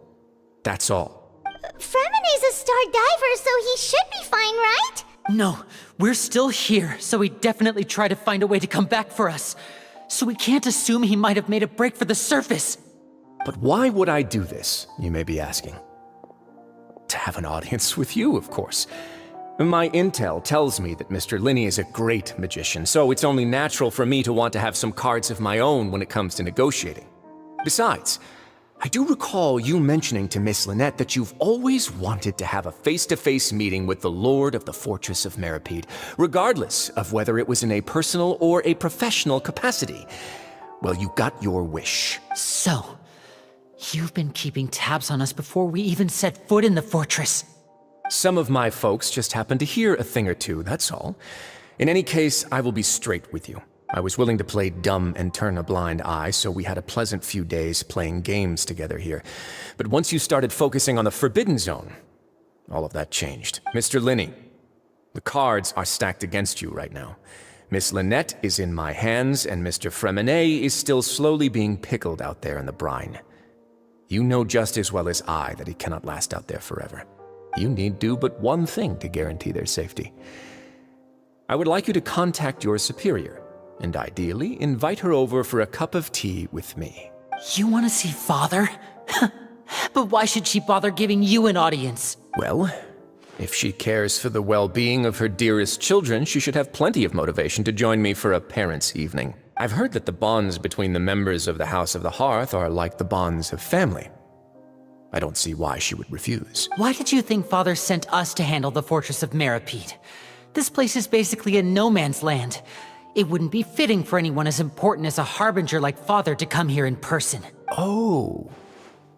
S15: That's all.
S1: Fremine's a star diver, so he should be fine, right?
S14: No, we're still here, so he definitely tried to find a way to come back for us. So we can't assume he might have made a break for the surface.
S15: But why would I do this, you may be asking? To have an audience with you, of course. My intel tells me that Mr. Linney is a great magician, so it's only natural for me to want to have some cards of my own when it comes to negotiating. Besides, I do recall you mentioning to Miss Lynette that you've always wanted to have a face-to-face meeting with the Lord of the Fortress of Meripede, regardless of whether it was in a personal or a professional capacity. Well, you got your wish.
S14: So, you've been keeping tabs on us before we even set foot in the fortress.
S15: Some of my folks just happened to hear a thing or two, that's all. In any case, I will be straight with you. I was willing to play dumb and turn a blind eye, so we had a pleasant few days playing games together here. But once you started focusing on the Forbidden Zone, all of that changed. Mr. Linney, the cards are stacked against you right now. Miss Lynette is in my hands, and Mr. Fremenet is still slowly being pickled out there in the brine. You know just as well as I that he cannot last out there forever. You need do but one thing to guarantee their safety. I would like you to contact your superior, and ideally invite her over for a cup of tea with me.
S14: You want to see Father? But why should she bother giving you an audience?
S15: Well, if she cares for the well-being of her dearest children, she should have plenty of motivation to join me for a parents' evening. I've heard that the bonds between the members of the House of the Hearth are like the bonds of family. I don't see why she would refuse.
S14: Why did you think Father sent us to handle the Fortress of Meripede? This place is basically a no-man's land. It wouldn't be fitting for anyone as important as a harbinger like Father to come here in person.
S15: Oh,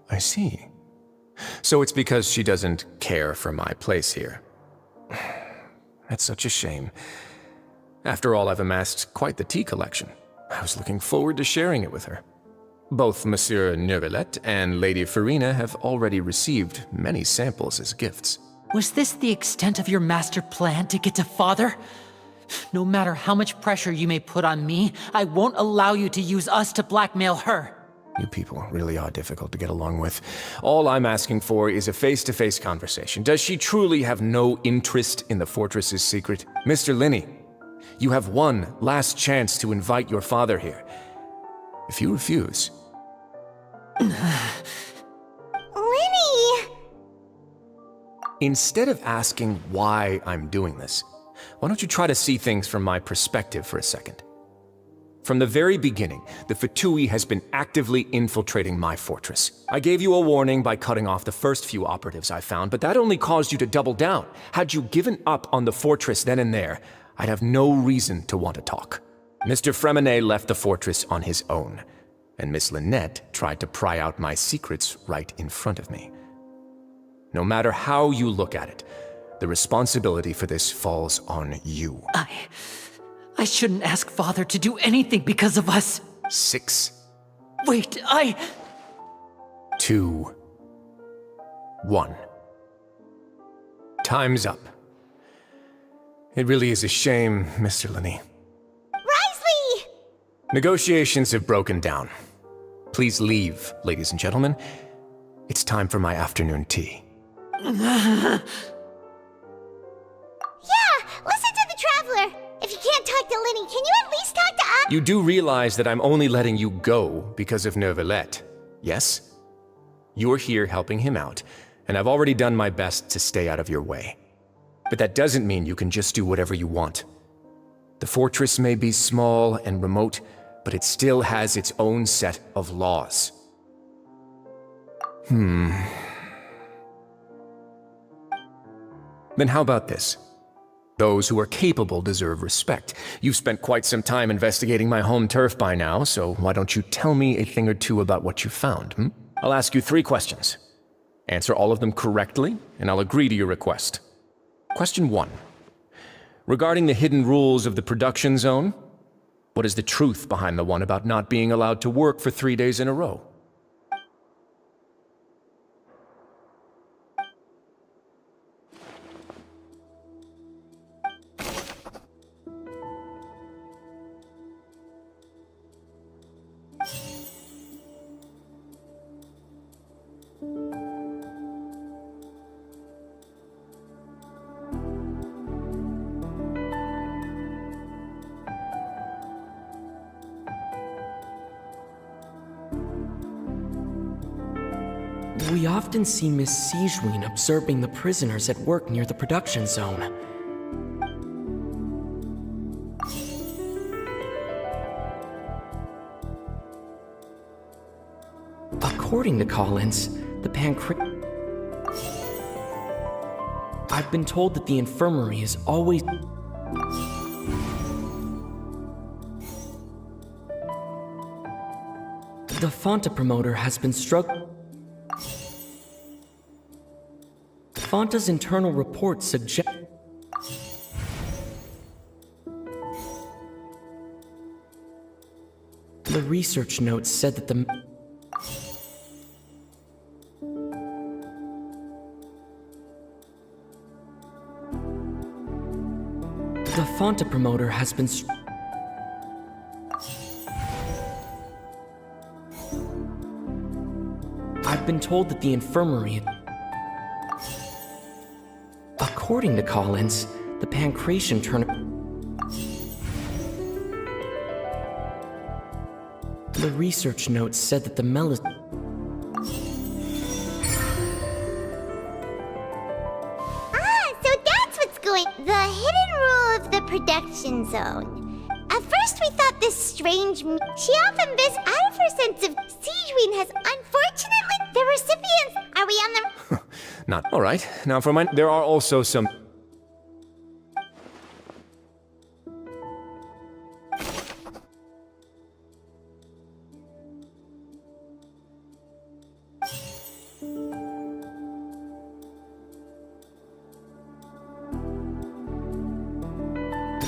S15: I see. So it's because she doesn't care for my place here. That's such a shame. After all, I've amassed quite the tea collection. I was looking forward to sharing it with her. Both Monsieur Neuvilette and Lady Farina have already received many samples as gifts.
S14: Was this the extent of your master plan to get to Father? No matter how much pressure you may put on me, I won't allow you to use us to blackmail her.
S15: You people really are difficult to get along with. All I'm asking for is a face-to-face conversation. Does she truly have no interest in the fortress's secret? Mr. Linney, you have one last chance to invite your father here. If you refuse...
S1: Linney!
S15: Instead of asking why I'm doing this, why don't you try to see things from my perspective for a second? From the very beginning, the Fatui has been actively infiltrating my fortress. I gave you a warning by cutting off the first few operatives I found, but that only caused you to double down. Had you given up on the fortress then and there, I'd have no reason to want to talk. Mr. Fremenet left the fortress on his own, and Miss Lynette tried to pry out my secrets right in front of me. No matter how you look at it, the responsibility for this falls on you.
S14: I shouldn't ask Father to do anything because of us.
S15: 6.
S14: Wait,
S15: 2. 1. Time's up. It really is a shame, Mr. Linney.
S1: Wriothesley!
S15: Negotiations have broken down. Please leave, ladies and gentlemen. It's time for my afternoon tea.
S1: Yeah, listen to the Traveler. If you can't talk to Linney, can you at least talk to us?
S15: You do realize that I'm only letting you go because of Neuvilette, yes? You're here helping him out, and I've already done my best to stay out of your way. But that doesn't mean you can just do whatever you want. The fortress may be small and remote, but it still has its own set of laws. Then how about this? Those who are capable deserve respect. You've spent quite some time investigating my home turf by now, so why don't you tell me a thing or two about what you found, I'll ask you 3 questions. Answer all of them correctly, and I'll agree to your request. Question 1. Regarding the hidden rules of the production zone, what is the truth behind the one about not being allowed to work for 3 days in a row?
S12: We often see Miss Seahorse observing the prisoners at work near the production zone. According to Collins, the I've been told that the infirmary is always... The Fonta promoter has been Fonta's internal reports suggest... The research notes said that the Fonta promoter has been I've been told that the infirmary... According to Collins, the pancreation The research notes said that the
S1: So that's what's going... The hidden rule of the production zone. At first we thought this strange... She often visits out of her sense of... Seahorse has unfortunately... The recipients... Are we on the...
S15: Not. Alright, now for mine, there are also some...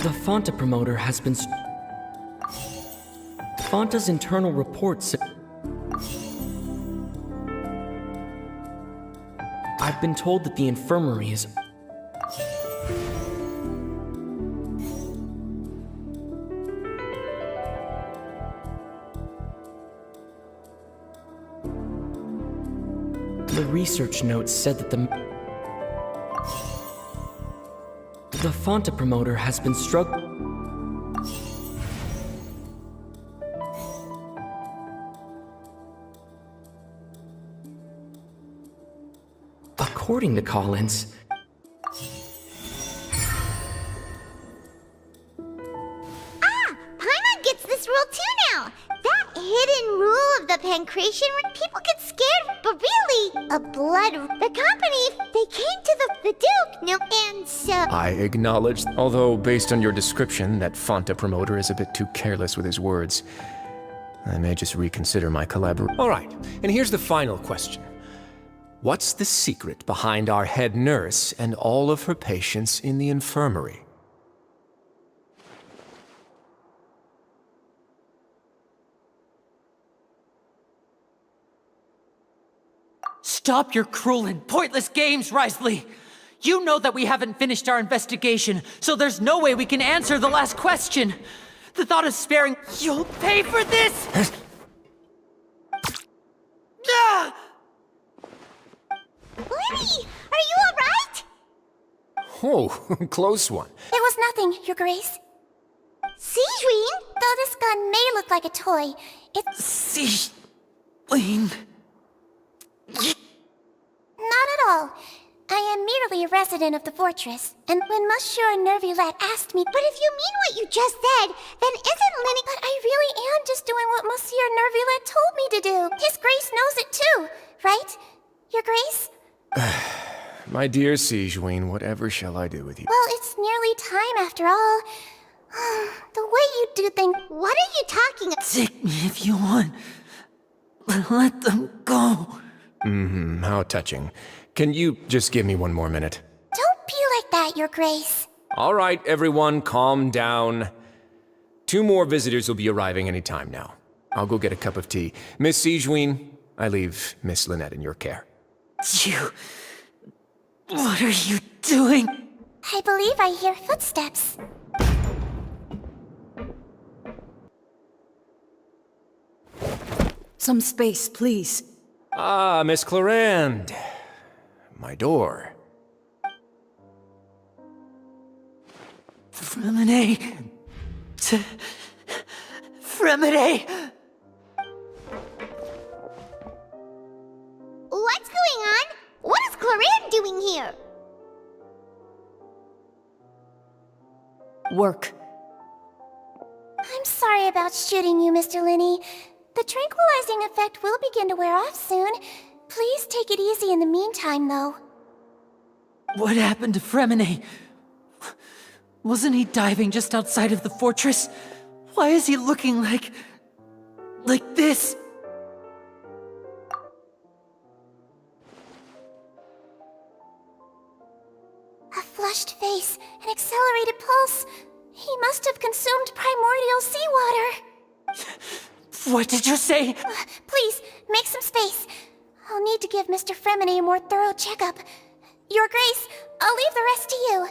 S12: The Fonta promoter has been... Fonta's internal reports... I've been told that the infirmary is... The research notes said that the Fonta promoter has been According to Collins...
S1: Paimon gets this rule too now! That hidden rule of the pancreation... People get scared, but really... A blood... The company... They came to the Duke, no, and so...
S15: I acknowledge, although based on your description, that Fonta promoter is a bit too careless with his words. I may just reconsider my collaboration. Alright, and here's the final question. What's the secret behind our head nurse and all of her patients in the infirmary?
S14: Stop your cruel and pointless games, Wriothesley! You know that we haven't finished our investigation, so there's no way we can answer the last question! The thought of sparing... You'll pay for this! Ah!
S1: Lenny, are you alright?
S15: Oh, close one.
S11: It was nothing, Your Grace.
S1: Seahorse?
S11: Though this gun may look like a toy, it's...
S14: Seahorse...
S11: Not at all. I am merely a resident of the fortress, and when Monsieur Neuvilette asked me...
S1: But if you mean what you just said, then isn't Lenny...
S11: But I really am just doing what Monsieur Neuvilette told me to do. His Grace knows it too, right? Your Grace?
S15: My dear Seahorse, whatever shall I do with you?
S11: Well, it's nearly time after all. The way you do things...
S1: What are you talking about?
S14: Take me if you want. Let them go.
S15: How touching. Can you just give me one more minute?
S11: Don't be like that, Your Grace.
S15: All right, everyone, calm down. 2 more visitors will be arriving any time now. I'll go get a cup of tea. Miss Seahorse, I leave Miss Lynette in your care.
S14: You... What are you doing?
S11: I believe I hear footsteps.
S14: Some space, please.
S15: Ah, Miss Clarande. My door.
S14: Fremine... Fremine...
S1: What's going doing here?
S13: Work.
S1: I'm sorry about shooting you, Mr. Linney. The tranquilizing effect will begin to wear off soon. Please take it easy in the meantime, though.
S14: What happened to Fremine? Wasn't he diving just outside of the fortress? Why is he looking like this?
S1: A flushed face, an accelerated pulse. He must have consumed primordial seawater.
S14: What did you say?
S1: Please, make some space. I'll need to give Mr. Fremine a more thorough checkup. Your Grace, I'll leave the rest to you.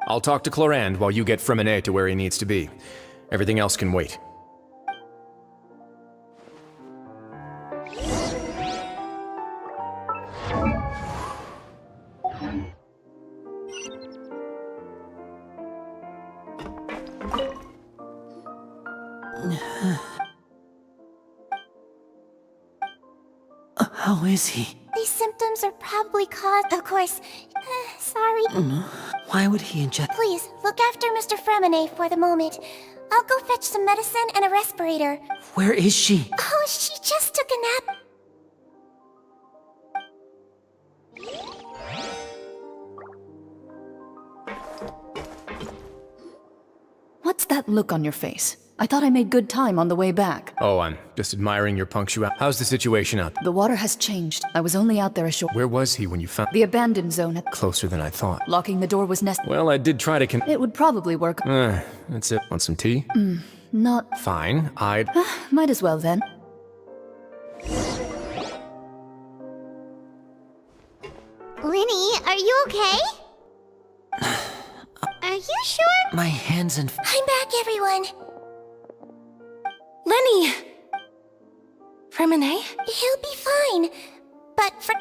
S15: I'll talk to Clorand while you get Fremine to where he needs to be. Everything else can wait.
S14: How is he?
S1: These symptoms are probably caused, of course. Sorry.
S14: Why would he inject?
S1: Please, look after Mr. Fremine for the moment. I'll go fetch some medicine and a respirator.
S14: Where is she?
S1: Oh, she just took a nap.
S13: What's that look on your face? I thought I made good time on the way back.
S15: Oh, I'm just admiring your punctuality. How's the situation out?
S13: The water has changed. I was only out there a short...
S15: Where was he when you found...
S13: The abandoned zone at...
S15: Closer than I thought.
S13: Locking the door was necessary.
S15: Well, I did try to
S13: It would probably work.
S15: That's it. Want some tea?
S13: Not...
S15: Fine, I'd...
S13: Might as well then.
S1: Linny, are you okay? Are you sure?
S14: My hands and...
S1: I'm back, everyone.
S11: Lenny! Fremine?
S1: He'll be fine. But for...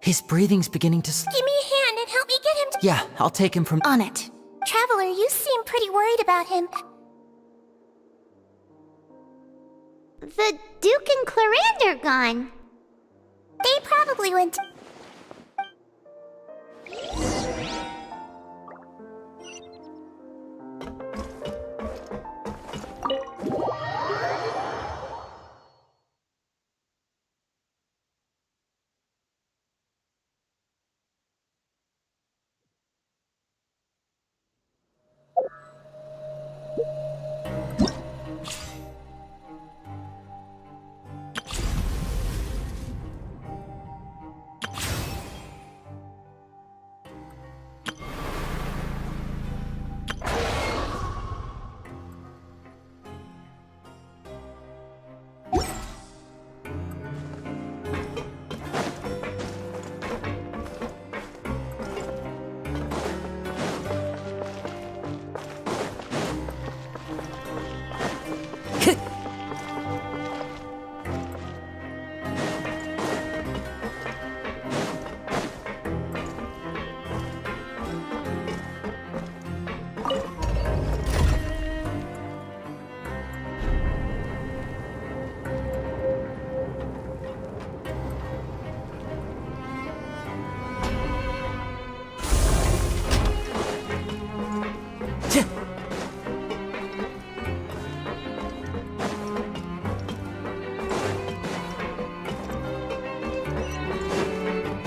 S14: His breathing's beginning to...
S1: Give me a hand and help me get him to...
S14: Yeah, I'll take him from...
S11: On it.
S1: Traveler, you seem pretty worried about him. The Duke and Clorand are gone. They probably went...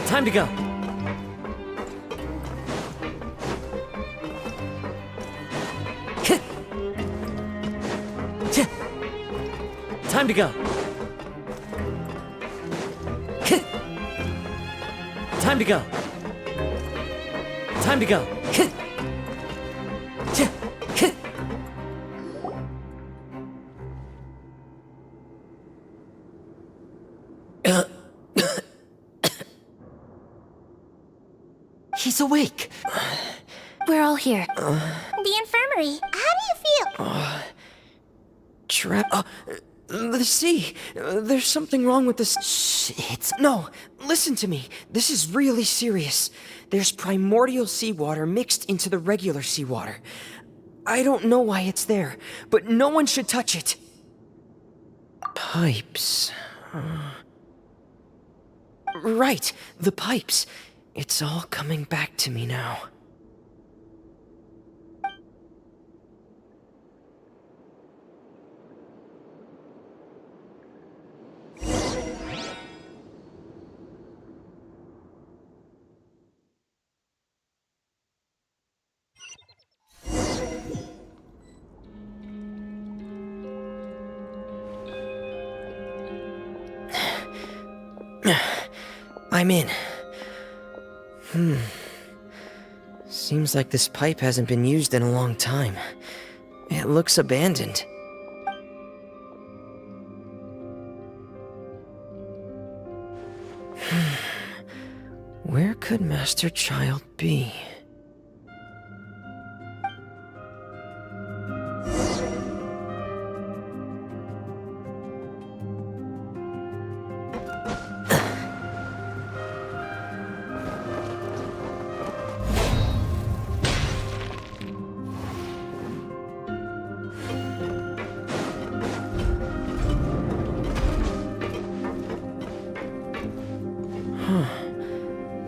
S12: Time to go. Time to go. Time to go. Time to go.
S14: He's awake.
S11: We're all here.
S1: The infirmary. How do you feel?
S12: The sea. There's something wrong with the Shit. No, listen to me. This is really serious. There's primordial seawater mixed into the regular seawater. I don't know why it's there, but no one should touch it. Pipes. Right, the pipes. It's all coming back to me now. I'm in. Seems like this pipe hasn't been used in a long time. It looks abandoned. Where could Master Child be?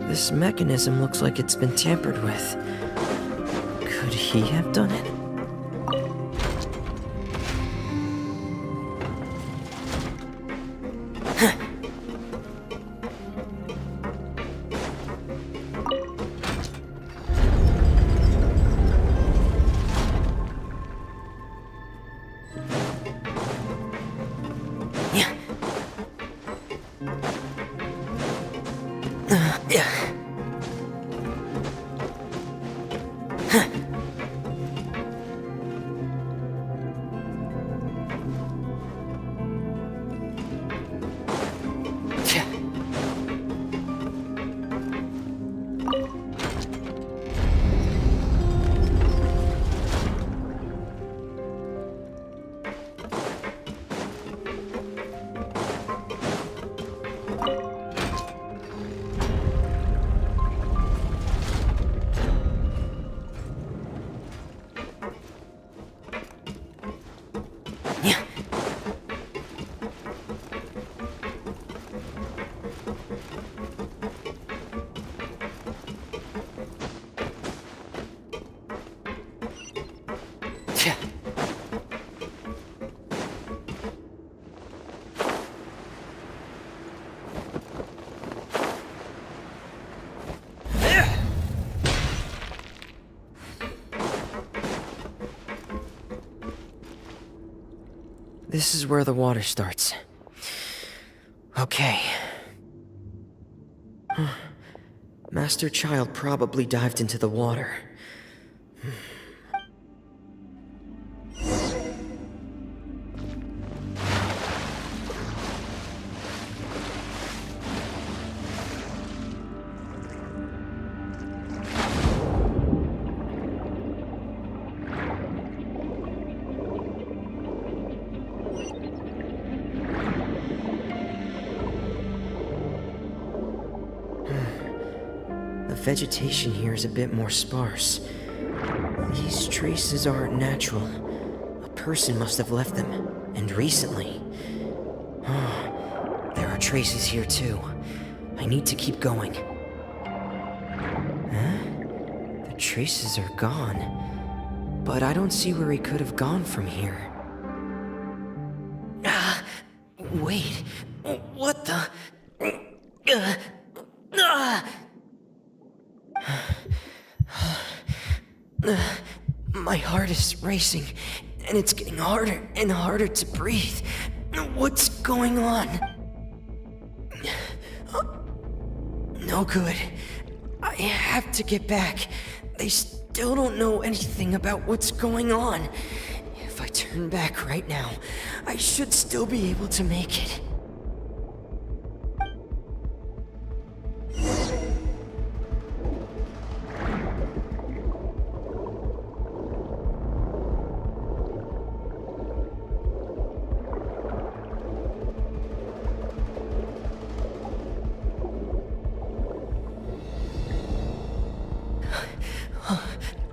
S12: This mechanism looks like it's been tampered with. Could he have done it? This is where the water starts. Okay. Master Child probably dived into the water. The vegetation here is a bit more sparse. These traces aren't natural. A person must have left them, and recently. There are traces here too. I need to keep going. The traces are gone, but I don't see where he could have gone from here. Wait, what the? My heart is racing, and it's getting harder and harder to breathe. What's going on? No good. I have to get back. They still don't know anything about what's going on. If I turn back right now, I should still be able to make it.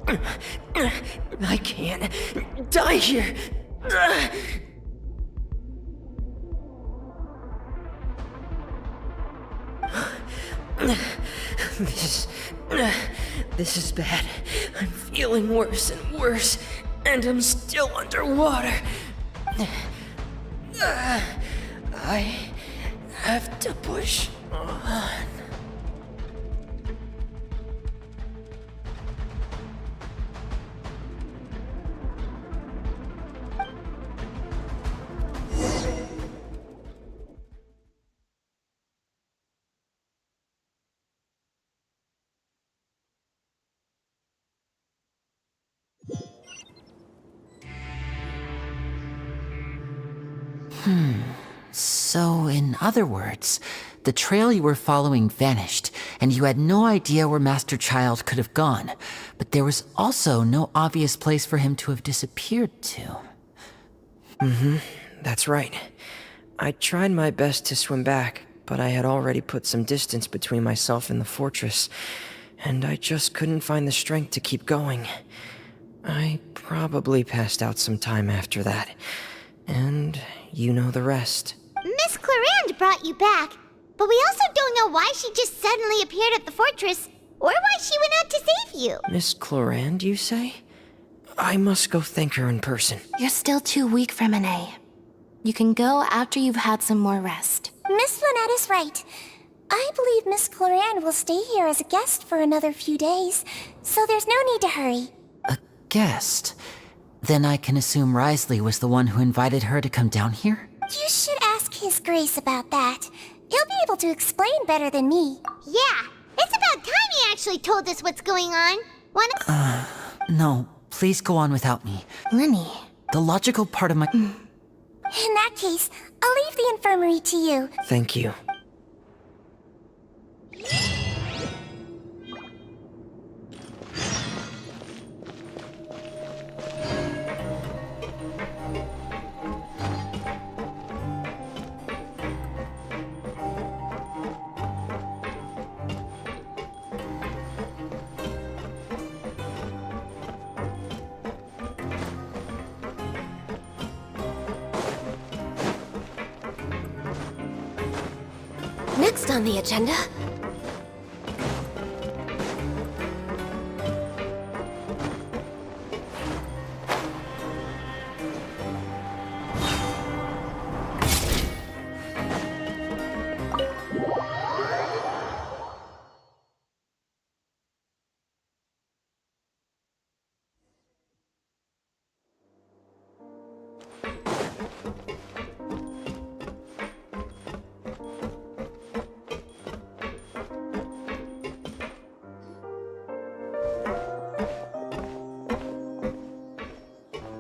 S12: I can't die here. This is bad. I'm feeling worse and worse, and I'm still underwater. I have to push on.
S14: So, in other words, the trail you were following vanished, and you had no idea where Master Child could have gone, but there was also no obvious place for him to have disappeared to.
S12: That's right. I tried my best to swim back, but I had already put some distance between myself and the fortress, and I just couldn't find the strength to keep going. I probably passed out some time after that, and you know the rest.
S1: Miss Clarande brought you back, but we also don't know why she just suddenly appeared at the fortress, or why she went out to save you.
S12: Miss Clarande, you say? I must go thank her in person.
S11: You're still too weak for Monet. You can go after you've had some more rest.
S1: Miss Lynette is right. I believe Miss Clarande will stay here as a guest for another few days, so there's no need to hurry.
S14: A guest? Then I can assume Wriothesley was the one who invited her to come down here?
S1: You should ask His Grace about that. He'll be able to explain better than me. Yeah, it's about time he actually told us what's going on.
S14: No, please go on without me.
S11: Lenny.
S14: The logical part of my...
S1: In that case, I'll leave the infirmary to you.
S12: Thank you.
S11: Next on the agenda...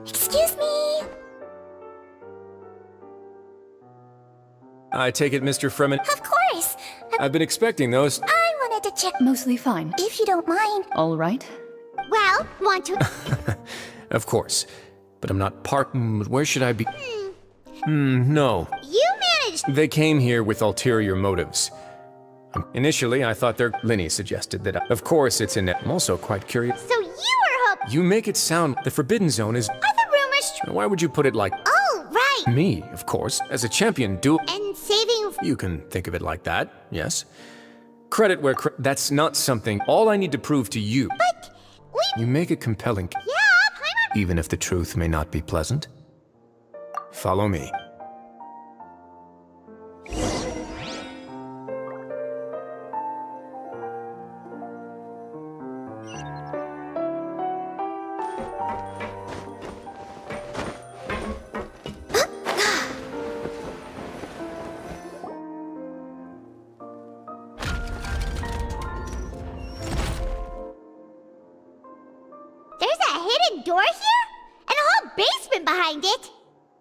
S1: Excuse me!
S15: I take it, Mr. Fremen.
S1: Of course!
S15: I've been expecting those.
S1: I wanted to check...
S13: Mostly fine.
S1: If you don't mind.
S13: All right.
S1: Well, want to...
S15: Of course. But I'm not where should I be? No.
S1: You managed...
S15: They came here with ulterior motives. Initially, I thought Linny suggested that. Of course, it's in it. I'm also quite curious.
S1: So you were hoping...
S15: You make it sound the Forbidden Zone is...
S1: Are the rumors...
S15: Why would you put it like...
S1: Oh, right!
S15: Me, of course. As a champion,
S1: And saving...
S15: You can think of it like that, yes. Credit where that's not something... All I need to prove to you...
S1: But we...
S15: You make it compelling...
S1: Yeah,
S15: Even if the truth may not be pleasant. Follow me.
S1: Door here? And a whole basement behind it?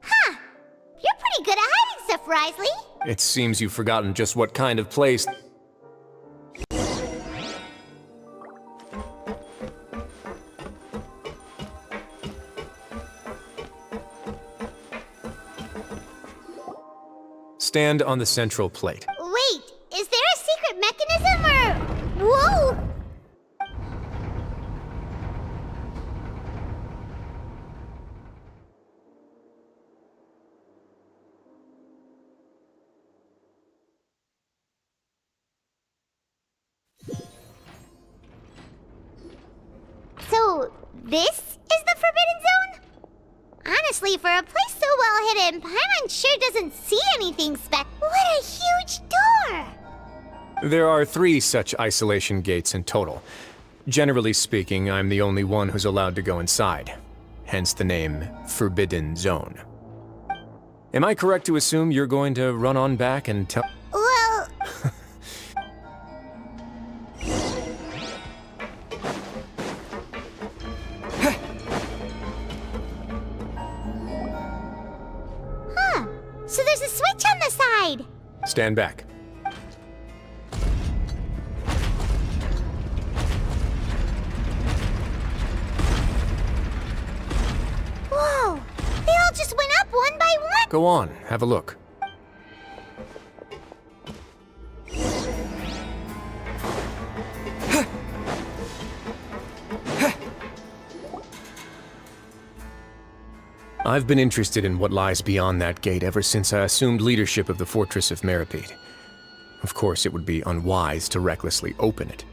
S1: Huh. You're pretty good at hiding stuff, Wriothesley.
S15: It seems you've forgotten just what kind of place... Stand on the central plate.
S1: Wait, is there a secret mechanism or... Whoa! this is the Forbidden Zone? Honestly, for a place so well hidden, Paimon sure doesn't see anything What a huge door!
S15: There are 3 such isolation gates in total. Generally speaking, I'm the only one who's allowed to go inside. Hence the name Forbidden Zone. Am I correct to assume you're going to run on back and tell—
S1: Well... Huh. So there's a switch on the side.
S15: Stand back.
S1: Whoa! They all just went up one by one!
S15: Go on, have a look. I've been interested in what lies beyond that gate ever since I assumed leadership of the Fortress of Meripede. Of course, it would be unwise to recklessly open it,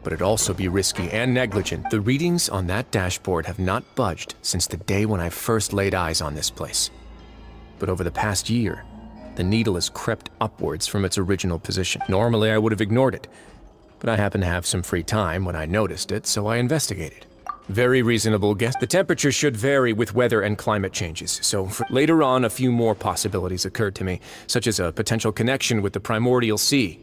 S15: but it'd also be risky and negligent. The readings on that dashboard have not budged since the day when I first laid eyes on this place. But over the past year, the needle has crept upwards from its original position. Normally, I would have ignored it, but I happened to have some free time when I noticed it, so I investigated. Very reasonable guess. The temperature should vary with weather and climate changes, so later on a few more possibilities occurred to me, such as a potential connection with the primordial sea.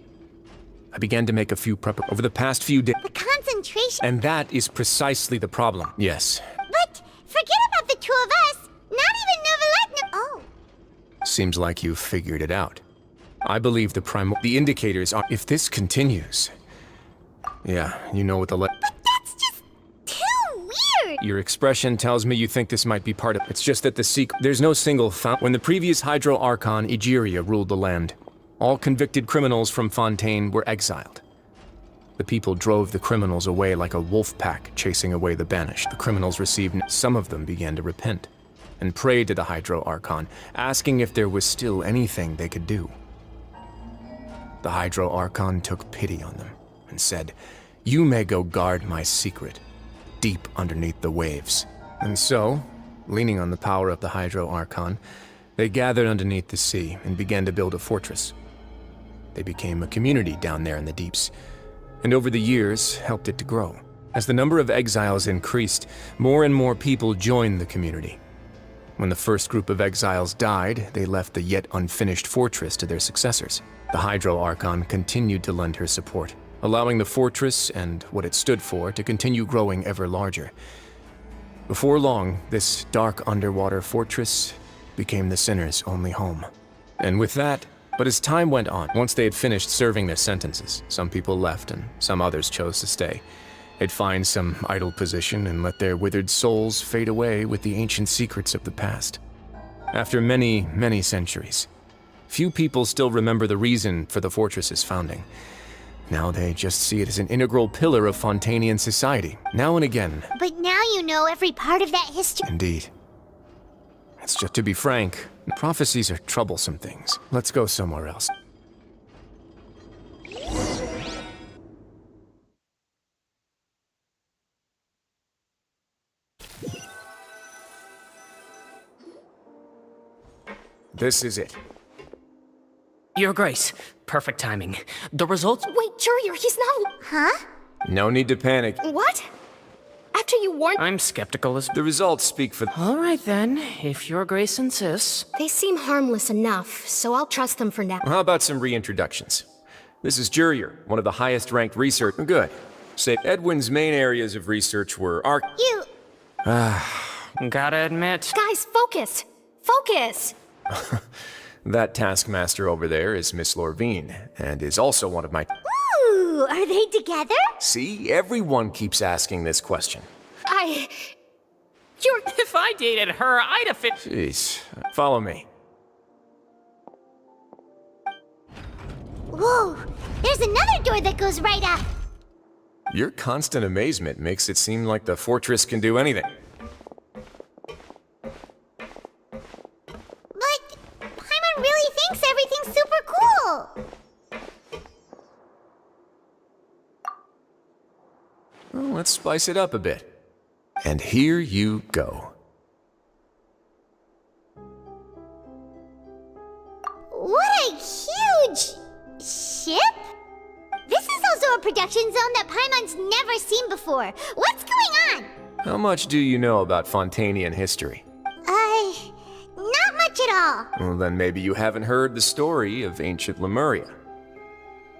S15: I began to make a few over the past few days.
S1: The concentration...
S15: And that is precisely the problem. Yes.
S1: But forget about the 2 of us. Not even Neuvilette. Oh.
S15: Seems like you've figured it out. I believe the indicators are... If this continues... Yeah, you know what the
S1: But that's just too weird.
S15: Your expression tells me you think this might be part of... It's just that there's no single When the previous Hydro Archon, Egeria, ruled the land, all convicted criminals from Fontaine were exiled. The people drove the criminals away like a wolf pack chasing away the banished. The criminals received... Some of them began to repent and prayed to the Hydro Archon, asking if there was still anything they could do. The Hydro Archon took pity on them and said, "You may go guard my secret, deep underneath the waves." And so, leaning on the power of the Hydro Archon, they gathered underneath the sea and began to build a fortress. They became a community down there in the deeps, and over the years helped it to grow. As the number of exiles increased, more and more people joined the community. When the first group of exiles died, they left the yet unfinished fortress to their successors. The Hydro Archon continued to lend her support, allowing the fortress and what it stood for to continue growing ever larger. Before long, this dark underwater fortress became the sinner's only home. And with that, but as time went on, once they had finished serving their sentences, some people left and some others chose to stay. They'd find some idle position and let their withered souls fade away with the ancient secrets of the past. After many, many centuries, few people still remember the reason for the fortress's founding. Now they just see it as an integral pillar of Fontainian society, now and again.
S1: But now you know every part of that history.
S15: Indeed. It's just to be frank, prophecies are troublesome things. Let's go somewhere else. This is it.
S10: Your Grace, perfect timing. The results—
S11: Wait, Jurier, he's not—
S1: Huh?
S15: No need to panic.
S11: What? After you warned—
S10: I'm skeptical as—
S15: The results speak for—
S10: All right then, if Your Grace insists.
S4: They seem harmless enough, so I'll trust them for now.
S15: How about some reintroductions? This is Jurier, one of the highest-ranked research— Good. Say, Edwin's main areas of research were
S1: You—
S10: Gotta admit—
S11: Guys, focus! Focus!
S15: That taskmaster over there is Miss Lorvine, and is also one of my—
S1: Ooh, are they together?
S15: See, everyone keeps asking this question.
S11: You're—
S10: If I dated her, I'd have fit—
S15: Jeez, follow me.
S1: Whoa, there's another door that goes right up.
S15: Your constant amazement makes it seem like the fortress can do anything.
S1: But Paimon really thinks everything's super cool.
S15: Well, let's spice it up a bit. And here you go.
S1: What a huge ship? This is also a production zone that Paimon's never seen before. What's going on?
S15: How much do you know about Fontanian history?
S1: Not much at all.
S15: Well, then maybe you haven't heard the story of ancient Lemuria.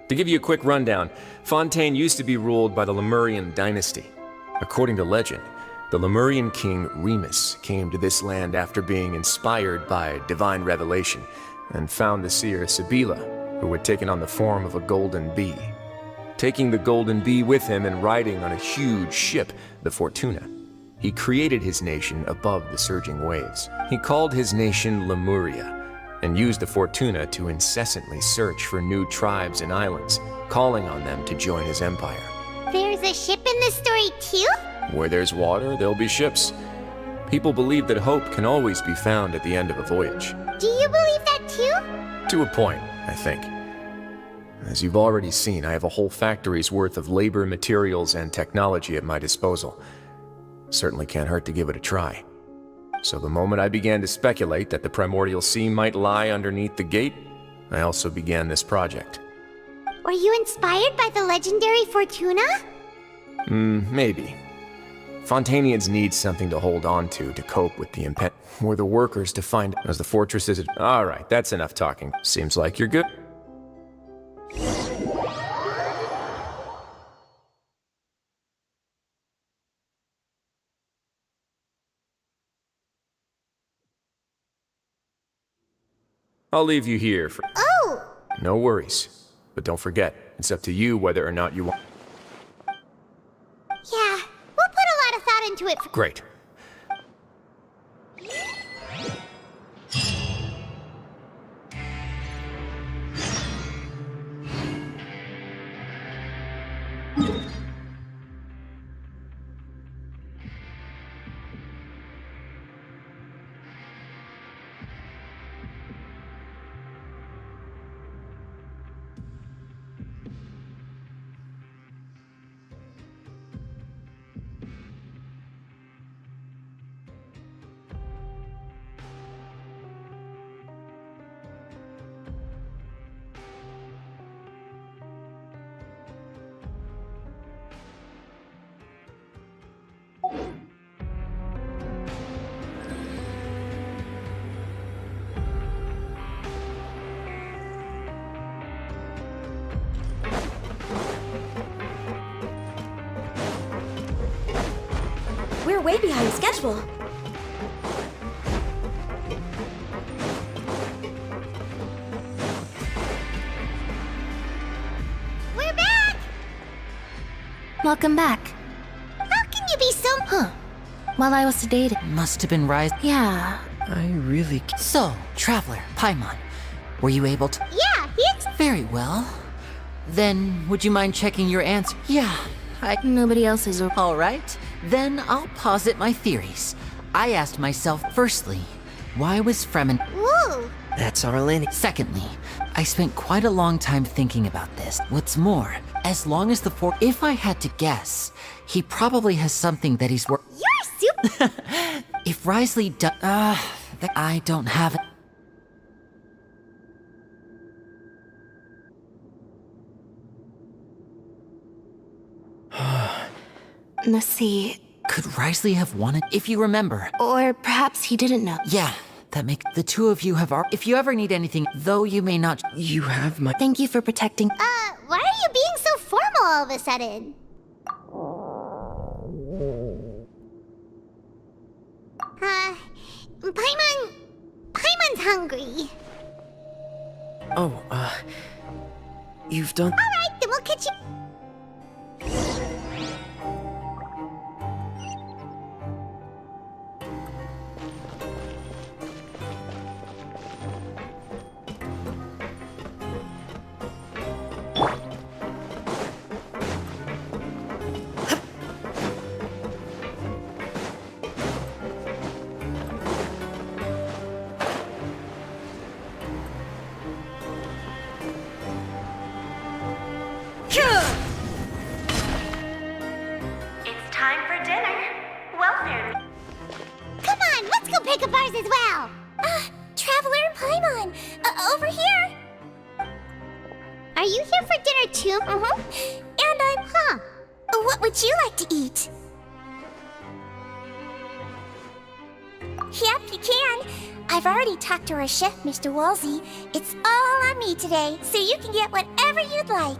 S15: To give you a quick rundown, Fontaine used to be ruled by the Lemurian dynasty. According to legend, the Lemurian king Remus came to this land after being inspired by divine revelation and found the seer Sibila, who had taken on the form of a golden bee. Taking the golden bee with him and riding on a huge ship, the Fortuna, he created his nation above the surging waves. He called his nation Lemuria, and used the Fortuna to incessantly search for new tribes and islands, calling on them to join his empire.
S1: There's a ship in this story too?
S15: Where there's water, there'll be ships. People believe that hope can always be found at the end of a voyage.
S1: Do you believe that too?
S15: To a point, I think. As you've already seen, I have a whole factory's worth of labor, materials, and technology at my disposal. Certainly can't hurt to give it a try. So the moment I began to speculate that the primordial sea might lie underneath the gate, I also began this project.
S1: Were you inspired by the legendary Fortuna?
S15: Maybe. Fontanians need something to hold on to cope with the impending. Were the workers to find as the fortress is. Alright, that's enough talking. Seems like you're good. I'll leave you here for.
S1: Oh!
S15: No worries. But don't forget, it's up to you whether or not you want.
S1: Yeah, we'll put a lot of thought into it.
S15: Great.
S4: We're way behind schedule.
S1: We're back!
S11: Welcome back.
S1: How can you be so...
S11: While I was sedated.
S14: Must have been RYZEN.
S11: Yeah.
S14: I really... So, Traveler, Paimon, were you able to...
S1: Yeah, it's...
S14: Very well. Then, would you mind checking your answer? Yeah,
S11: Nobody else is...
S14: All right, then I'll posit my theories. I asked myself, firstly, why was Fremen...
S1: Whoa!
S12: That's our landing.
S14: Secondly, I spent quite a long time thinking about this. What's more, as long as the if I had to guess, he probably has something that he's
S1: You're super...
S14: If Wriothesley does... I don't have it.
S11: Let's see.
S14: Could Wriothesley have wanted... If you remember...
S11: Or perhaps he didn't know.
S14: Yeah, that makes... The two of you have... If you ever need anything, though you may not...
S12: You have my...
S11: Thank you for protecting...
S1: why are you being so formal all of a sudden? Paimon's hungry.
S12: Oh, you've done...
S1: Alright, then we'll catch you... travelers as well. Traveler and Paimon, over here. Are you here for dinner too? And I'm, What would you like to eat? Yep, you can. I've already talked to our chef, Mr. Wolsey. It's all on me today, so you can get whatever you'd like.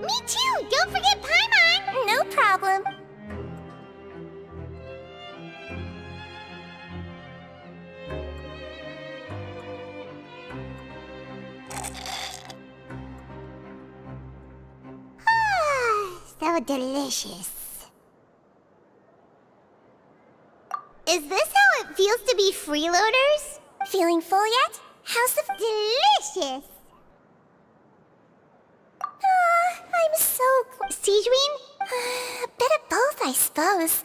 S1: Me too! Don't forget Paimon! No problem. So delicious. Is this how it feels to be freeloaders? Feeling full yet? How's the delicious? I'm so Sijuin? A bit of both, I suppose.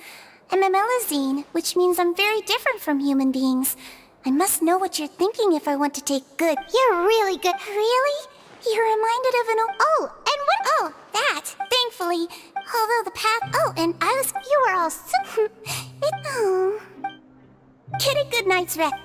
S1: I'm a Melazine, which means I'm very different from human beings. I must know what you're thinking if I want to take good. You're really good. Really? You're reminded of an that. Thankfully. Although the path, and you were all so, Get a good night's rest.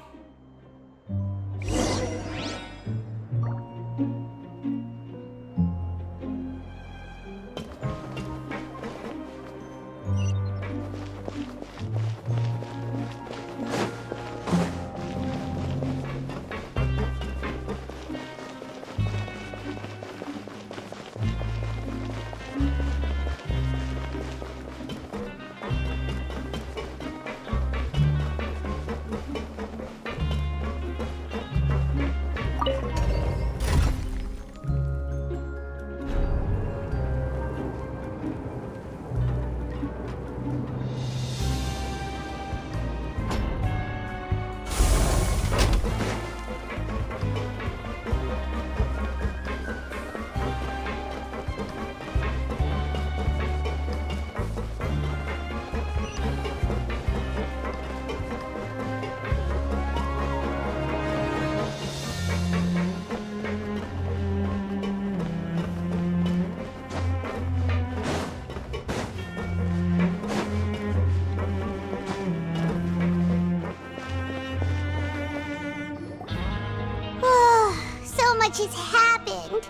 S1: Has happened.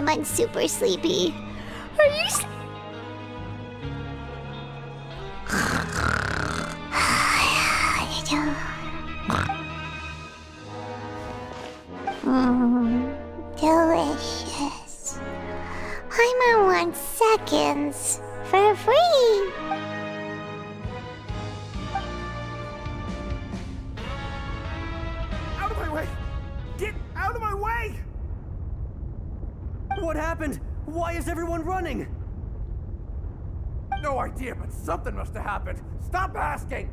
S1: I'm super sleepy. Are you delicious. I'm on 1 seconds for free.
S18: Out of my way! Get out of my way! What happened? Why is everyone running? No idea, but something must have happened. Stop asking!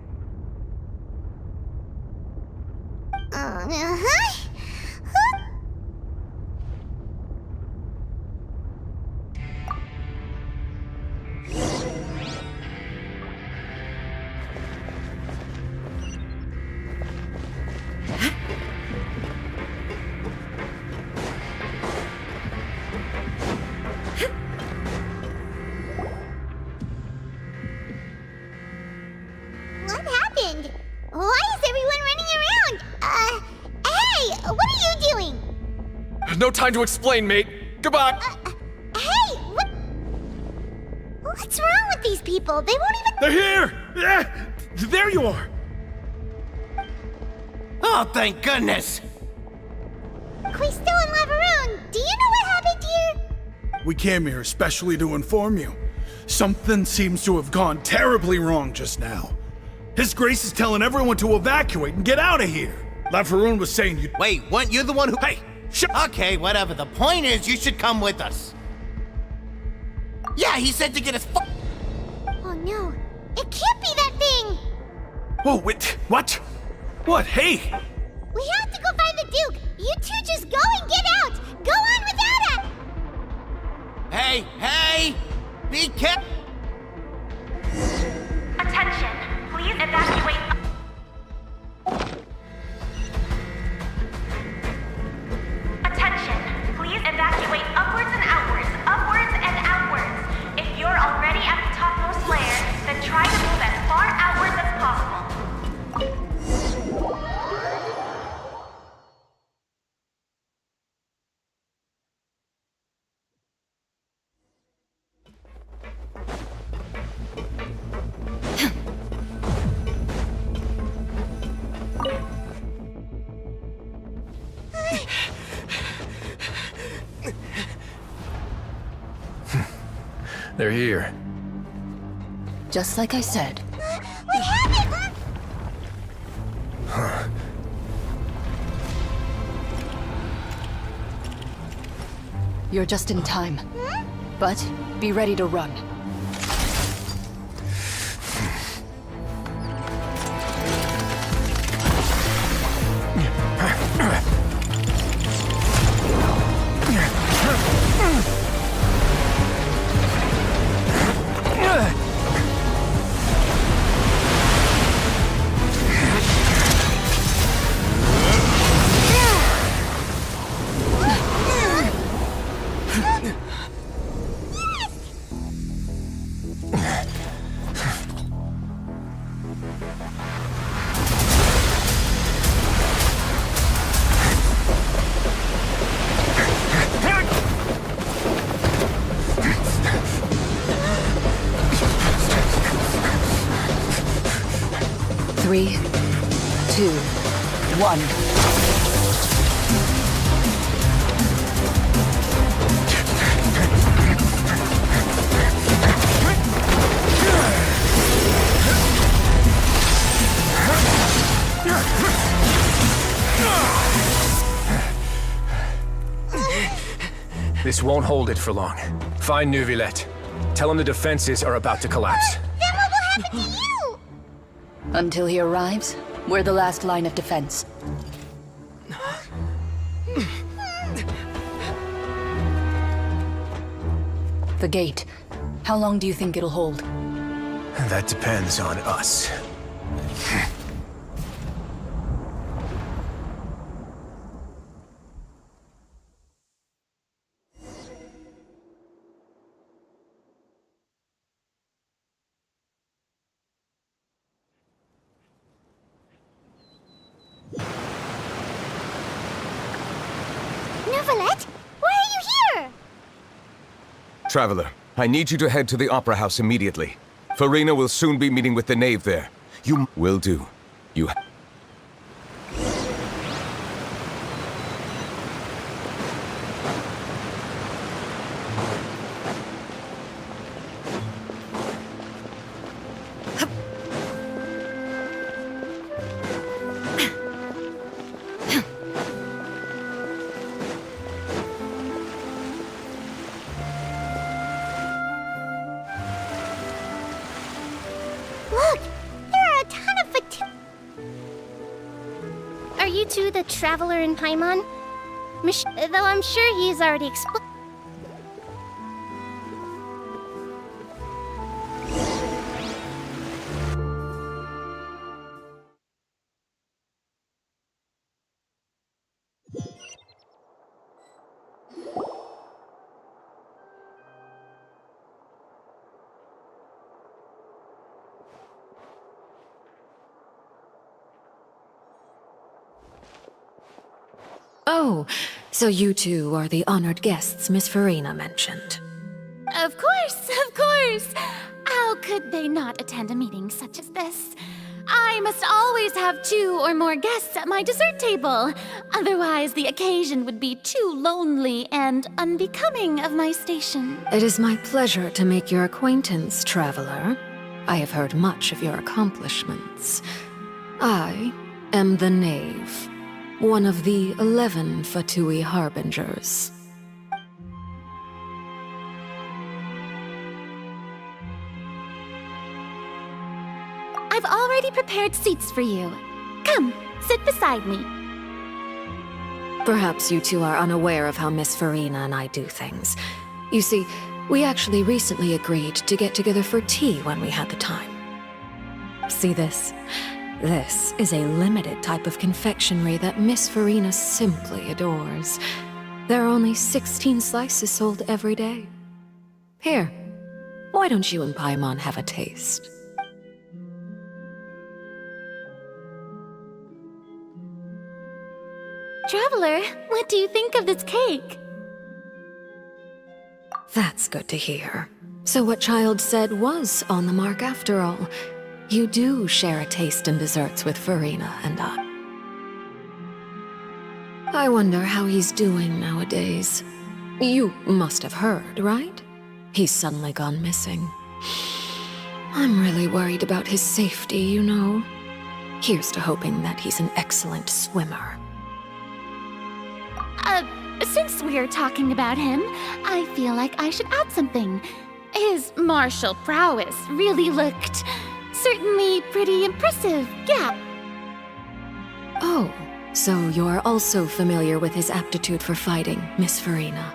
S1: What happened? Why is everyone running around? Hey, what are you doing?
S16: No time to explain, mate. Goodbye.
S1: Hey, what's wrong with these people? They won't even—
S6: They're here! Yeah, there you are!
S21: Oh, thank goodness!
S1: Quisto and Lavaroon, do you know what happened here?
S6: We came here especially to inform you. Something seems to have gone terribly wrong just now. His Grace is telling everyone to evacuate and get out of here. Lavaroon was saying you—
S21: Wait, weren't you the one who—
S6: Hey, shut—
S21: Okay, whatever. The point is, you should come with us. Yeah, he said to get us—
S1: Oh no, it can't be that thing!
S6: Whoa, wait, what? What? Hey!
S1: We have to go find the Duke! You two just go and get out! Go on without us!
S21: Hey! Be careful!
S23: Attention! Please evacuate.
S15: They're here.
S13: Just like I said.
S1: We have it!
S15: Huh.
S13: You're just in time. But be ready to run. Three, 2, 1.
S15: This won't hold it for long. Find Neuvilette. Tell him the defenses are about to collapse.
S1: Then what will happen to you?
S13: Until he arrives, we're the last line of defense. The gate. How long do you think it'll hold?
S15: That depends on us.
S1: Neuvilette, why are you here?
S3: Traveler, I need you to head to the Opera House immediately. Farina will soon be meeting with the knave there. You will do. You...
S1: Look, there are a ton of Are you two the traveler in Paimon? Though I'm sure he's already explained.
S4: Oh, so you two are the honored guests Miss Farina mentioned.
S22: Of course, of course! How could they not attend a meeting such as this? I must always have 2 or more guests at my dessert table. Otherwise, the occasion would be too lonely and unbecoming of my station.
S4: It is my pleasure to make your acquaintance, traveler. I have heard much of your accomplishments. I am the Knave, one of the 11 Fatui Harbingers.
S22: I've already prepared seats for you. Come, sit beside me.
S4: Perhaps you two are unaware of how Miss Farina and I do things. You see, we actually recently agreed to get together for tea when we had the time. See this? This is a limited type of confectionery that Miss Farina simply adores. There are only 16 slices sold every day. Here, why don't you and Paimon have a taste?
S22: Traveler, what do you think of this cake?
S4: That's good to hear. So what Child said was on the mark after all. You do share a taste in desserts with Farina and I. I wonder how he's doing nowadays. You must have heard, right? He's suddenly gone missing. I'm really worried about his safety, you know. Here's to hoping that he's an excellent swimmer.
S22: Since we're talking about him, I feel like I should add something. His martial prowess really looked certainly pretty impressive, yeah.
S4: Oh, so you're also familiar with his aptitude for fighting, Miss Farina.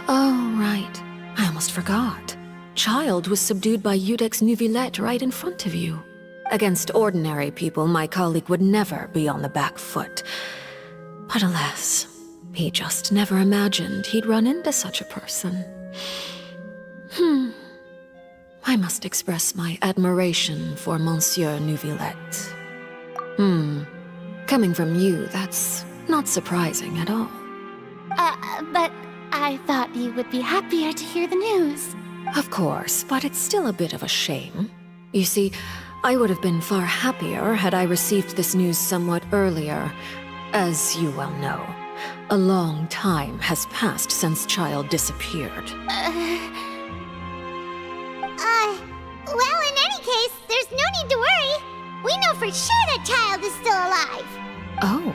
S4: Oh, right. I almost forgot. Child was subdued by Eudex Neuvilette right in front of you. Against ordinary people, my colleague would never be on the back foot. But alas, he just never imagined he'd run into such a person. I must express my admiration for Monsieur Neuvilette. Coming from you, that's not surprising at all.
S22: But I thought you would be happier to hear the news.
S4: Of course, but it's still a bit of a shame. You see, I would have been far happier had I received this news somewhat earlier. As you well know, a long time has passed since Child disappeared.
S1: Well, in any case, there's no need to worry. We know for sure that Child is still alive.
S4: Oh,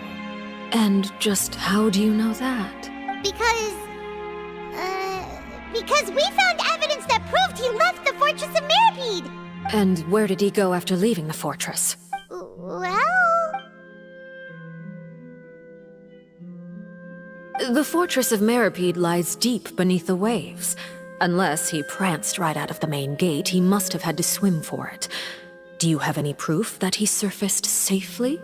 S4: and just how do you know that?
S1: Because we found evidence that proved he left the Fortress of Meripede.
S4: And where did he go after leaving the fortress?
S1: Well...
S4: The Fortress of Meripede lies deep beneath the waves. Unless he pranced right out of the main gate, he must have had to swim for it. Do you have any proof that he surfaced safely?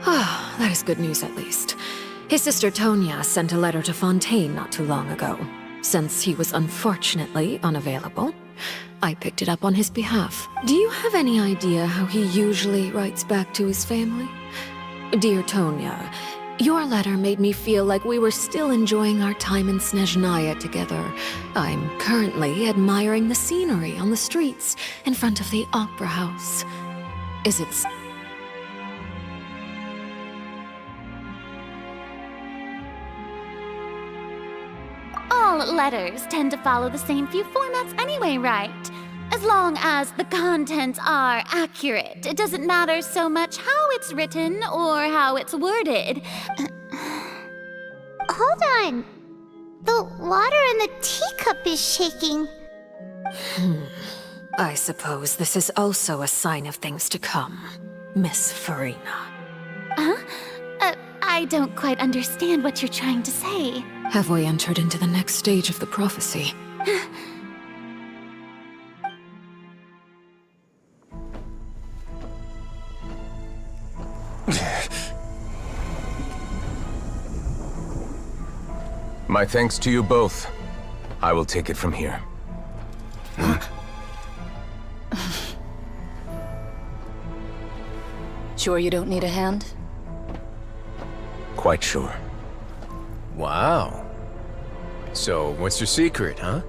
S4: Ah, that is good news at least. His sister Tonya sent a letter to Fontaine not too long ago. Since he was unfortunately unavailable, I picked it up on his behalf. Do you have any idea how he usually writes back to his family? Dear Tonya, your letter made me feel like we were still enjoying our time in Snezhnaya together. I'm currently admiring the scenery on the streets in front of the Opera House. Is it...
S22: All letters tend to follow the same few formats anyway, right? As long as the contents are accurate, it doesn't matter so much how it's written or how it's worded.
S1: Hold on. The water in the teacup is shaking.
S4: I suppose this is also a sign of things to come, Miss Farina.
S22: Huh? I don't quite understand what you're trying to say.
S4: Have we entered into the next stage of the prophecy?
S3: My thanks to you both. I will take it from here.
S13: Sure you don't need a hand?
S3: Quite sure.
S15: Wow. So, what's your secret, huh?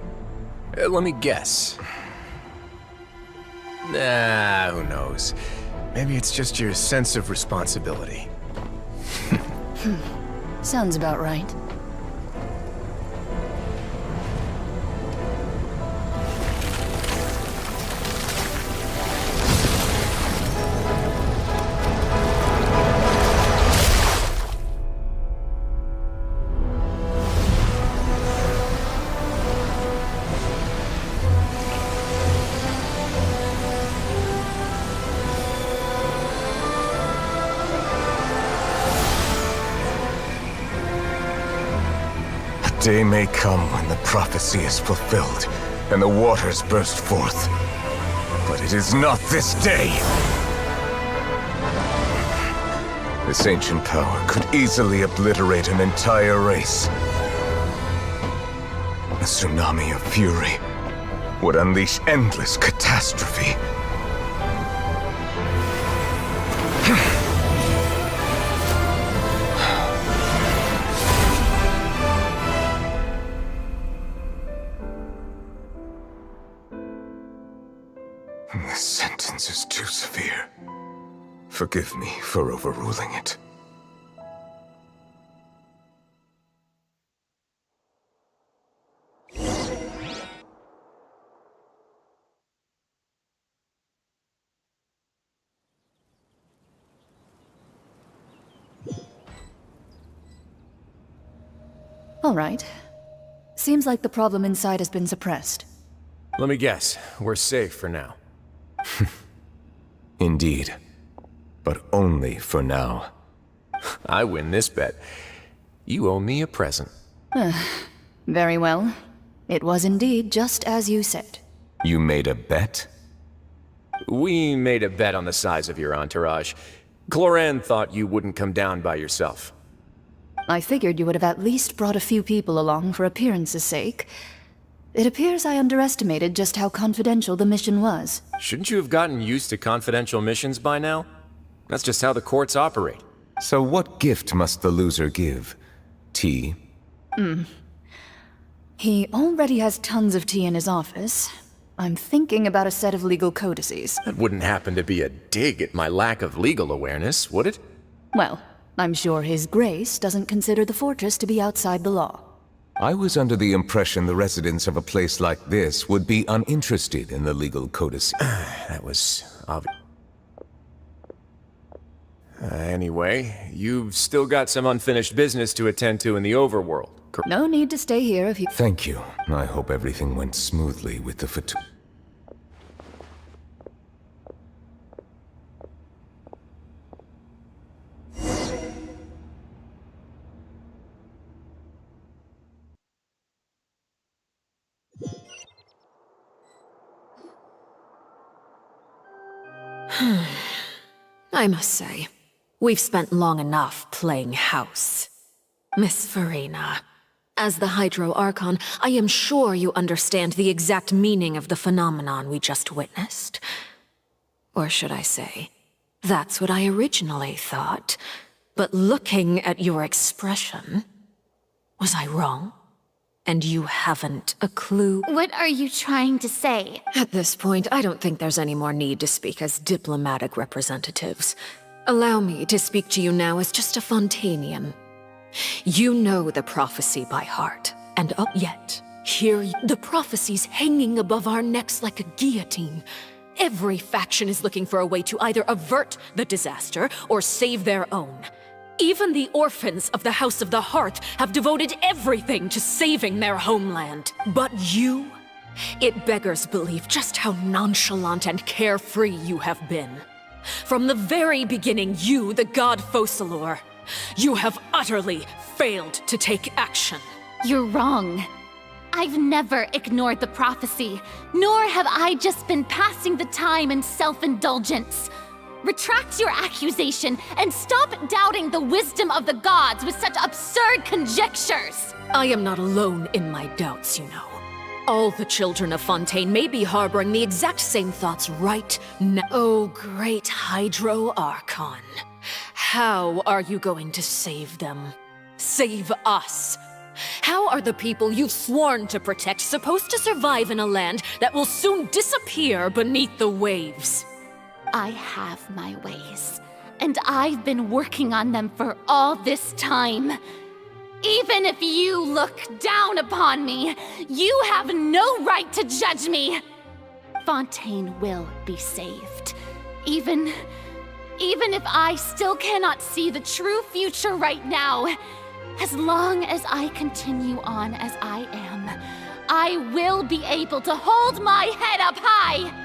S15: Let me guess. Nah, who knows? Maybe it's just your sense of responsibility.
S13: Sounds about right.
S3: Day may come when the prophecy is fulfilled, and the waters burst forth. But it is not this day! This ancient power could easily obliterate an entire race. A tsunami of fury would unleash endless catastrophe. This sentence is too severe. Forgive me for overruling it.
S13: All right. Seems like the problem inside has been suppressed.
S15: Let me guess, we're safe for now.
S3: Indeed. But only for now.
S15: I win this bet. You owe me a present.
S13: Very well. It was indeed just as you said.
S3: You made a bet?
S15: We made a bet on the size of your entourage. Cloran thought you wouldn't come down by yourself.
S13: I figured you would have at least brought a few people along for appearance's sake. It appears I underestimated just how confidential the mission was.
S15: Shouldn't you have gotten used to confidential missions by now? That's just how the courts operate.
S3: So what gift must the loser give? Tea?
S13: He already has tons of tea in his office. I'm thinking about a set of legal codices.
S15: That wouldn't happen to be a dig at my lack of legal awareness, would it?
S13: Well, I'm sure His Grace doesn't consider the fortress to be outside the law.
S3: I was under the impression the residents of a place like this would be uninterested in the legal codices.
S15: That was obvious. Anyway, you've still got some unfinished business to attend to in the overworld.
S13: No need to stay here if you—
S3: Thank you. I hope everything went smoothly with the
S4: I must say, we've spent long enough playing house. Miss Farina, as the Hydro Archon, I am sure you understand the exact meaning of the phenomenon we just witnessed. Or should I say, that's what I originally thought. But looking at your expression, was I wrong? And you haven't a clue?
S22: What are you trying to say?
S4: At this point, I don't think there's any more need to speak as diplomatic representatives. Allow me to speak to you now as just a Fontanian. You know the prophecy by heart, and yet, here the prophecy's hanging above our necks like a guillotine. Every faction is looking for a way to either avert the disaster or save their own. Even the orphans of the House of the Hearth have devoted everything to saving their homeland. But you? It beggars belief just how nonchalant and carefree you have been. From the very beginning, you, the god Focalor, you have utterly failed to take action.
S22: You're wrong. I've never ignored the prophecy, nor have I just been passing the time in self-indulgence. Retract your accusation and stop doubting the wisdom of the gods with such absurd conjectures!
S4: I am not alone in my doubts, you know. All the children of Fontaine may be harboring the exact same thoughts right now. Oh, great Hydro Archon. How are you going to save them? Save us? How are the people you've sworn to protect supposed to survive in a land that will soon disappear beneath the waves?
S22: I have my ways, and I've been working on them for all this time. Even if you look down upon me, you have no right to judge me. Fontaine will be saved. Even if I still cannot see the true future right now, as long as I continue on as I am, I will be able to hold my head up high.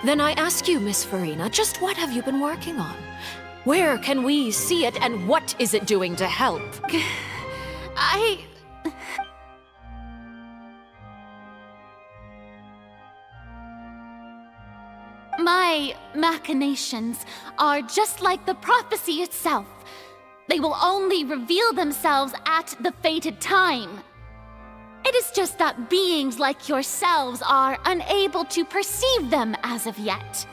S4: Then I ask you, Miss Farina, just what have you been working on? Where can we see it, and what is it doing to help?
S22: My machinations are just like the prophecy itself. They will only reveal themselves at the fated time. It is just that beings like yourselves are unable to perceive them as of yet.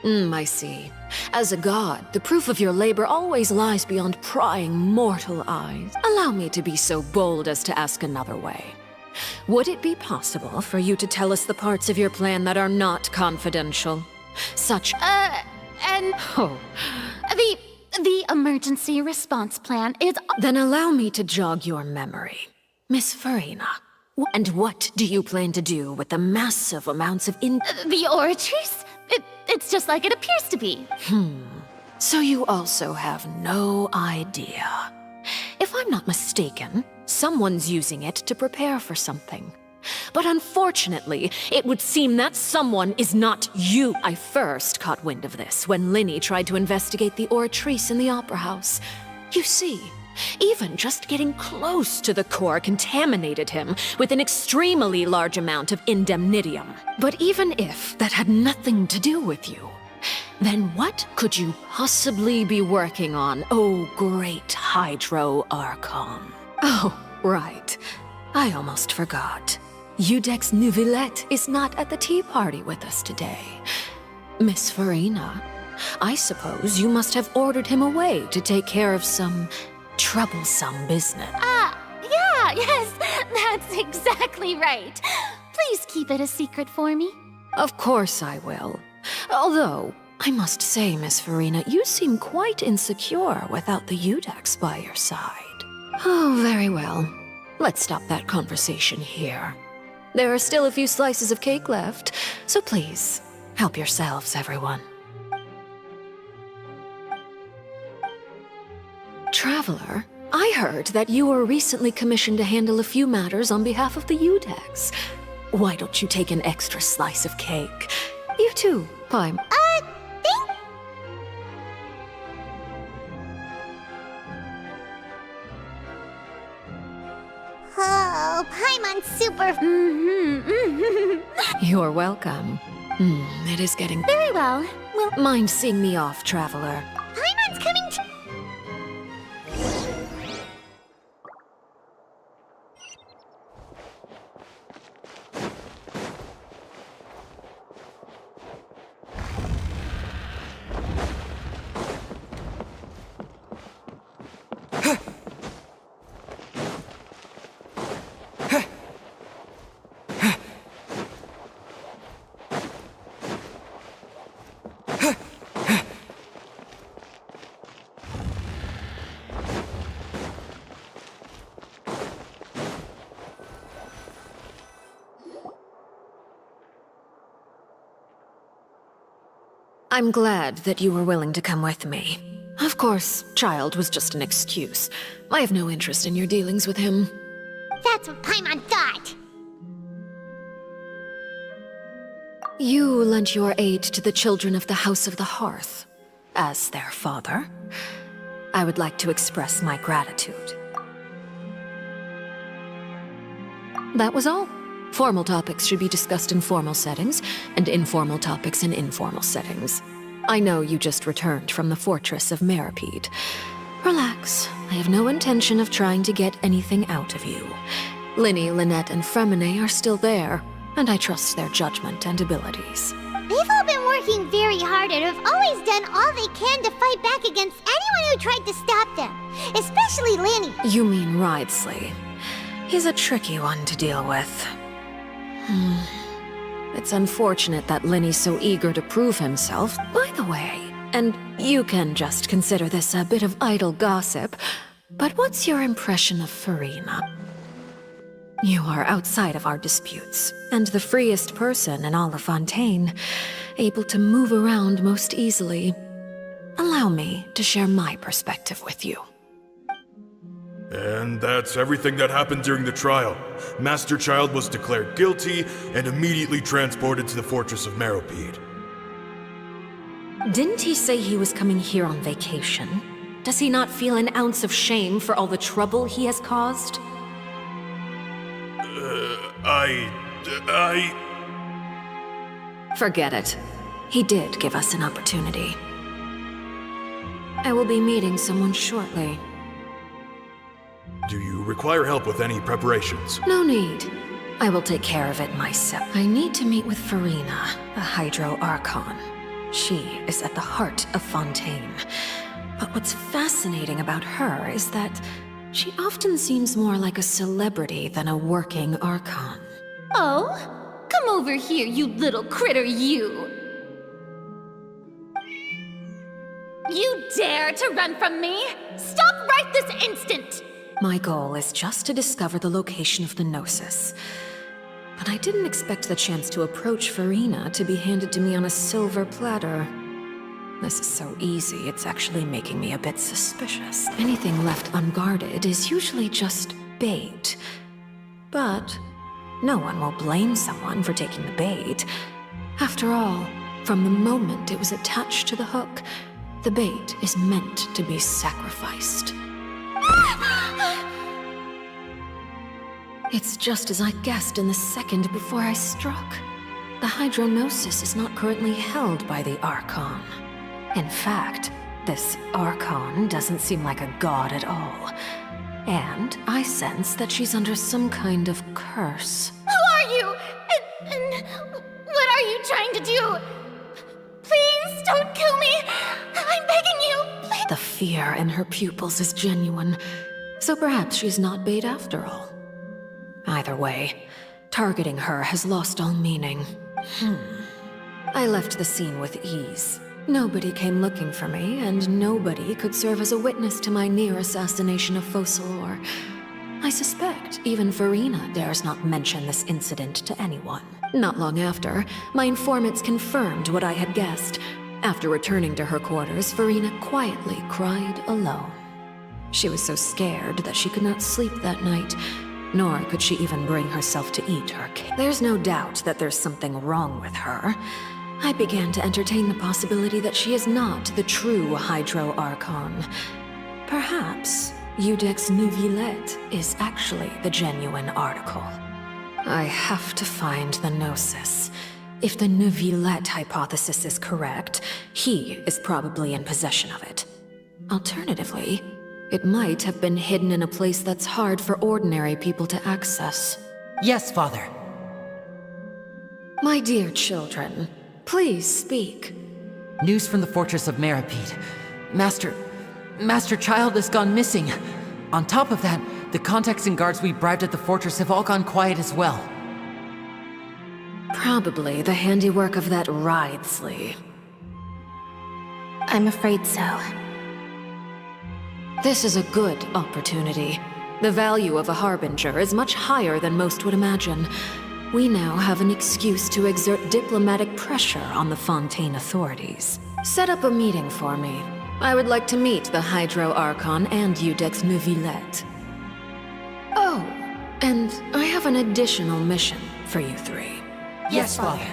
S4: I see. As a god, the proof of your labor always lies beyond prying mortal eyes. Allow me to be so bold as to ask another way. Would it be possible for you to tell us the parts of your plan that are not confidential? Such—
S22: The emergency response plan is—
S4: Then allow me to jog your memory. Miss Farina, and what do you plan to do with the massive amounts of
S22: The oratories? It's just like it appears to be.
S4: So you also have no idea. If I'm not mistaken, someone's using it to prepare for something. But unfortunately, it would seem that someone is not you. I first caught wind of this when Linny tried to investigate the Oratrice in the Opera House. You see, even just getting close to the core contaminated him with an extremely large amount of indemnitium. But even if that had nothing to do with you, then what could you possibly be working on, oh great Hydro Archon? Oh, right. I almost forgot. Udex Neuvilette is not at the tea party with us today. Miss Farina, I suppose you must have ordered him away to take care of some troublesome business.
S22: Yes, that's exactly right. Please keep it a secret for me.
S4: Of course I will. Although, I must say, Miss Farina, you seem quite insecure without the Udex by your side. Oh, very well. Let's stop that conversation here. There are still a few slices of cake left, so please, help yourselves, everyone. Traveler, I heard that you were recently commissioned to handle a few matters on behalf of the Udex. Why don't you take an extra slice of cake? You too, Paim.
S1: Oh, Paimon's super.
S4: You're welcome. It is getting
S22: very well.
S4: Mind seeing me off, Traveler?
S1: Paimon's coming to.
S4: I'm glad that you were willing to come with me. Of course, child was just an excuse. I have no interest in your dealings with him.
S1: That's what Paimon thought.
S4: You lent your aid to the children of the House of the Hearth. As their father, I would like to express my gratitude. That was all. Formal topics should be discussed in formal settings, and informal topics in informal settings. I know you just returned from the fortress of Meripede. Relax. I have no intention of trying to get anything out of you. Linny, Lynette, and Fremine are still there, and I trust their judgment and abilities.
S1: They've all been working very hard and have always done all they can to fight back against anyone who tried to stop them. Especially Linny.
S4: You mean Wriothesley. He's a tricky one to deal with. It's unfortunate that Linny's so eager to prove himself. By the way, and you can just consider this a bit of idle gossip, but what's your impression of Farina? You are outside of our disputes, and the freest person in all of Fontaine, able to move around most easily. Allow me to share my perspective with you.
S2: And that's everything that happened during the trial. Master Child was declared guilty and immediately transported to the Fortress of Meripede.
S4: Didn't he say he was coming here on vacation? Does he not feel an ounce of shame for all the trouble he has caused? Forget it. He did give us an opportunity. I will be meeting someone shortly.
S2: Do you require help with any preparations?
S4: No need. I will take care of it myself. I need to meet with Farina, the Hydro Archon. She is at the heart of Fontaine. But what's fascinating about her is that she often seems more like a celebrity than a working Archon.
S22: Oh? Come over here, you little critter, you! You dare to run from me? Stop right this instant!
S4: My goal is just to discover the location of the Gnosis. But I didn't expect the chance to approach Farina to be handed to me on a silver platter. This is so easy, it's actually making me a bit suspicious. Anything left unguarded is usually just bait. But no one will blame someone for taking the bait. After all, from the moment it was attached to the hook, the bait is meant to be sacrificed. It's just as I guessed in the second before I struck. The Hydronosis is not currently held by the Archon. In fact, this Archon doesn't seem like a god at all. And I sense that she's under some kind of curse.
S22: Who are you? And what are you trying to do? Please don't kill me. I'm begging you. Please.
S4: The fear in her pupils is genuine, so perhaps she's not bait after all. Either way, targeting her has lost all meaning. I left the scene with ease. Nobody came looking for me, and nobody could serve as a witness to my near assassination of Focalor. I suspect even Farina dares not mention this incident to anyone. Not long after, my informants confirmed what I had guessed. After returning to her quarters, Farina quietly cried alone. She was so scared that she could not sleep that night, nor could she even bring herself to eat her cake. There's no doubt that there's something wrong with her. I began to entertain the possibility that she is not the true Hydro Archon. Perhaps Iudex Neuvilette is actually the genuine article. I have to find the Gnosis. If the Neuvilette hypothesis is correct, he is probably in possession of it. Alternatively, it might have been hidden in a place that's hard for ordinary people to access.
S14: Yes, Father.
S4: My dear children, please speak.
S14: News from the fortress of Meripede. Master Child has gone missing. On top of that, the contacts and guards we bribed at the fortress have all gone quiet as well.
S4: Probably the handiwork of that Wriothesley.
S11: I'm afraid so.
S4: This is a good opportunity. The value of a harbinger is much higher than most would imagine. We now have an excuse to exert diplomatic pressure on the Fontaine authorities. Set up a meeting for me. I would like to meet the Hydro Archon and Iudex Neuvilette. Oh, and I have an additional mission for you three.
S14: Yes, Father.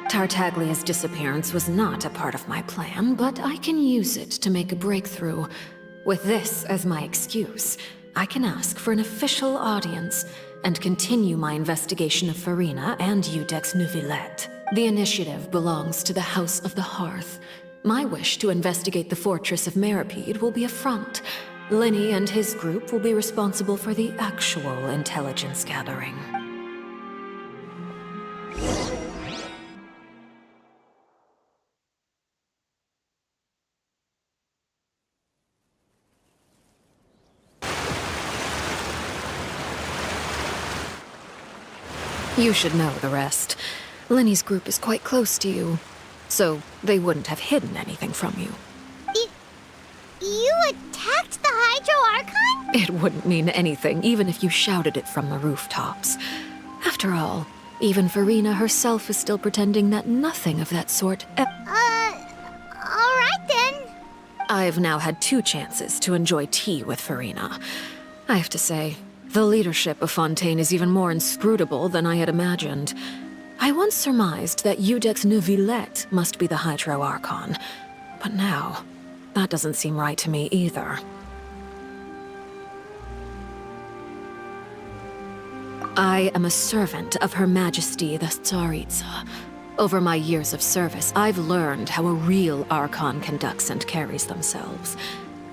S4: Tartaglia's disappearance was not a part of my plan, but I can use it to make a breakthrough. With this as my excuse, I can ask for an official audience and continue my investigation of Farina and Iudex Neuvilette. The initiative belongs to the House of the Hearth. My wish to investigate the fortress of Meripede will be a front. Lenny and his group will be responsible for the actual intelligence gathering. You should know the rest. Lenny's group is quite close to you, so they wouldn't have hidden anything from you.
S1: You attacked the Hydro Archon?
S4: It wouldn't mean anything, even if you shouted it from the rooftops. After all, even Farina herself is still pretending that nothing of that sort
S1: Alright then.
S4: I've now had 2 chances to enjoy tea with Farina. I have to say, the leadership of Fontaine is even more inscrutable than I had imagined. I once surmised that Iudex Neuvilette must be the Hydro Archon, but now, that doesn't seem right to me either. I am a servant of Her Majesty the Tsaritsa. Over my years of service, I've learned how a real Archon conducts and carries themselves.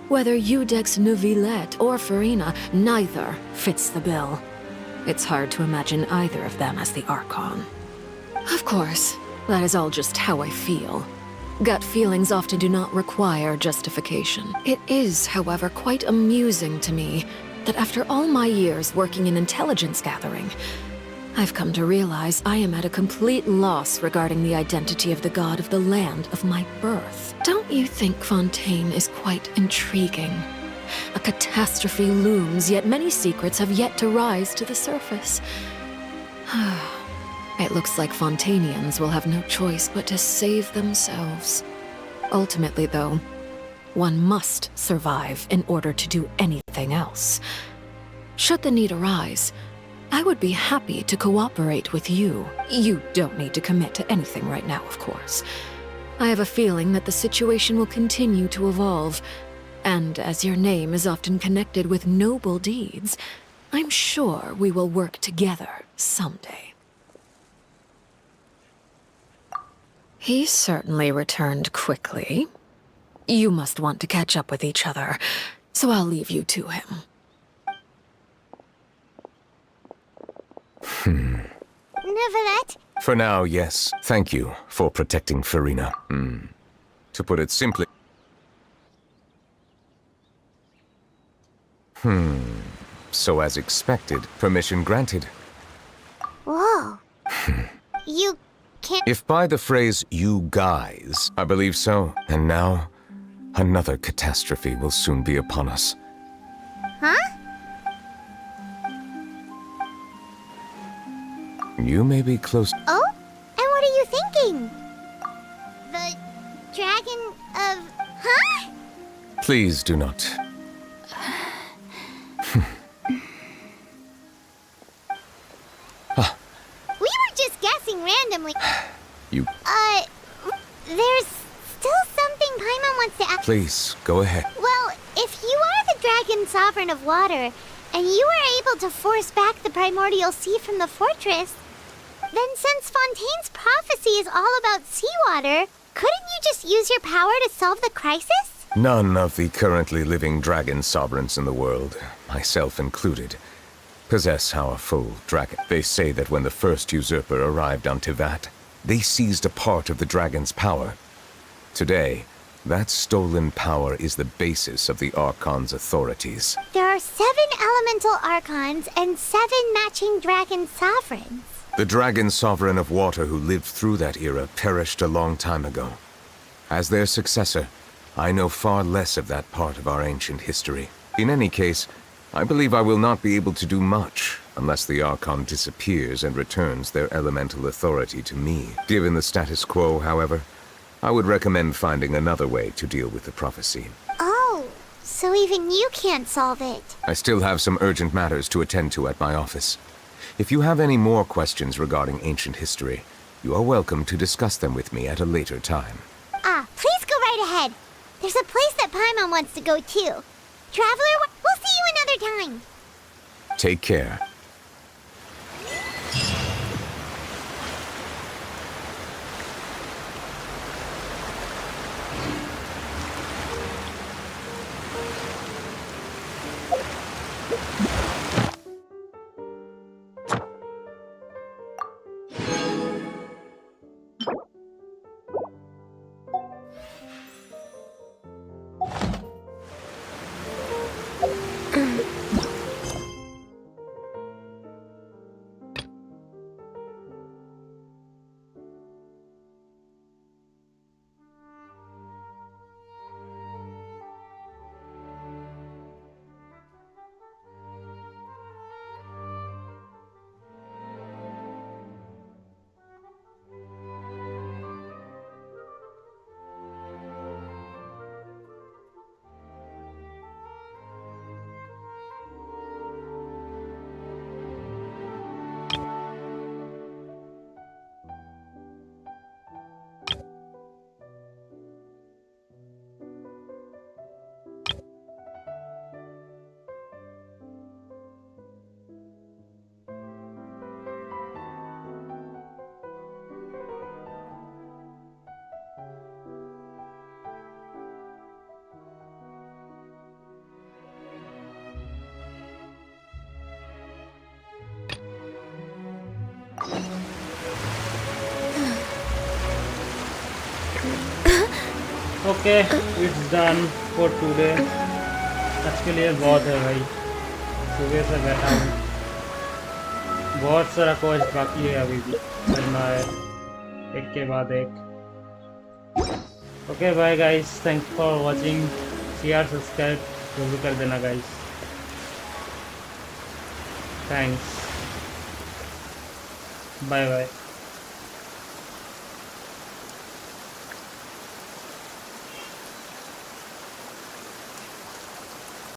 S4: Whether Iudex Neuvilette or Farina, neither fits the bill. It's hard to imagine either of them as the Archon. Of course, that is all just how I feel. Gut feelings often do not require justification. It is, however, quite amusing to me that after all my years working in intelligence gathering, I've come to realize I am at a complete loss regarding the identity of the god of the land of my birth. Don't you think Fontaine is quite intriguing? A catastrophe looms, yet many secrets have yet to rise to the surface. It looks like Fontainians will have no choice but to save themselves. Ultimately, though, one must survive in order to do anything else. Should the need arise, I would be happy to cooperate with you. You don't need to commit to anything right now, of course. I have a feeling that the situation will continue to evolve, and as your name is often connected with noble deeds, I'm sure we will work together someday. He certainly returned quickly. You must want to catch up with each other, so I'll leave you to him.
S1: Neuvilette?
S3: For now, yes. Thank you for protecting Farina. To put it simply... So as expected, permission granted.
S1: Whoa. You can't...
S3: If by the phrase, you guys, I believe so. And now, another catastrophe will soon be upon us.
S1: Huh?
S3: You may be close...
S1: Oh? And what are you thinking? The dragon of... Huh?
S3: Please do not.
S1: We were just guessing randomly.
S3: You...
S1: There's still something Paimon wants to ask.
S3: Please, go ahead.
S1: Well, if you are the dragon sovereign of water, and you were able to force back the primordial sea from the fortress, then since Fontaine's prophecy is all about seawater, couldn't you just use your power to solve the crisis?
S3: None of the currently living dragon sovereigns in the world, myself included, possess our full dragon. They say that when the first usurper arrived on Tivat, they seized a part of the dragon's power. Today, that stolen power is the basis of the Archon's authorities.
S1: There are 7 elemental archons and 7 matching dragon sovereigns.
S3: The dragon sovereign of water who lived through that era perished a long time ago. As their successor, I know far less of that part of our ancient history. In any case, I believe I will not be able to do much unless the Archon disappears and returns their elemental authority to me. Given the status quo, however, I would recommend finding another way to deal with the prophecy.
S1: Oh, so even you can't solve it.
S3: I still have some urgent matters to attend to at my office. If you have any more questions regarding ancient history, you are welcome to discuss them with me at a later time.
S1: Please go right ahead. There's a place that Paimon wants to go too. Traveler, we'll see you another time.
S3: Take care.
S5: Okay, it's done for today. आज के लिए बहुत है भाई, सुबह से बैठा हूँ, बहुत सारा क्वेस्ट बाकी है अभी भी करना है, एक के बाद एक. Okay, bye guys, thanks for watching. share, subscribe जरूर कर देना guys. Thanks. Bye bye.